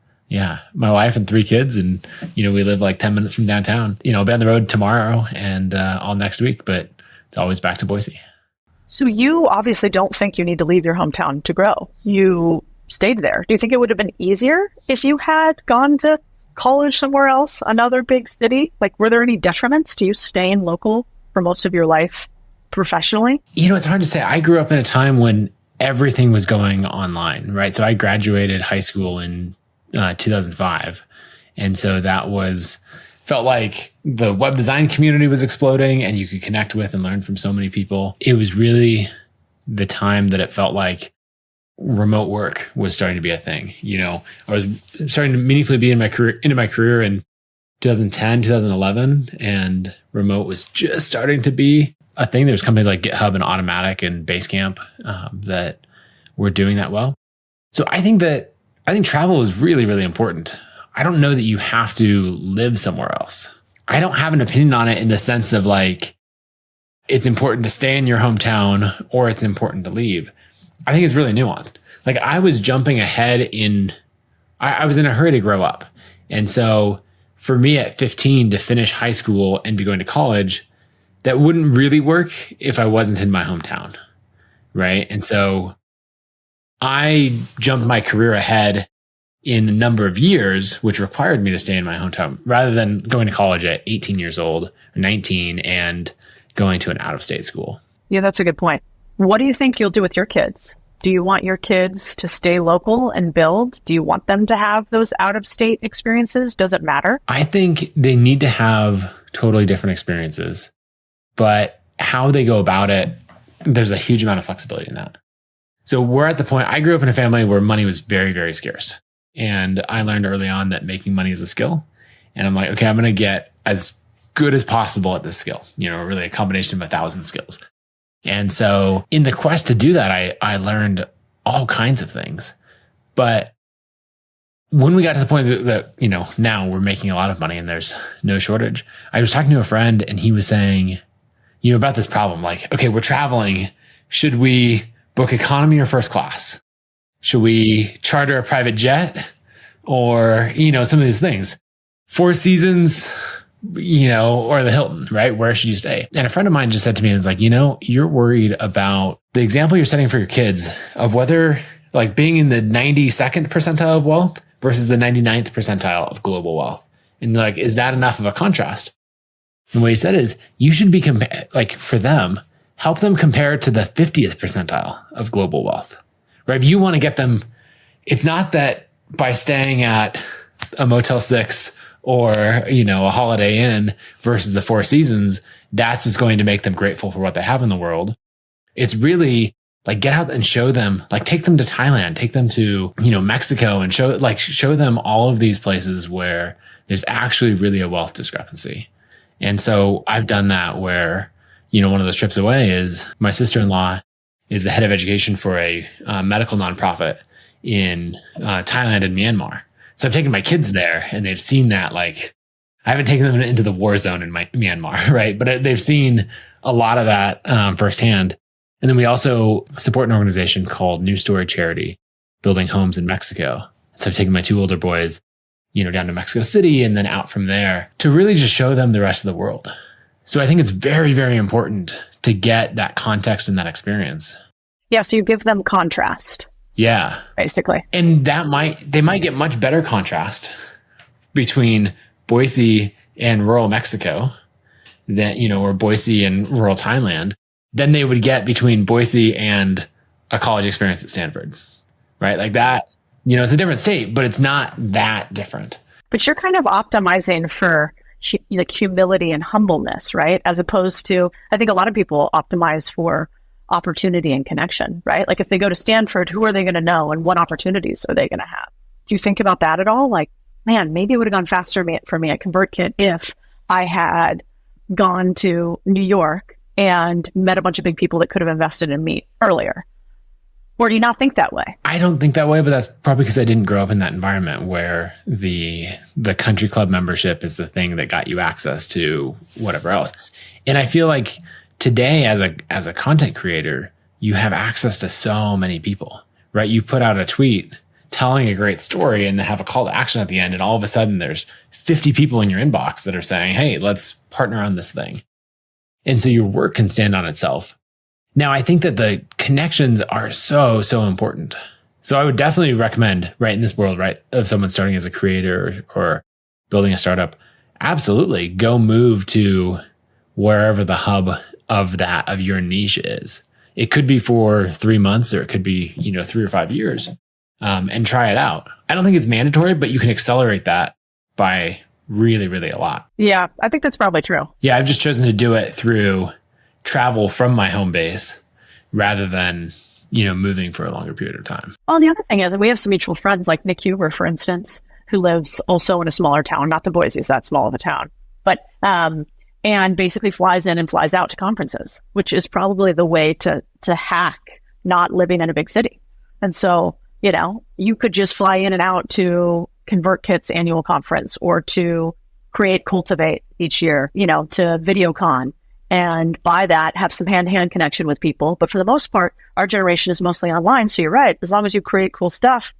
my wife and 3 kids. And, we live like 10 minutes from downtown. I'll be on the road tomorrow and all next week, but it's always back to Boise. So you obviously don't think you need to leave your hometown to grow. You stayed there. Do you think it would have been easier if you had gone to college somewhere else, another big city? Like, were there any detriments to you staying local for most of your life professionally? It's hard to say. I grew up in a time when everything was going online, right? So I graduated high school in 2005. And so that felt like the web design community was exploding and you could connect with and learn from so many people. It was really the time that it felt like remote work was starting to be a thing. I was starting to meaningfully be into my career in 2010, 2011, and remote was just starting to be a thing. There's companies like GitHub and Automatic and Basecamp that were doing that well. So I think travel is really, really important. I don't know that you have to live somewhere else. I don't have an opinion on it in the sense of like, it's important to stay in your hometown or it's important to leave. I think it's really nuanced. Like I was jumping ahead I was in a hurry to grow up. And so for me at 15 to finish high school and be going to college, that wouldn't really work if I wasn't in my hometown. Right. And so I jumped my career ahead in a number of years, which required me to stay in my hometown rather than going to college at 18 years old, 19 and going to an out of state school. Yeah, that's a good point. What do you think you'll do with your kids? Do you want your kids to stay local and build? Do you want them to have those out-of-state experiences? Does it matter? I think they need to have totally different experiences, but how they go about it, there's a huge amount of flexibility in that. So we're at the point, I grew up in a family where money was very, very scarce. And I learned early on that making money is a skill. And I'm like, okay, I'm going to get as good as possible at this skill, really a combination of 1,000 skills. And so in the quest to do that, I learned all kinds of things. But when we got to the point that, now we're making a lot of money and there's no shortage, I was talking to a friend and he was saying, about this problem, like, okay, we're traveling. Should we book economy or first class? Should we charter a private jet or, some of these things? Four Seasons, or the Hilton, right? Where should you stay? And a friend of mine just said to me, is like, you're worried about the example you're setting for your kids of whether like being in the 92nd percentile of wealth versus the 99th percentile of global wealth. And like, is that enough of a contrast? And what he said is you should be for them, help them compare to the 50th percentile of global wealth, right? If you want to get them, it's not that by staying at a Motel 6 or, a Holiday Inn versus the Four Seasons, that's what's going to make them grateful for what they have in the world. It's really like get out and show them, like take them to Thailand, take them to, Mexico and show them all of these places where there's actually really a wealth discrepancy. And so I've done that where, one of those trips away is my sister-in-law is the head of education for a medical nonprofit in Thailand and Myanmar. So I've taken my kids there and they've seen that, like, I haven't taken them into the war zone in Myanmar, right? But they've seen a lot of that firsthand. And then we also support an organization called New Story Charity, building homes in Mexico. So I've taken my 2 older boys, down to Mexico City and then out from there to really just show them the rest of the world. So I think it's very, very important to get that context and that experience. Yeah, so you give them contrast. Yeah. Basically. And they might get much better contrast between Boise in rural Mexico, that, or Boise in rural Thailand, than they would get between Boise and a college experience at Stanford, right? Like that, it's a different state, but it's not that different. But you're kind of optimizing for like humility and humbleness, right? As opposed to, I think a lot of people optimize for opportunity and connection, right? Like if they go to Stanford, who are they going to know and what opportunities are they going to have? Do you think about that at all? Like, man, maybe it would have gone faster for me at ConvertKit if I had gone to New York and met a bunch of big people that could have invested in me earlier. Or do you not think that way? I don't think that way, but that's probably because I didn't grow up in that environment where the country club membership is the thing that got you access to whatever else. And I feel like today as a content creator, you have access to so many people, right? You put out a tweet telling a great story and then have a call to action at the end. And all of a sudden there's 50 people in your inbox that are saying, hey, let's partner on this thing. And so your work can stand on itself. Now, I think that the connections are so, so important. So I would definitely recommend, right, in this world, right, of someone starting as a creator or building a startup, absolutely go move to wherever the hub of your niche is. It could be for 3 months or it could be, 3 or 5 years, and try it out. I don't think it's mandatory, but you can accelerate that by really, really a lot. Yeah, I think that's probably true. Yeah, I've just chosen to do it through travel from my home base rather than, moving for a longer period of time. Well, the other thing is we have some mutual friends like Nick Huber, for instance, who lives also in a smaller town, not the Boise's that small of a town, but, and basically flies in and flies out to conferences, which is probably the way to hack not living in a big city. And so, you could just fly in and out to ConvertKit's annual conference or to Create Cultivate each year, to VideoCon. And by that, have some hand-to-hand connection with people. But for the most part, our generation is mostly online. So you're right. As long as you create cool stuff,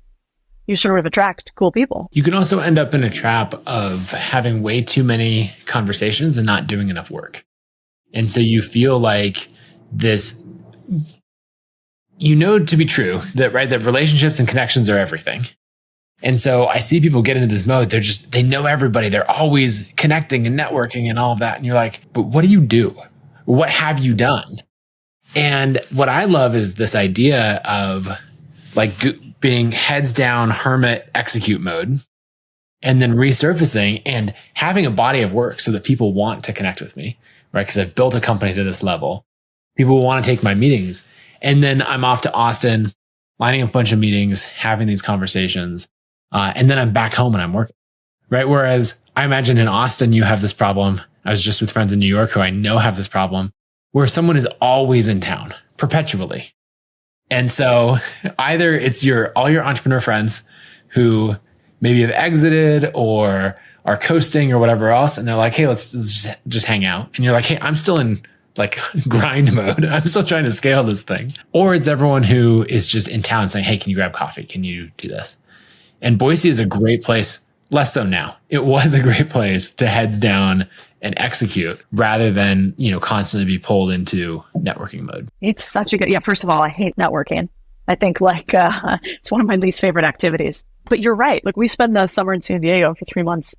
you sort of attract cool people. You can also end up in a trap of having way too many conversations and not doing enough work. And so you feel like this, to be true, that relationships and connections are everything. And so I see people get into this mode. They know everybody. They're always connecting and networking and all of that. And you're like, but what do you do? What have you done? And what I love is this idea of being heads down, hermit, execute mode, and then resurfacing and having a body of work so that people want to connect with me, right? Because I've built a company to this level. People want to take my meetings. And then I'm off to Austin, lining up a bunch of meetings, having these conversations. And then I'm back home and I'm working, right? Whereas I imagine in Austin, you have this problem. I was just with friends in New York who I know have this problem where someone is always in town perpetually. And so either it's all your entrepreneur friends who maybe have exited or are coasting or whatever else. And they're like, hey, let's just hang out. And you're like, hey, I'm still in grind mode. I'm still trying to scale this thing. Or it's everyone who is just in town saying, hey, can you grab coffee? Can you do this? And Boise is a great place, less so now. It was a great place to heads down and execute rather than, constantly be pulled into networking mode. It's such a good, first of all, I hate networking. I think it's one of my least favorite activities. But you're right. We spend the summer in San Diego for 3 months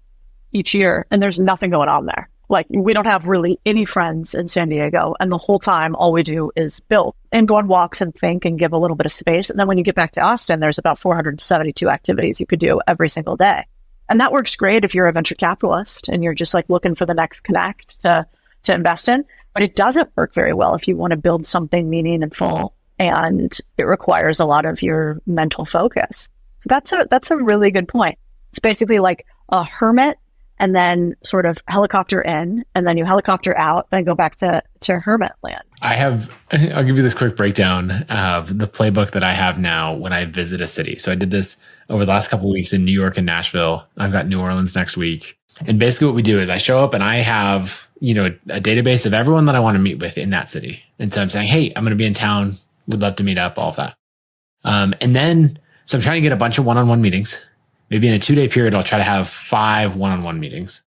each year and there's nothing going on there. We don't have really any friends in San Diego. And the whole time, all we do is build and go on walks and think and give a little bit of space. And then when you get back to Austin, there's about 472 activities you could do every single day. And that works great if you're a venture capitalist and you're just looking for the next connect to invest in. But it doesn't work very well if you want to build something meaningful and it requires a lot of your mental focus. So that's a really good point. It's basically like a hermit and then sort of helicopter in, and then you helicopter out and go back to hermit land. I'll give you this quick breakdown of the playbook that I have now when I visit a city. So I did this over the last couple of weeks in New York and Nashville. I've got New Orleans next week. And basically what we do is I show up and I have, a database of everyone that I want to meet with in that city. And so I'm saying, hey, I'm going to be in town. Would love to meet up, all of that. And then, so I'm trying to get a bunch of one-on-one meetings. Maybe in a 2-day period, I'll try to have 5 one-on-one meetings.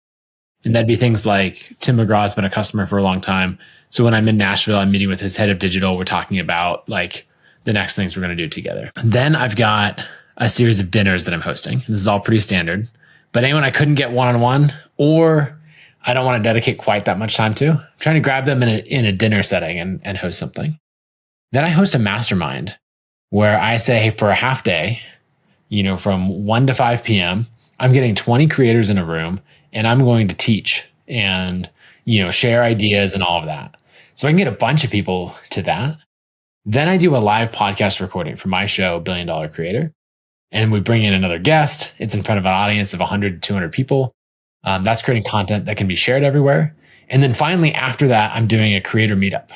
And that'd be things like Tim McGraw's been a customer for a long time. So when I'm in Nashville, I'm meeting with his head of digital. We're talking about the next things we're going to do together. And then I've got a series of dinners that I'm hosting. This is all pretty standard. But anyone I couldn't get one-on-one, or I don't want to dedicate quite that much time to. I'm trying to grab them in a dinner setting and host something. Then I host a mastermind where I say, hey, for a half day, from 1 to 5 p.m., I'm getting 20 creators in a room and I'm going to teach and, share ideas and all of that. So I can get a bunch of people to that. Then I do a live podcast recording for my show, $1 Billion Creator. And we bring in another guest. It's in front of an audience of 100 to 200 people. That's creating content that can be shared everywhere. And then finally, after that, I'm doing a creator meetup,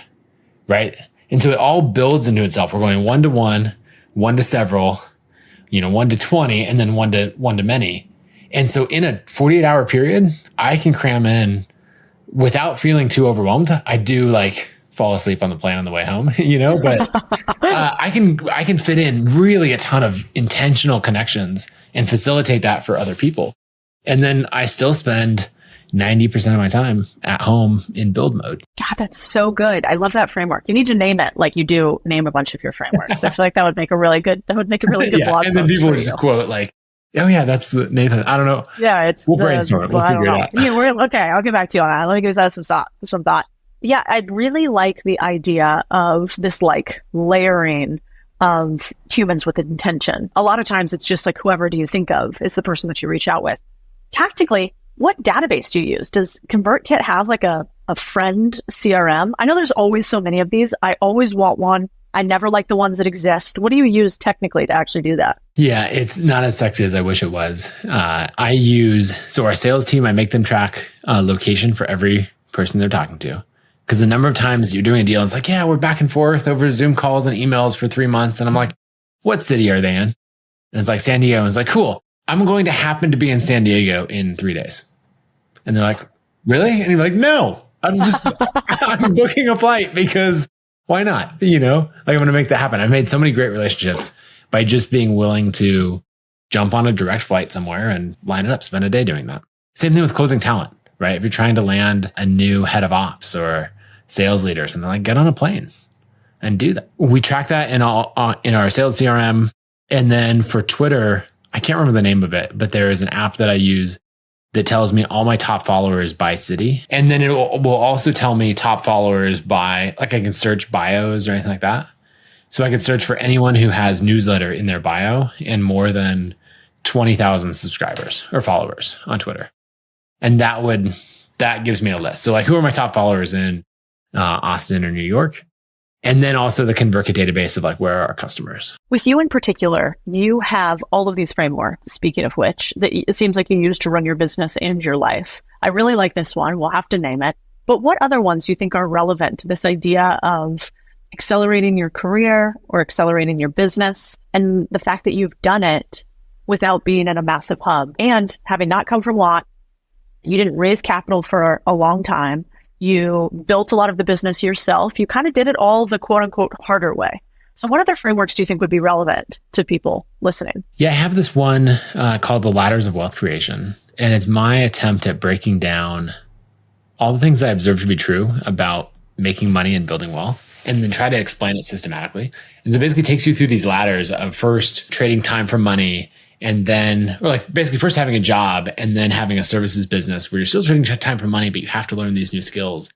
right? And so it all builds into itself. We're going 1-to-1, 1 to several, 1 to 20, and then 1 to many. And so in a 48-hour period, I can cram in without feeling too overwhelmed. I do fall asleep on the plane on the way home, but I can fit in really a ton of intentional connections and facilitate that for other people. And then I still spend 90% of my time at home in build mode. God, that's so good. I love that framework. You need to name it like you do name a bunch of your frameworks. I feel like that would make a really good blog post. And then people would just quote oh yeah, that's the Nathan. I don't know. Yeah, we'll brainstorm it. We'll figure it out. Yeah, okay. I'll get back to you on that. Let me give that some thought. Yeah, I'd really like the idea of this layering of humans with intention. A lot of times it's just whoever do you think of is the person that you reach out with. Tactically, what database do you use? Does ConvertKit have a friend CRM? I know there's always so many of these. I always want one. I never like the ones that exist. What do you use technically to actually do that? Yeah, it's not as sexy as I wish it was. Our sales team, I make them track location for every person they're talking to. Because the number of times you're doing a deal, it's we're back and forth over Zoom calls and emails for 3 months. And I'm like, what city are they in? And it's San Diego. And it's cool. I'm going to happen to be in San Diego in 3 days. And they're like, really? And you're like, no, I'm booking a flight because why not? I'm going to make that happen. I've made so many great relationships by just being willing to jump on a direct flight somewhere and line it up, spend a day doing that. Same thing with closing talent, right? If you're trying to land a new head of ops or sales leader or something, get on a plane and do that. We track that in our sales CRM. And then for Twitter, I can't remember the name of it, but there is an app that I use that tells me all my top followers by city. And then it will also tell me top followers by, I can search bios or anything like that. So I could search for anyone who has newsletter in their bio and more than 20,000 subscribers or followers on Twitter. And that gives me a list. So who are my top followers in Austin or New York? And then also the ConvertKit database of where are our customers. With you in particular, you have all of these frameworks, speaking of which, that it seems like you use to run your business and your life. I really like this one. We'll have to name it. But what other ones do you think are relevant to this idea of accelerating your career or accelerating your business, and the fact that you've done it without being in a massive hub and having not come from lot? You didn't raise capital for a long time. You built a lot of the business yourself. You kind of did it all the quote unquote harder way. So what other frameworks do you think would be relevant to people listening? Yeah, I have this one called the Ladders of Wealth Creation. And it's my attempt at breaking down all the things that I observe to be true about making money and building wealth, and then try to explain it systematically. And so it basically takes you through these ladders of first trading time for money, and then, basically first having a job and then having a services business where you're still trading time for money, but you have to learn these new skills,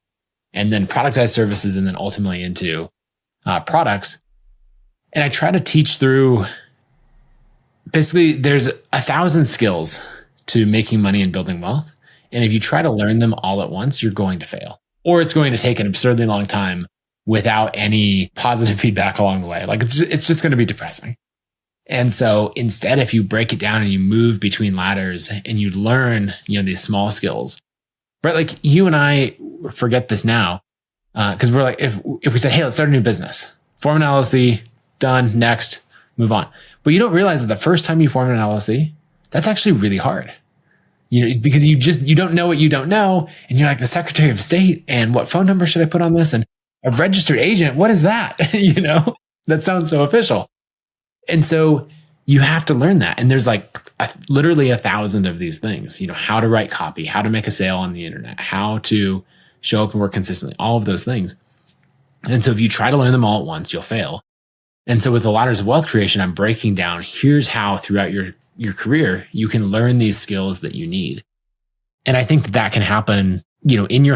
and then productized services, and then ultimately into products. And I try to teach through, basically there's 1,000 skills to making money and building wealth. And if you try to learn them all at once, you're going to fail, or it's going to take an absurdly long time without any positive feedback along the way. It's just going to be depressing. And so instead, if you break it down and you move between ladders and you learn, these small skills, right? You and I forget this now, because we're if we said, hey, let's start a new business, form an LLC, done, next, move on. But you don't realize that the first time you form an LLC, that's actually really hard. Because you don't know what you don't know. And you're the Secretary of State, and what phone number should I put on this? And a registered agent, what is that? That sounds so official. And so you have to learn that. And there's literally 1,000 of these things, how to write copy, how to make a sale on the internet, how to show up and work consistently, all of those things. And so if you try to learn them all at once, you'll fail. And so with the Ladders of Wealth Creation, I'm breaking down, here's how throughout your career, you can learn these skills that you need. And I think that can happen, in your